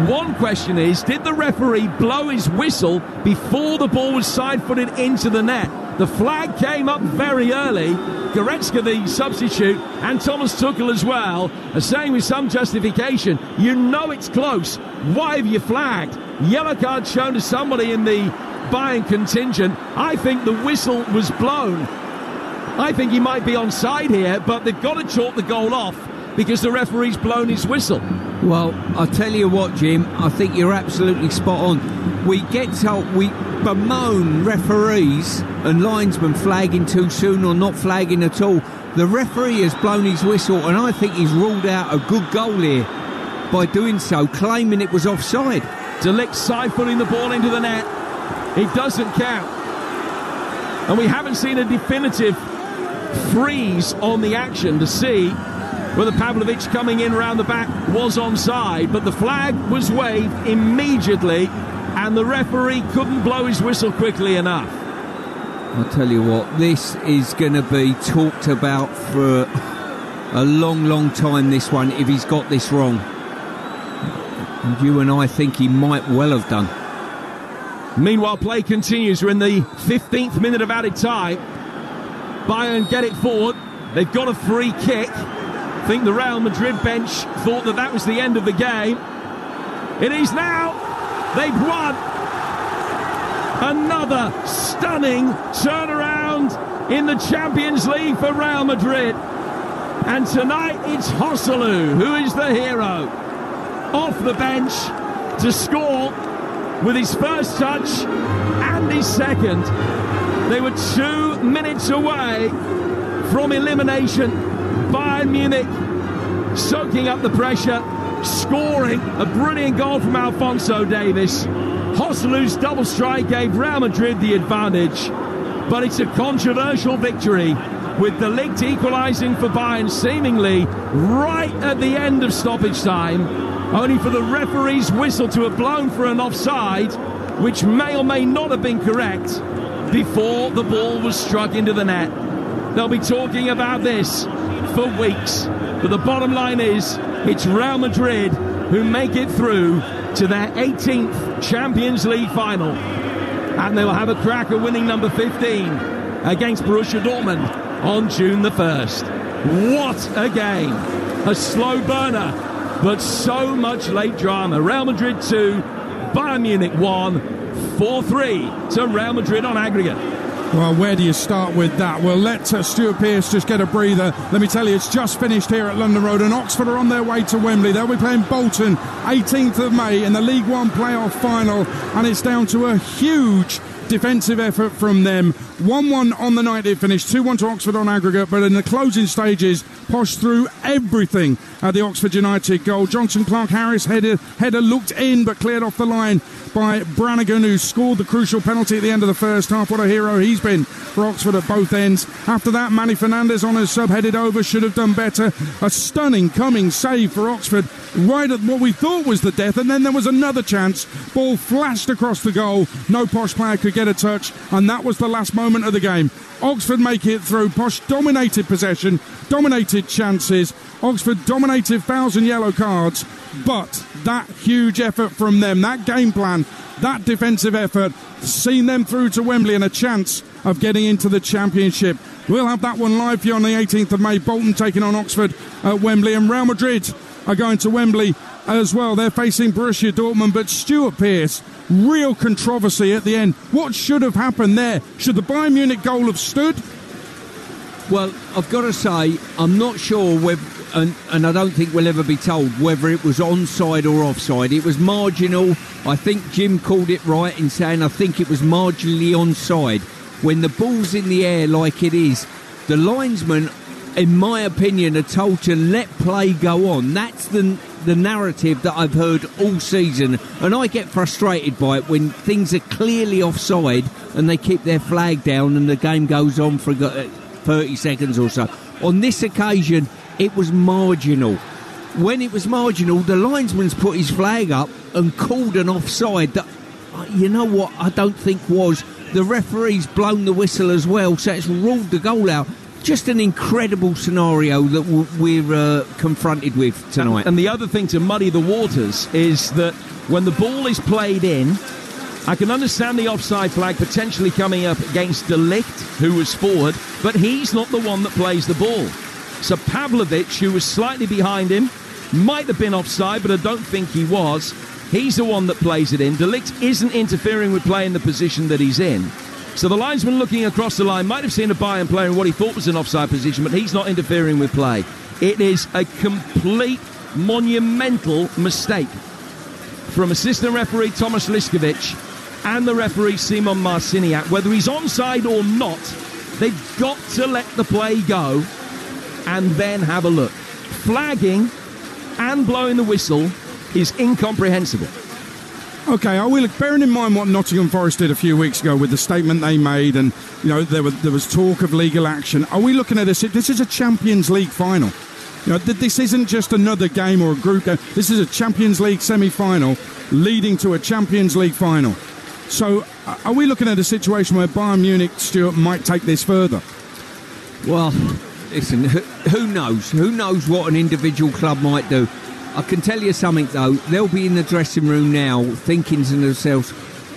One question is, did the referee blow his whistle before the ball was side-footed into the net? The flag came up very early. Goretzka, the substitute, and Thomas Tuchel as well, are saying with some justification, you know it's close. Why have you flagged? Yellow card shown to somebody in the Bayern contingent. I think the whistle was blown. I think he might be onside here, but they've got to chalk the goal off because the referee's blown his whistle. Well, I'll tell you what, Jim, I think you're absolutely spot on. We bemoan referees and linesmen flagging too soon or not flagging at all. The referee has blown his whistle, and I think he's ruled out a good goal here by doing so, claiming it was offside. De Ligt side-footing the ball into the net. It doesn't count. And we haven't seen a definitive freeze on the action to see whether Pavlovic coming in around the back was onside, but the flag was waved immediately and the referee couldn't blow his whistle quickly enough. I'll tell you what, this is going to be talked about for a long, long time, this one, if he's got this wrong. And you and I think he might well have done. Meanwhile, play continues. We're in the 15th minute of added time. Bayern get it forward. They've got a free kick. I think the Real Madrid bench thought that was the end of the game. It is now. They've won. Another stunning turnaround in the Champions League for Real Madrid. And tonight it's Joselu who is the hero. Off the bench to score with his first touch and his second. They were 2 minutes away from elimination. Bayern Munich soaking up the pressure, scoring a brilliant goal from Alphonso Davies. Joselu's double strike gave Real Madrid the advantage, but it's a controversial victory, with De Ligt equalising for Bayern seemingly right at the end of stoppage time, only for the referee's whistle to have blown for an offside, which may or may not have been correct, before the ball was struck into the net. They'll be talking about this for weeks, but the bottom line is it's Real Madrid who make it through to their 18th Champions League final, and they'll have a crack at winning number 15 against Borussia Dortmund on June the 1st. What a game! A slow burner, but so much late drama. Real Madrid 2, Bayern Munich 1, 4-3 to Real Madrid on aggregate. Well, where do you start with that? Well, let Stuart Pearce just get a breather. Let me tell you, it's just finished here at London Road, and Oxford are on their way to Wembley. They'll be playing Bolton 18th of May in the League One playoff final, and it's down to a huge defensive effort from them. 1-1 on the night it finished, 2-1 to Oxford on aggregate, but in the closing stages, Posh threw everything at the Oxford United goal. Johnson Clark-Harris header looked in, but cleared off the line by Brannigan, who scored the crucial penalty at the end of the first half. What a hero he's been for Oxford at both ends. After that, Manny Fernandez on his sub headed over, should have done better. A stunning coming save for Oxford right at what we thought was the death, and then there was another chance. Ball flashed across the goal. No Posh player could get a touch, and that was the last moment of the game. Oxford make it through. Posh dominated possession, dominated chances. Oxford dominated fouls and yellow cards, but that huge effort from them, that game plan, that defensive effort, seen them through to Wembley and a chance of getting into the Championship. We'll have that one live for you on the 18th of May. Bolton taking on Oxford at Wembley, and Real Madrid are going to Wembley as well. They're facing Borussia Dortmund, but Stuart Pearce, real controversy at the end. What should have happened there? Should the Bayern Munich goal have stood? Well, I've got to say, I'm not sure whether, and I don't think we'll ever be told whether it was onside or offside. It was marginal. I think Jim called it right in saying I think it was marginally onside. When the ball's in the air like it is, the linesman, in my opinion, are told to let play go on. That's the narrative that I've heard all season, and I get frustrated by it when things are clearly offside and they keep their flag down and the game goes on for 30 seconds or so. On this occasion, it was marginal. When it was marginal, the linesman's put his flag up and called an offside that, you know what, I don't think was. The referee's blown the whistle as well, so it's ruled the goal out. Just an incredible scenario that we're confronted with tonight. And the other thing to muddy the waters is that when the ball is played in, I can understand the offside flag potentially coming up against De Ligt, who was forward, but he's not the one that plays the ball. So Pavlovic, who was slightly behind him, might have been offside, but I don't think he was. He's the one that plays it in. De Ligt isn't interfering with play in the position that he's in. So the linesman looking across the line might have seen a Bayern player in what he thought was an offside position, but he's not interfering with play. It is a complete monumental mistake from assistant referee Tomasz Liskovic and the referee Simon Marciniak. Whether he's onside or not, they've got to let the play go and then have a look. Flagging and blowing the whistle is incomprehensible. Okay, bearing in mind what Nottingham Forest did a few weeks ago with the statement they made, and there was talk of legal action. Are we looking at this? This is a Champions League final. You know, this isn't just another game or a group game. This is a Champions League semi-final leading to a Champions League final. So are we looking at a situation where Bayern Munich, Stuart, might take this further? Well, listen, who knows? Who knows what an individual club might do? I can tell you something, though. They'll be in the dressing room now thinking to themselves,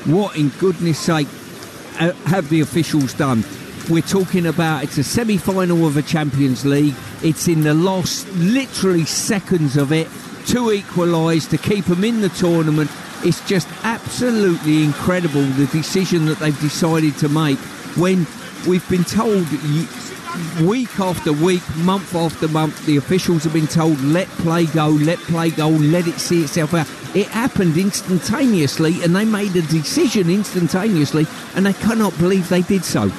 what in goodness sake have the officials done? We're talking about it's a semi-final of a Champions League. It's in the last, literally seconds of it, to equalise, to keep them in the tournament. It's just absolutely incredible, the decision that they've decided to make, when we've been told week after week, month after month, the officials have been told, let play go, let it see itself out. It happened instantaneously, and they made a decision instantaneously, and they cannot believe they did so.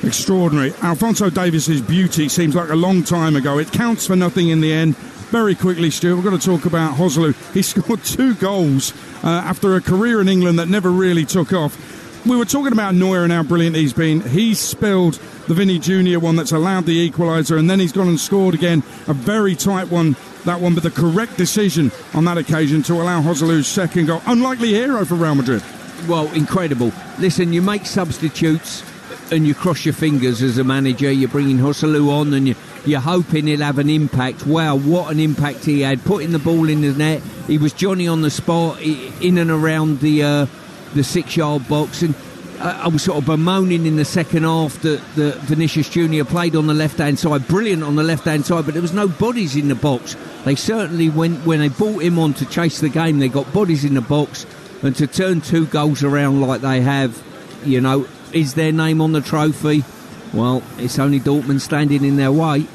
Extraordinary. Alphonso Davies's beauty seems like a long time ago. It counts for nothing in the end. Very quickly, Stuart, we've got to talk about Joselu. He scored 2 goals after a career in England that never really took off. We were talking about Neuer and how brilliant he's been. He's spilled the Vinny Jr. one that's allowed the equaliser, and then he's gone and scored again. A very tight one, that one, but the correct decision on that occasion to allow Joselu's second goal. Unlikely hero for Real Madrid. Well, incredible. Listen, you make substitutes and you cross your fingers as a manager. You're bringing Joselu on and you're hoping he'll have an impact. Wow, what an impact he had, putting the ball in the net. He was Johnny on the spot, in and around the 6-yard box. And I was sort of bemoaning in the second half that Vinicius Jr. played on the left-hand side, brilliant on the left-hand side, but there was no bodies in the box. They certainly, when they brought him on to chase the game, they got bodies in the box. And to turn 2 goals around like they have, you know, is their name on the trophy? Well, it's only Dortmund standing in their way.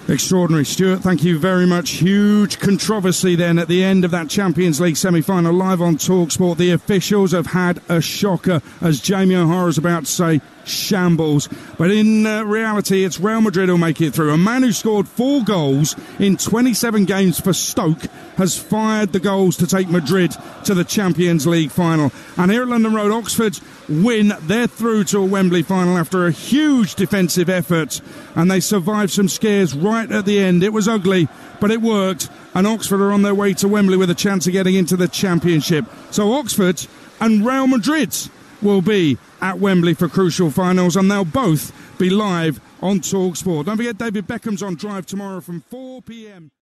Extraordinary, Stuart. Thank you very much. Huge controversy then at the end of that Champions League semi-final live on Talksport. The officials have had a shocker, as Jamie O'Hara's about to say, shambles. But in reality, it's Real Madrid who'll make it through. A man who scored 4 goals in 27 games for Stoke has fired the goals to take Madrid to the Champions League final. And here at London Road, Oxford win. They're through to a Wembley final after a huge defensive effort, and they survived some scares right at the end. It was ugly, but it worked, and Oxford are on their way to Wembley with a chance of getting into the Championship. So Oxford and Real Madrid will be at Wembley for crucial finals, and they'll both be live on Talksport. Don't forget, David Beckham's on Drive tomorrow from 4 p.m.